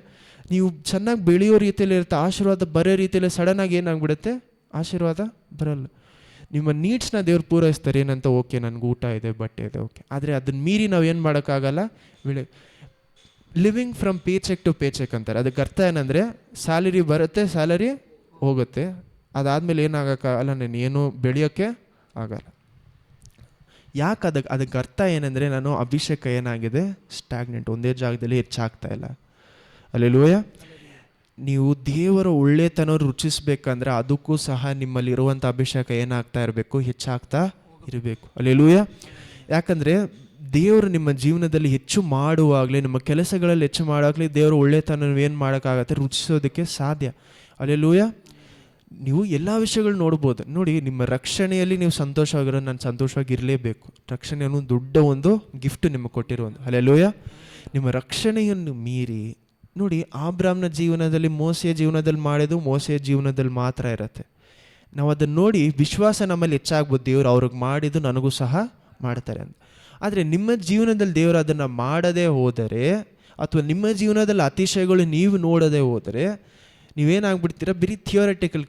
ನೀವು ಚೆನ್ನಾಗಿ ಬೆಳೆಯೋ ರೀತಿಯಲ್ಲಿ ಇರುತ್ತೆ, ಆಶೀರ್ವಾದ ಬರೋ ರೀತಿಯಲ್ಲಿ ಸಡನ್ನಾಗಿ ಏನಾಗ್ಬಿಡುತ್ತೆ, ಆಶೀರ್ವಾದ ಬರಲ್ಲ. ನಿಮ್ಮ ನೀಡ್ಸ್ನ ದೇವ್ರು ಪೂರೈಸ್ತಾರೆ. ಏನಂತ, ಓಕೆ ನನಗೆ ಊಟ ಇದೆ, ಬಟ್ಟೆ ಇದೆ, ಓಕೆ. ಆದರೆ ಅದನ್ನು ಮೀರಿ ನಾವು ಏನು ಮಾಡೋಕ್ಕಾಗಲ್ಲ. Living from pay check to pay check ಅಂತಾರೆ. ಅದಕ್ಕೆ ಅರ್ಥ ಏನಂದರೆ ಸ್ಯಾಲರಿ ಬರುತ್ತೆ, ಸ್ಯಾಲರಿ ಹೋಗುತ್ತೆ, ಅದಾದಮೇಲೆ ಏನಾಗೋಕ್ಕಾಗಲ್ಲ, ನೀನು ಬೆಳೆಯೋಕ್ಕೆ ಆಗಲ್ಲ. ಯಾಕೆ ಅದಕ್ಕೆ ಅರ್ಥ ಏನಂದರೆ ನಾನು ಅಭಿಷೇಕ ಏನಾಗಿದೆ, ಸ್ಟ್ಯಾಗ್ನೆಂಟ್, ಒಂದೇ ಜಾಗದಲ್ಲಿ ಹೆಚ್ಚಾಗ್ತಾ ಇಲ್ಲ. ಅಲ್ಲೆಲೂಯ. ನೀವು ದೇವರ ಒಳ್ಳೆತನ ರುಚಿಸ್ಬೇಕಂದ್ರೆ ಅದಕ್ಕೂ ಸಹ ನಿಮ್ಮಲ್ಲಿರುವಂಥ ಅಭಿಷೇಕ ಏನಾಗ್ತಾ ಇರಬೇಕು, ಹೆಚ್ಚಾಗ್ತಾ ಇರಬೇಕು. ಅಲ್ಲೆಲೂಯ. ಯಾಕಂದರೆ ದೇವರು ನಿಮ್ಮ ಜೀವನದಲ್ಲಿ ಹೆಚ್ಚು ಮಾಡುವಾಗಲೇ, ನಿಮ್ಮ ಕೆಲಸಗಳಲ್ಲಿ ಹೆಚ್ಚು ಮಾಡುವಾಗಲೇ ದೇವರು ಒಳ್ಳೆತನ ಏನು ಮಾಡೋಕ್ಕಾಗತ್ತೆ, ರುಚಿಸೋದಕ್ಕೆ ಸಾಧ್ಯ. ಅಲ್ಲೆಲೂಯ. ನೀವು ಎಲ್ಲ ವಿಷಯಗಳು ನೋಡ್ಬೋದು. ನೋಡಿ, ನಿಮ್ಮ ರಕ್ಷಣೆಯಲ್ಲಿ ನೀವು ಸಂತೋಷವಾಗಿರೋ, ನಾನು ಸಂತೋಷವಾಗಿರಲೇಬೇಕು. ರಕ್ಷಣೆ ಅನ್ನೋ ದೊಡ್ಡ ಒಂದು ಗಿಫ್ಟ್ ನಿಮಗೆ ಕೊಟ್ಟಿರುವುದು. ಅಲ್ಲೆಲೂಯ. ನಿಮ್ಮ ರಕ್ಷಣೆಯನ್ನು ಮೀರಿ ನೋಡಿ, ಆಬ್ರಾಮ್ನ ಜೀವನದಲ್ಲಿ, ಮೋಸೆಯ ಜೀವನದಲ್ಲಿ ಮಾಡಿದ್ದು ಮೋಸೆಯ ಜೀವನದಲ್ಲಿ ಮಾತ್ರ ಇರುತ್ತೆ. ನಾವು ಅದನ್ನು ನೋಡಿ ವಿಶ್ವಾಸ ನಮ್ಮಲ್ಲಿ ಹೆಚ್ಚಾಗ್ಬೋದು, ದೇವರು ಅವ್ರಿಗೆ ಮಾಡಿದ್ದು ನನಗೂ ಸಹ ಮಾಡ್ತಾರೆ ಅಂತ. ಆದರೆ ನಿಮ್ಮ ಜೀವನದಲ್ಲಿ ದೇವರು ಅದನ್ನು ಮಾಡದೇ ಹೋದರೆ, ಅಥವಾ ನಿಮ್ಮ ಜೀವನದಲ್ಲಿ ಅತಿಶಯಗಳು ನೀವು ನೋಡದೇ ಹೋದರೆ, ನೀವೇನಾಗ್ಬಿಡ್ತೀರ, ಬರೀ ಥಿಯೋರಿಟಿಕಲ್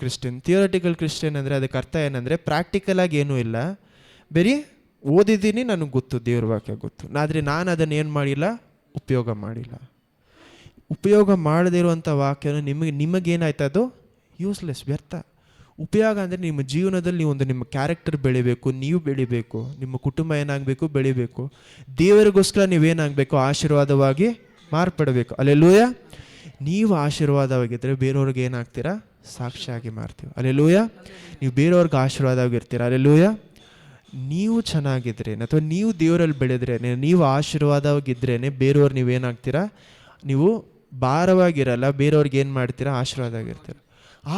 ಕ್ರಿಶ್ಚಿಯನ್ ಅಂದರೆ ಅದಕ್ಕೆ ಅರ್ಥ ಏನಂದರೆ ಪ್ರಾಕ್ಟಿಕಲಾಗಿ ಏನೂ ಇಲ್ಲ, ಬರೀ ಓದಿದ್ದೀನಿ, ನನಗೆ ಗೊತ್ತು, ದೇವ್ರ ವಾಕ್ಯ ಗೊತ್ತು, ಆದರೆ ನಾನು ಅದನ್ನು ಏನು ಮಾಡಿಲ್ಲ, ಉಪಯೋಗ ಮಾಡಿಲ್ಲ. ಉಪಯೋಗ ಮಾಡದೇ ಇರುವಂಥ ವಾಕ್ಯನ ನಿಮಗೇನಾಯ್ತು, ಅದು ಯೂಸ್ಲೆಸ್, ವ್ಯರ್ಥ. ಉಪಯೋಗ ಅಂದರೆ ನಿಮ್ಮ ಜೀವನದಲ್ಲಿ ನಿಮ್ಮ ಕ್ಯಾರೆಕ್ಟರ್ ಬೆಳಿಬೇಕು, ನೀವು ಬೆಳಿಬೇಕು, ನಿಮ್ಮ ಕುಟುಂಬ ಏನಾಗಬೇಕು, ಬೆಳಿಬೇಕು, ದೇವರಿಗೋಸ್ಕರ ನೀವೇನಾಗಬೇಕು, ಆಶೀರ್ವಾದವಾಗಿ ಮಾರ್ಪಡಬೇಕು. ಅಲ್ಲೆಲೂಯ. ನೀವು ಆಶೀರ್ವಾದವಾಗಿದ್ದರೆ ಬೇರೆಯವ್ರಿಗೆ ಏನಾಗ್ತೀರಾ, ಸಾಕ್ಷಿಯಾಗಿ ಮಾರ್ತೀವಿ. ಅಲ್ಲೆಲೂಯ. ನೀವು ಬೇರೆಯವ್ರಿಗೆ ಆಶೀರ್ವಾದವಾಗಿರ್ತೀರ. ಅಲ್ಲೆಲೂಯ. ನೀವು ಚೆನ್ನಾಗಿದ್ರೇ ಅಥವಾ ನೀವು ದೇವರಲ್ಲಿ ಬೆಳೆದ್ರೇ, ನೀವು ಆಶೀರ್ವಾದವಾಗಿದ್ರೇ ಬೇರೆಯವ್ರು ನೀವೇನಾಗ್ತೀರಾ, ನೀವು ಭಾರವಾಗಿರಲ್ಲ, ಬೇರೆಯವ್ರಿಗೆ ಏನು ಮಾಡ್ತೀರಾ, ಆಶೀರ್ವಾದ ಆಗಿರ್ತೀರ.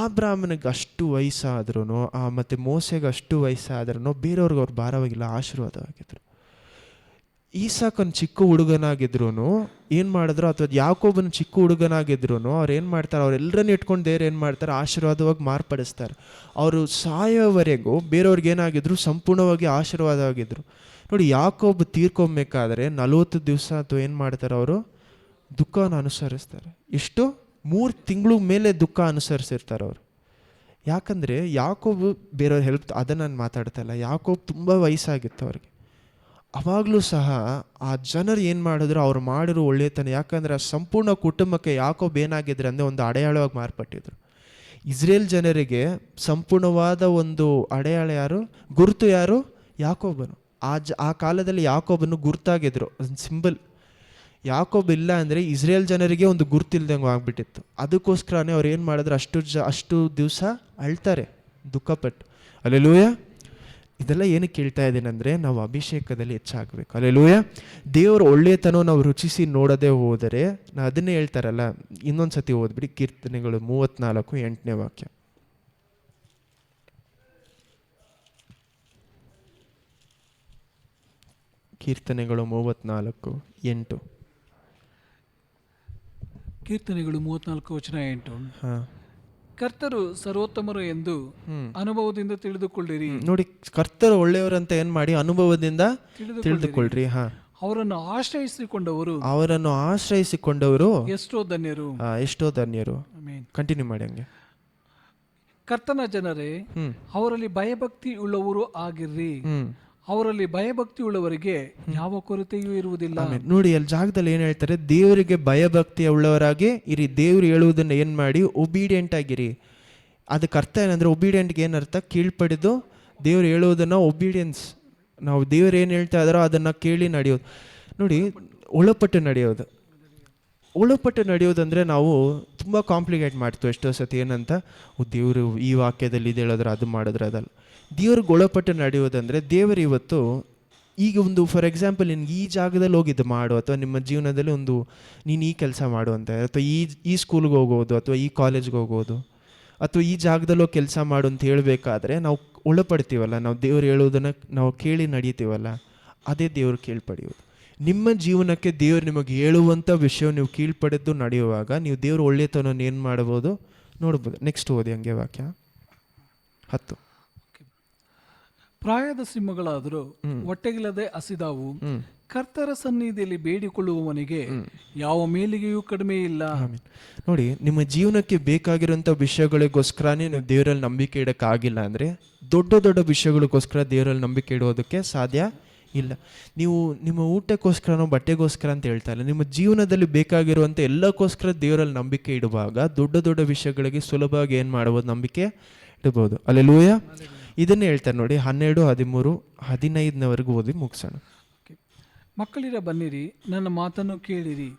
ಆಬ್ರಾಮನಿಗೆ ಅಷ್ಟು ವಯಸ್ಸಾದ್ರೂ, ಮತ್ತು ಮೋಸೆಗೆ ಅಷ್ಟು ವಯಸ್ಸಾದ್ರೂ ಬೇರೆಯವ್ರಿಗೆ ಅವ್ರು ಭಾರವಾಗಿಲ್ಲ, ಆಶೀರ್ವಾದವಾಗಿದ್ರು. ಈಸಾಕನ ಚಿಕ್ಕ ಹುಡುಗನಾಗಿದ್ರು ಏನು ಮಾಡಿದ್ರು, ಅಥವಾ ಯಾಕೋಬನ ಚಿಕ್ಕ ಹುಡುಗನಾಗಿದ್ರು ಅವ್ರು ಏನು ಮಾಡ್ತಾರೆ, ಅವರೆಲ್ಲರನ್ನ ಇಟ್ಕೊಂಡು ದೇವ್ರು ಏನು ಮಾಡ್ತಾರೆ, ಆಶೀರ್ವಾದವಾಗಿ ಮಾರ್ಪಡಿಸ್ತಾರೆ. ಅವರು ಸಾಯೋವರೆಗೂ ಬೇರೆಯವ್ರಿಗೆ ಏನಾಗಿದ್ರು, ಸಂಪೂರ್ಣವಾಗಿ ಆಶೀರ್ವಾದವಾಗಿದ್ದರು. ನೋಡಿ, ಯಾಕೋಬ ತೀರ್ಕೊಬೇಕಾದ್ರೆ 40 ದಿವಸ ಅಥವಾ ಏನು ಮಾಡ್ತಾರೆ, ಅವರು ದುಃಖವನ್ನು ಅನುಸರಿಸ್ತಾರೆ. ಎಷ್ಟು 3 ತಿಂಗಳು ಮೇಲೆ ದುಃಖ ಅನುಸರಿಸಿರ್ತಾರೆ ಅವರು. ಯಾಕಂದರೆ ಯಾಕೋಬು ಬೇರೆಯವ್ರ ಹೆಲ್ಪ್, ಅದನ್ನು ನಾನು ಮಾತಾಡ್ತಾ ಇಲ್ಲ, ಯಾಕೋಬ್ ತುಂಬ ವಯಸ್ಸಾಗಿತ್ತು ಅವ್ರಿಗೆ. ಅವಾಗಲೂ ಸಹ ಆ ಜನರು ಏನು ಮಾಡಿದ್ರು, ಅವ್ರು ಮಾಡಿರೋ ಒಳ್ಳೆಯತನ, ಯಾಕಂದರೆ ಆ ಸಂಪೂರ್ಣ ಕುಟುಂಬಕ್ಕೆ ಯಾಕೋಬ್ ಏನಾಗಿದ್ರೆ ಅಂದರೆ ಒಂದು ಅಡೆಯಾಳವಾಗಿ ಮಾರ್ಪಟ್ಟಿದ್ರು. ಇಸ್ರೇಲ್ ಜನರಿಗೆ ಸಂಪೂರ್ಣವಾದ ಒಂದು ಅಡೆಯಾಳ ಯಾರು, ಗುರುತು ಯಾರು, ಯಾಕೋಬನು. ಆ ಕಾಲದಲ್ಲಿ ಯಾಕೋಬನು ಗುರುತಾಗಿದ್ರು, ಒಂದು ಸಿಂಬಲ್. ಯಾಕೋಬ್ ಇಲ್ಲ ಅಂದರೆ ಇಸ್ರೇಲ್ ಜನರಿಗೆ ಒಂದು ಗುರುತಿಲ್ದಂಗೆ ಆಗ್ಬಿಟ್ಟಿತ್ತು. ಅದಕ್ಕೋಸ್ಕರನೇ ಅವ್ರು ಏನು ಮಾಡಿದ್ರು, ಅಷ್ಟು ದಿವಸ ಅಳ್ತಾರೆ, ದುಃಖಪಟ್ಟು. ಅಲ್ಲೆಲೂಯ. ಇದೆಲ್ಲ ಏನಕ್ಕೆ ಕೇಳ್ತಾ ಇದ್ದೀನಿ ಅಂದರೆ, ನಾವು ಅಭಿಷೇಕದಲ್ಲಿ ಹೆಚ್ಚಾಗಬೇಕು. ಅಲ್ಲೆಲೂಯ. ದೇವರ ಒಳ್ಳೆಯತನ ನಾವು ರುಚಿಸಿ ನೋಡದೆ ಹೋದರೆ, ನಾ ಅದನ್ನೇ ಹೇಳ್ತಾರಲ್ಲ, ಇನ್ನೊಂದು ಸತಿ ಓದ್ಬಿಡಿ, ಕೀರ್ತನೆಗಳು 34 8ನೇ ವಾಕ್ಯ. ಕೀರ್ತನೆಗಳು 34 8. ಕೀರ್ತನೆಗಳು 34:8. ಕರ್ತರು ಸರ್ವೋತ್ತಮರು ಎಂದು ಅನುಭವದಿಂದ ತಿಳಿದುಕೊಳ್ಳಿರಿ. ನೋಡಿ, ಕರ್ತರು ಒಳ್ಳೆಯವರಂತ ಏನ್ ಮಾಡಿ, ಅನುಭವದಿಂದ ತಿಳಿದುಕೊಳ್ಳ್ರಿ. ಅವರನ್ನು ಆಶ್ರಯಿಸಿಕೊಂಡವರು ಎಷ್ಟೋ ಧನ್ಯರು, ಎಷ್ಟೋ ಧನ್ಯರು. ಕಂಟಿನ್ಯೂ ಮಾಡಿ ಹಂಗೆ. ಕರ್ತನ ಜನರೇ, ಅವರಲ್ಲಿ ಭಯಭಕ್ತಿ ಉಳ್ಳವರು ಆಗಿರ್ರಿ. ಅವರಲ್ಲಿ ಭಯಭಕ್ತಿ ಉಳ್ಳವರಿಗೆ ಯಾವ ಕೊರತೆಯೂ ಇರುವುದಿಲ್ಲ. ನೋಡಿ, ಅಲ್ಲಿ ಜಾಗದಲ್ಲಿ ಏನ್ ಹೇಳ್ತಾರೆ, ದೇವರಿಗೆ ಭಯಭಕ್ತಿ ಉಳ್ಳವರಾಗಿ ಇರಿ. ದೇವ್ರು ಹೇಳುವುದನ್ನ ಏನ್ ಮಾಡಿ, ಒಬೀಡಿಯಂಟ್ ಆಗಿರಿ. ಅದಕ್ಕೆ ಅರ್ಥ ಏನಂದ್ರೆ, ಒಬೀಡಿಯಂಟ್ಗೆ ಏನರ್ಥ, ಕೀಳ್ಪಡಿದು ದೇವ್ರು ಹೇಳುವುದನ್ನ ಒಬೀಡಿಯನ್ಸ್. ನಾವು ದೇವ್ರು ಏನು ಹೇಳ್ತಾ ಇದ್ದಾರೋ ಅದನ್ನ ಕೇಳಿ ನಡೆಯೋದು. ನೋಡಿ, ಒಳಪಟ್ಟು ನಡೆಯೋದಂದ್ರೆ ನಾವು ತುಂಬ ಕಾಂಪ್ಲಿಕೇಟ್ ಮಾಡ್ತೀವಿ ಎಷ್ಟೋ ಸತಿ. ಏನಂತ, ದೇವರು ಈ ವಾಕ್ಯದಲ್ಲಿ ಇದು ಹೇಳಿದ್ರೆ ಅದು ಮಾಡಿದ್ರೆ ಅದಲ್ಲ. ದೇವ್ರಿಗೆ ಒಳಪಟ್ಟು ನಡೆಯೋದಂದರೆ, ದೇವರು ಇವತ್ತು ಈಗ ಒಂದು ಫಾರ್ ಎಕ್ಸಾಂಪಲ್ ನಿನ್ಗೆ ಈ ಜಾಗದಲ್ಲಿ ಹೋಗಿದ್ದು ಮಾಡು, ಅಥವಾ ನಿಮ್ಮ ಜೀವನದಲ್ಲಿ ಒಂದು ನೀನು ಈ ಕೆಲಸ ಮಾಡು ಅಂತ, ಅಥವಾ ಈ ಸ್ಕೂಲ್ಗೆ ಹೋಗೋದು, ಅಥವಾ ಈ ಕಾಲೇಜ್ಗೆ ಹೋಗೋದು, ಅಥವಾ ಈ ಜಾಗದಲ್ಲೋ ಕೆಲಸ ಮಾಡು ಅಂತ ಹೇಳಬೇಕಾದ್ರೆ ನಾವು ಒಳಪಡ್ತೀವಲ್ಲ, ನಾವು ದೇವ್ರು ಹೇಳೋದನ್ನು ನಾವು ಕೇಳಿ ನಡೀತೀವಲ್ಲ, ಅದೇ ದೇವ್ರು ಕೀಳ್ಪಡೆಯೋದು. ನಿಮ್ಮ ಜೀವನಕ್ಕೆ ದೇವ್ರು ನಿಮಗೆ ಹೇಳುವಂಥ ವಿಷಯ ನೀವು ಕೀಳ್ಪಡೆದು ನಡೆಯುವಾಗ ನೀವು ದೇವ್ರ ಒಳ್ಳೆತನವನ್ನು ಏನು ಮಾಡ್ಬೋದು, ನೋಡ್ಬೋದು. ನೆಕ್ಸ್ಟ್ ಓದಿ ಹಂಗೆ ವಾಕ್ಯ 10. ಪ್ರಾಯದ ಸಿಂಹಗಳಾದರೂ ಹೊಟ್ಟೆಗಿಲ್ಲದೆ ಹಸಿದಾವು, ಕರ್ತರ ಸನ್ನಿಧಿಯಲ್ಲಿ ಬೇಡಿಕೊಳ್ಳುವವನಿಗೆ ಯಾವ ಮೇಲಿಗೆಯೂ ಕಡಿಮೆ ಇಲ್ಲ. ನೋಡಿ, ನಿಮ್ಮ ಜೀವನಕ್ಕೆ ಬೇಕಾಗಿರುವಂಥ ವಿಷಯಗಳಿಗೋಸ್ಕರನೇ ನೀವು ದೇವರಲ್ಲಿ ನಂಬಿಕೆ ಇಡೋಕ್ಕಾಗಿಲ್ಲ ಅಂದರೆ, ದೊಡ್ಡ ದೊಡ್ಡ ವಿಷಯಗಳಿಗೋಸ್ಕರ ದೇವರಲ್ಲಿ ನಂಬಿಕೆ ಇಡೋದಕ್ಕೆ ಸಾಧ್ಯ ಇಲ್ಲ. ನೀವು ನಿಮ್ಮ ಊಟಕ್ಕೋಸ್ಕರನೋ ಬಟ್ಟೆಗೋಸ್ಕರ ಅಂತ ಹೇಳ್ತಾ ಇಲ್ಲ, ನಿಮ್ಮ ಜೀವನದಲ್ಲಿ ಬೇಕಾಗಿರುವಂಥ ಎಲ್ಲಕ್ಕೋಸ್ಕರ ದೇವರಲ್ಲಿ ನಂಬಿಕೆ ಇಡುವಾಗ ದೊಡ್ಡ ದೊಡ್ಡ ವಿಷಯಗಳಿಗೆ ಸುಲಭವಾಗಿ ಏನು ಮಾಡ್ಬೋದು, ನಂಬಿಕೆ ಇಡ್ಬೋದು. ಅಲ್ಲೆಲೂಯ. ಇದನ್ನೇ ಹೇಳ್ತಾರೆ ನೋಡಿ, 12, 13, 15 ಓದಿ ಮುಗಿಸೋಣ. ಮಕ್ಕಳಿರ ಬನ್ನಿರಿ, ನನ್ನ ಮಾತನ್ನು ಕೇಳಿರಿ,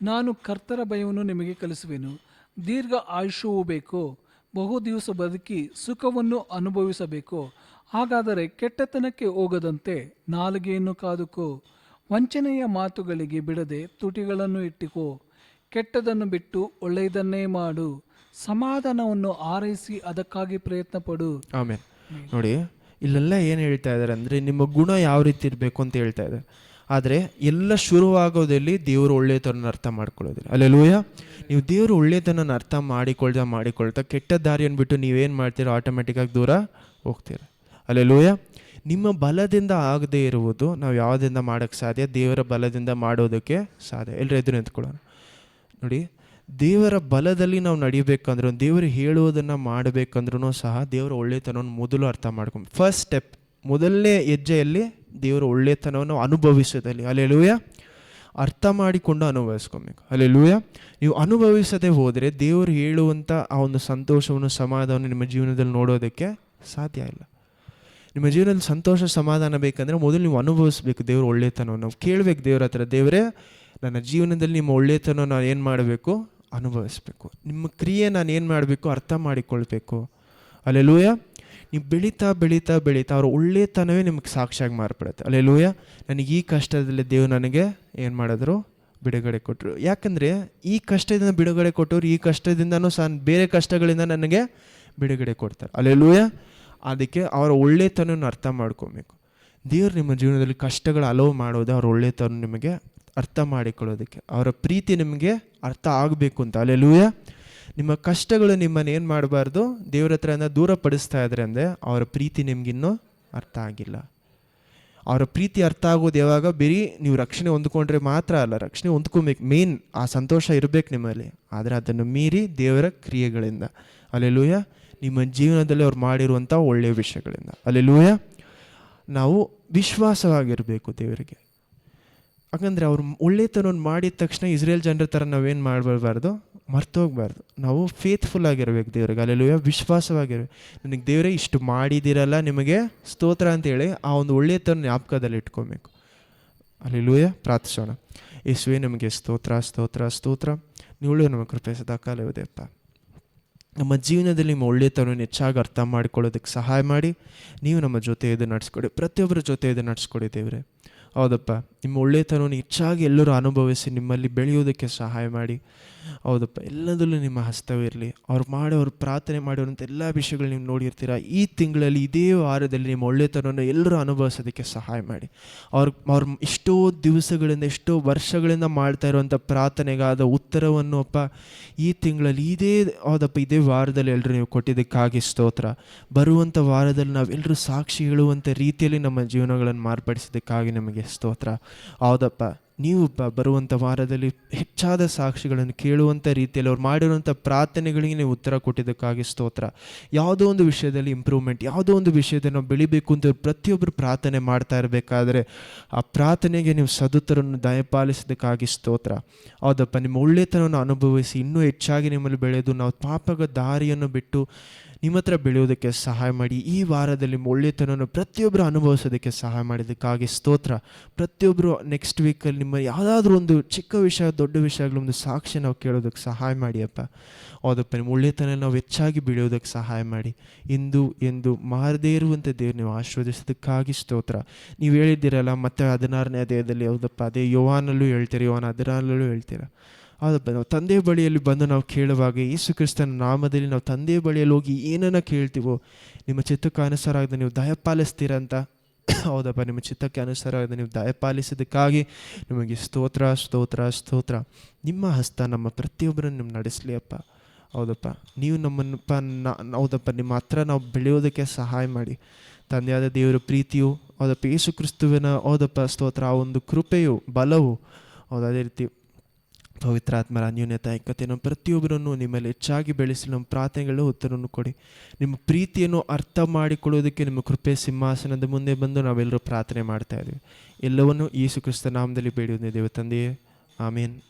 ನಾನು ಕರ್ತರ ಭಯವನ್ನು ನಿಮಗೆ ಕಲಿಸುವೆನು. ದೀರ್ಘ ಆಯುಷ್ಯವೂ ಬೇಕೋ, ಬಹು ದಿವಸ ಬದುಕಿ ಸುಖವನ್ನು ಅನುಭವಿಸಬೇಕೋ? ಹಾಗಾದರೆ ಕೆಟ್ಟತನಕ್ಕೆ ಹೋಗದಂತೆ ನಾಲಿಗೆಯನ್ನು ಕಾದುಕೋ. ವಂಚನೆಯ ಮಾತುಗಳಿಗೆ ಬಿಡದೆ ತುಟಿಗಳನ್ನು ಇಟ್ಟಿಕೋ. ಕೆಟ್ಟದನ್ನು ಬಿಟ್ಟು ಒಳ್ಳೆಯದನ್ನೇ ಮಾಡು. ಸಮಾಧಾನವನ್ನು ಆರೈಸಿ ಅದಕ್ಕಾಗಿ ಪ್ರಯತ್ನ ಪಡು. ಆಮೇಲೆ ನೋಡಿ, ಇಲ್ಲೆಲ್ಲ ಏನು ಹೇಳ್ತಾ ಇದ್ದಾರೆ ಅಂದರೆ ನಿಮ್ಮ ಗುಣ ಯಾವ ರೀತಿ ಇರಬೇಕು ಅಂತ ಹೇಳ್ತಾ ಇದ್ದಾರೆ. ಆದರೆ ಎಲ್ಲ ಶುರುವಾಗೋದಲ್ಲಿ ದೇವರು ಒಳ್ಳೆಯತನ ಅರ್ಥ ಮಾಡ್ಕೊಳ್ಳೋದಿಲ್ಲ. ಅಲ್ಲೆಲೂಯ. ನೀವು ದೇವರು ಒಳ್ಳೆಯತನ ಅರ್ಥ ಮಾಡಿಕೊಳ್ತಾ ಕೆಟ್ಟ ದಾರಿಯನ್ನು ಬಿಟ್ಟು ನೀವೇನು ಮಾಡ್ತೀರೋ ಆಟೋಮೆಟಿಕ್ಕಾಗಿ ದೂರ ಹೋಗ್ತೀರ. ಅಲ್ಲೆಲೂಯ. ನಿಮ್ಮ ಬಲದಿಂದ ಆಗದೇ ಇರುವುದು ನಾವು ಯಾವುದರಿಂದ ಮಾಡೋಕ್ಕೆ ಸಾಧ್ಯ? ದೇವರ ಬಲದಿಂದ ಮಾಡೋದಕ್ಕೆ ಸಾಧ್ಯ. ಎಲ್ಲರೂ ಎದುರು ನಿಂತ್ಕೊಳ್ಳೋಣ. ನೋಡಿ, ದೇವರ ಬಲದಲ್ಲಿ ನಾವು ನಡಿಬೇಕಂದ್ರೂ, ದೇವರು ಹೇಳುವುದನ್ನು ಮಾಡಬೇಕಂದ್ರೂ ಸಹ ದೇವರ ಒಳ್ಳೆಯತನವನ್ನು ಮೊದಲು ಅರ್ಥ ಮಾಡ್ಕೊಂಡು, ಫಸ್ಟ್ ಸ್ಟೆಪ್, ಮೊದಲನೇ ಹೆಜ್ಜೆಯಲ್ಲಿ ದೇವರ ಒಳ್ಳೆಯತನವನ್ನು ಅನುಭವಿಸೋದಲ್ಲಿ, ಅಲ್ಲೆಲೂಯ, ಅರ್ಥ ಮಾಡಿಕೊಂಡು ಅನುಭವಿಸ್ಕೊಬೇಕು. ಅಲ್ಲೆಲೂಯ. ನೀವು ಅನುಭವಿಸದೆ ಹೋದರೆ ದೇವರು ಹೇಳುವಂಥ ಆ ಒಂದು ಸಂತೋಷವನ್ನು, ಸಮಾಧಾನವನ್ನು ನಿಮ್ಮ ಜೀವನದಲ್ಲಿ ನೋಡೋದಕ್ಕೆ ಸಾಧ್ಯ ಇಲ್ಲ. ನಿಮ್ಮ ಜೀವನದಲ್ಲಿ ಸಂತೋಷ ಸಮಾಧಾನ ಬೇಕಂದರೆ ಮೊದಲು ನೀವು ಅನುಭವಿಸ್ಬೇಕು ದೇವ್ರ ಒಳ್ಳೆಯತನವನ್ನು. ನಾವು ಕೇಳಬೇಕು ದೇವ್ರ ಹತ್ರ, ದೇವರೇ ನನ್ನ ಜೀವನದಲ್ಲಿ ನಿಮ್ಮ ಒಳ್ಳೆಯತನ ನಾನು ಏನು ಮಾಡಬೇಕು? ಅನುಭವಿಸ್ಬೇಕು. ನಿಮ್ಮ ಕ್ರಿಯೆ ನಾನು ಏನು ಮಾಡಬೇಕು? ಅರ್ಥ ಮಾಡಿಕೊಳ್ಬೇಕು. ಅಲ್ಲೆಲೂಯ. ನೀವು ಬೆಳೀತಾ ಬೆಳೀತಾ ಬೆಳೀತಾ ಅವ್ರ ಒಳ್ಳೆಯತನವೇ ನಿಮಗೆ ಸಾಕ್ಷಿಯಾಗಿ ಮಾರ್ಪಡುತ್ತೆ. ಅಲ್ಲೆಲೂಯ. ನನಗೆ ಈ ಕಷ್ಟದಲ್ಲಿ ದೇವ್ರು ನನಗೆ ಏನು ಮಾಡಿದ್ರು? ಬಿಡುಗಡೆ ಕೊಟ್ಟರು. ಯಾಕಂದರೆ ಈ ಕಷ್ಟದಿಂದ ಬಿಡುಗಡೆ ಕೊಟ್ಟರು, ಈ ಕಷ್ಟದಿಂದನೂ ಸಹ ಬೇರೆ ಕಷ್ಟಗಳಿಂದ ನನಗೆ ಬಿಡುಗಡೆ ಕೊಡ್ತಾರೆ. ಅಲ್ಲೆಲೂಯ. ಅದಕ್ಕೆ ಅವರ ಒಳ್ಳೆಯತನವನ್ನು ಅರ್ಥ ಮಾಡ್ಕೊಬೇಕು. ದೇವ್ರು ನಿಮ್ಮ ಜೀವನದಲ್ಲಿ ಕಷ್ಟಗಳು ಅಲೋವ್ ಮಾಡೋದು ಅವ್ರ ಒಳ್ಳೆಯತನ ನಿಮಗೆ ಅರ್ಥ ಮಾಡಿಕೊಳ್ಳೋದಕ್ಕೆ, ಅವರ ಪ್ರೀತಿ ನಿಮಗೆ ಅರ್ಥ ಆಗಬೇಕು ಅಂತ. ಅಲ್ಲೆಲೂಯ. ನಿಮ್ಮ ಕಷ್ಟಗಳು ನಿಮ್ಮನ್ನು ಏನು ಮಾಡಬಾರ್ದು? ದೇವ್ರ ಹತ್ರದಿಂದ ದೂರಪಡಿಸ್ತಾ ಇದ್ದಾರೆ ಅಂದರೆ ಅವರ ಪ್ರೀತಿ ನಿಮಗಿನ್ನೂ ಅರ್ಥ ಆಗಿಲ್ಲ. ಅವರ ಪ್ರೀತಿ ಅರ್ಥ ಆಗೋದು ಯಾವಾಗ? ಬರೀ ನೀವು ರಕ್ಷಣೆ ಹೊಂದ್ಕೊಂಡ್ರೆ ಮಾತ್ರ ಅಲ್ಲ, ರಕ್ಷಣೆ ಹೊಂದ್ಕೊಬೇಕು, ಮೇನ್ ಆ ಸಂತೋಷ ಇರಬೇಕು ನಿಮ್ಮಲ್ಲಿ. ಆದರೆ ಅದನ್ನು ಮೀರಿ ದೇವರ ಕ್ರಿಯೆಗಳಿಂದ, ಅಲ್ಲೆಲೂಯ, ನಿಮ್ಮ ಜೀವನದಲ್ಲಿ ಅವ್ರು ಮಾಡಿರುವಂಥ ಒಳ್ಳೆಯ ವಿಷಯಗಳಿಂದ, ಅಲ್ಲೆಲೂಯ, ನಾವು ವಿಶ್ವಾಸವಾಗಿರಬೇಕು ದೇವರಿಗೆ. ಯಾಕಂದರೆ ಅವ್ರು ಒಳ್ಳೆತನವನ್ನು ಮಾಡಿದ ತಕ್ಷಣ ಇಸ್ರೇಲ್ ಜನರ ಥರ ನಾವೇನು ಮಾಡಬಾರ್ದು? ಮರ್ತೋಗ್ಬಾರ್ದು. ನಾವು ಫೇತ್ಫುಲ್ ಆಗಿರ್ಬೇಕು ದೇವ್ರಿಗೆ. ಅಲ್ಲೆಲೂಯ. ವಿಶ್ವಾಸವಾಗಿರ್ಬೇಕು. ನನಗೆ ದೇವರೇ ಇಷ್ಟು ಮಾಡಿದಿರಲ್ಲ, ನಿಮಗೆ ಸ್ತೋತ್ರ ಅಂತೇಳಿ ಆ ಒಂದು ಒಳ್ಳೆಯತನ ಜ್ಞಾಪಕದಲ್ಲಿ ಇಟ್ಕೊಬೇಕು. ಅಲ್ಲೆಲೂಯ. ಪ್ರಾರ್ಥಿಸೋಣ. ಯೇಸುವೇ, ನಮಗೆ ಸ್ತೋತ್ರ ಸ್ತೋತ್ರ ಸ್ತೋತ್ರ. ನೀವು ನಮ್ಮ ಕೃಪೆ ಸದಾಕಾಲವಿದೆಯಪ್ಪ. ನಮ್ಮ ಜೀವನದಲ್ಲಿ ನಿಮ್ಮ ಒಳ್ಳೆಯತನವನ್ನು ಹೆಚ್ಚಾಗಿ ಅರ್ಥ ಮಾಡ್ಕೊಳ್ಳೋದಕ್ಕೆ ಸಹಾಯ ಮಾಡಿ. ನೀವು ನಮ್ಮ ಜೊತೆ ಇದು ನಡೆಸ್ಕೊಡಿ, ಪ್ರತಿಯೊಬ್ಬರ ಜೊತೆ ಇದು ನಡೆಸ್ಕೊಡಿ ದೇವರೇ. ಹೌದಪ್ಪ, ನಿಮ್ಮ ಒಳ್ಳೆಯತನವನ್ನು ಹೆಚ್ಚಾಗಿ ಎಲ್ಲರೂ ಅನುಭವಿಸಿ ನಿಮ್ಮಲ್ಲಿ ಬೆಳೆಯೋದಕ್ಕೆ ಸಹಾಯ ಮಾಡಿ. ಹೌದಪ್ಪ, ಎಲ್ಲದರಲ್ಲೂ ನಿಮ್ಮ ಹಸ್ತವಿರಲಿ. ಅವ್ರು ಪ್ರಾರ್ಥನೆ ಮಾಡಿರುವಂಥ ಎಲ್ಲ ವಿಷಯಗಳು ನೀವು ನೋಡಿರ್ತೀರ. ಈ ತಿಂಗಳಲ್ಲಿ ಇದೇ ವಾರದಲ್ಲಿ ನಿಮ್ಮ ಒಳ್ಳೆಯತನವನ್ನು ಎಲ್ಲರೂ ಅನುಭವಿಸೋದಕ್ಕೆ ಸಹಾಯ ಮಾಡಿ. ಅವ್ರು ಎಷ್ಟೋ ದಿವಸಗಳಿಂದ, ಎಷ್ಟೋ ವರ್ಷಗಳಿಂದ ಮಾಡ್ತಾ ಇರುವಂಥ ಪ್ರಾರ್ಥನೆಗಾದ ಉತ್ತರವನ್ನು ಅಪ್ಪ ಈ ತಿಂಗಳಲ್ಲಿ ಇದೇ ವಾರದಲ್ಲಿ ಎಲ್ಲರೂ ನೀವು ಕೊಟ್ಟಿದ್ದಕ್ಕಾಗಿ ಸ್ತೋತ್ರ. ಬರುವಂಥ ವಾರದಲ್ಲಿ ನಾವೆಲ್ಲರೂ ಸಾಕ್ಷಿ ಹೇಳುವಂಥ ರೀತಿಯಲ್ಲಿ ನಮ್ಮ ಜೀವನಗಳನ್ನು ಮಾರ್ಪಡಿಸಿದ್ದಕ್ಕಾಗಿ ನಮಗೆ ಸ್ತೋತ್ರ. ಹೌದಪ್ಪ, ನೀವು ಬರುವಂಥ ವಾರದಲ್ಲಿ ಹೆಚ್ಚಾದ ಸಾಕ್ಷಿಗಳನ್ನು ಕೇಳುವಂಥ ರೀತಿಯಲ್ಲಿ ಅವ್ರು ಮಾಡಿರುವಂಥ ಪ್ರಾರ್ಥನೆಗಳಿಗೆ ನೀವು ಉತ್ತರ ಕೊಟ್ಟಿದ್ದಕ್ಕಾಗಿ ಸ್ತೋತ್ರ. ಯಾವುದೋ ಒಂದು ವಿಷಯದಲ್ಲಿ ಇಂಪ್ರೂವ್ಮೆಂಟ್, ಯಾವುದೋ ಒಂದು ವಿಷಯದಲ್ಲಿ ನಾವು ಬೆಳಿಬೇಕು ಅಂತ ಪ್ರತಿಯೊಬ್ಬರು ಪ್ರಾರ್ಥನೆ ಮಾಡ್ತಾ ಇರಬೇಕಾದ್ರೆ ಆ ಪ್ರಾರ್ಥನೆಗೆ ನೀವು ಸದುತ್ತರನ್ನು ದಯಪಾಲಿಸಿದ್ದಕ್ಕಾಗಿ ಸ್ತೋತ್ರ. ಹೌದಪ್ಪ, ನಿಮ್ಮ ಒಳ್ಳೆತನವನ್ನು ಅನುಭವಿಸಿ ಇನ್ನೂ ಹೆಚ್ಚಾಗಿ ನಿಮ್ಮಲ್ಲಿ ಬೆಳೆದು ನಾವು ಪಾಪದ ದಾರಿಯನ್ನು ಬಿಟ್ಟು ನಿಮ್ಮ ಹತ್ರ ಬೆಳೆಯೋದಕ್ಕೆ ಸಹಾಯ ಮಾಡಿ. ಈ ವಾರದಲ್ಲಿ ನಿಮ್ಮ ಒಳ್ಳೆತನವನ್ನು ಪ್ರತಿಯೊಬ್ಬರು ಅನುಭವಿಸೋದಕ್ಕೆ ಸಹಾಯ ಮಾಡಿದ್ದಕ್ಕಾಗಿ ಸ್ತೋತ್ರ. ಪ್ರತಿಯೊಬ್ಬರು ನೆಕ್ಸ್ಟ್ ವೀಕಲ್ಲಿ ನಿಮ್ಮ ಯಾವುದಾದ್ರೂ ಒಂದು ಚಿಕ್ಕ ವಿಷಯ, ದೊಡ್ಡ ವಿಷಯಗಳೊಂದು ಸಾಕ್ಷಿ ನಾವು ಕೇಳೋದಕ್ಕೆ ಸಹಾಯ ಮಾಡಿಯಪ್ಪ. ಹೌದಪ್ಪ, ನಿಮ್ಮ ಒಳ್ಳೆತನ ನಾವು ಹೆಚ್ಚಾಗಿ ಬೆಳೆಯೋದಕ್ಕೆ ಸಹಾಯ ಮಾಡಿ. ಎಂದು ಮಾರದೇ ಇರುವಂಥ ದೇವ್ರು ನೀವು ಆಶೀರ್ವದಿಸೋದಕ್ಕಾಗಿ ಸ್ತೋತ್ರ. ನೀವು ಹೇಳಿದ್ದೀರಲ್ಲ ಮತ್ತೆ 16ನೇ ಅಧ್ಯಾಯದಲ್ಲಿ, ಹೌದಪ್ಪ, ಅದೇ ಯೋಹಾನಲ್ಲೂ ಹೇಳ್ತೀರ, ಯೋಹಾನ 16 ಹೇಳ್ತೀರ. ಹೌದಪ್ಪ, ನಾವು ತಂದೆಯ ಬಳಿಯಲ್ಲಿ ಬಂದು ನಾವು ಕೇಳುವಾಗ ಯೇಸು ಕ್ರಿಸ್ತನ ನಾಮದಲ್ಲಿ ನಾವು ತಂದೆಯ ಬಳಿಯಲ್ಲಿ ಹೋಗಿ ಏನನ್ನು ಕೇಳ್ತೀವೋ ನಿಮ್ಮ ಚಿತ್ತಕ್ಕೆ ಅನುಸಾರ ನೀವು ದಯಪಾಲಿಸ್ತೀರಂತ. ಹೌದಪ್ಪ, ನಿಮ್ಮ ಚಿತ್ತಕ್ಕೆ ಅನುಸಾರ ನೀವು ದಯಪಾಲಿಸಿದ್ದಕ್ಕಾಗಿ ನಿಮಗೆ ಸ್ತೋತ್ರ ಸ್ತೋತ್ರ ಸ್ತೋತ್ರ. ನಿಮ್ಮ ಹಸ್ತ ನಮ್ಮ ಪ್ರತಿಯೊಬ್ಬರನ್ನು ನಿಮ್ಮ ನಡೆಸಲಿ ಅಪ್ಪ. ಹೌದಪ್ಪ, ನೀವು ಹೌದಪ್ಪ, ನಿಮ್ಮ ಹತ್ರ ನಾವು ಬೆಳೆಯೋದಕ್ಕೆ ಸಹಾಯ ಮಾಡಿ. ತಂದೆಯಾದ ದೇವರ ಪ್ರೀತಿಯು, ಹೌದಪ್ಪ, ಯೇಸು ಕ್ರಿಸ್ತುವಿನ, ಹೌದಪ್ಪ ಸ್ತೋತ್ರ, ಆ ಒಂದು ಕೃಪೆಯು, ಬಲವು, ಹೌದು, ಅದೇ ರೀತಿ ಪವಿತ್ರಾತ್ಮರ ಅನ್ಯೋನ್ಯತೆ ಐಕ್ಯತೆ ನಮ್ಮ ಪ್ರತಿಯೊಬ್ಬರನ್ನು ನಿಮ್ಮಲ್ಲಿ ಹೆಚ್ಚಾಗಿ ಬೆಳೆಸಿ ನಮ್ಮ ಪ್ರಾರ್ಥನೆಗಳು ಉತ್ತರವನ್ನು ಕೊಡಿ. ನಿಮ್ಮ ಪ್ರೀತಿಯನ್ನು ಅರ್ಥ ಮಾಡಿಕೊಳ್ಳೋದಕ್ಕೆ ನಿಮ್ಮ ಕೃಪೆ ಸಿಂಹಾಸನದ ಮುಂದೆ ಬಂದು ನಾವೆಲ್ಲರೂ ಪ್ರಾರ್ಥನೆ ಮಾಡ್ತಾ ಇದ್ದೀವಿ. ಎಲ್ಲವನ್ನು ಯೇಸು ಕ್ರಿಸ್ತ ನಾಮದಲ್ಲಿ ಬೇಡುವುದೇ ದೇವ ತಂದೆಯೇ, ಆಮೇನ್.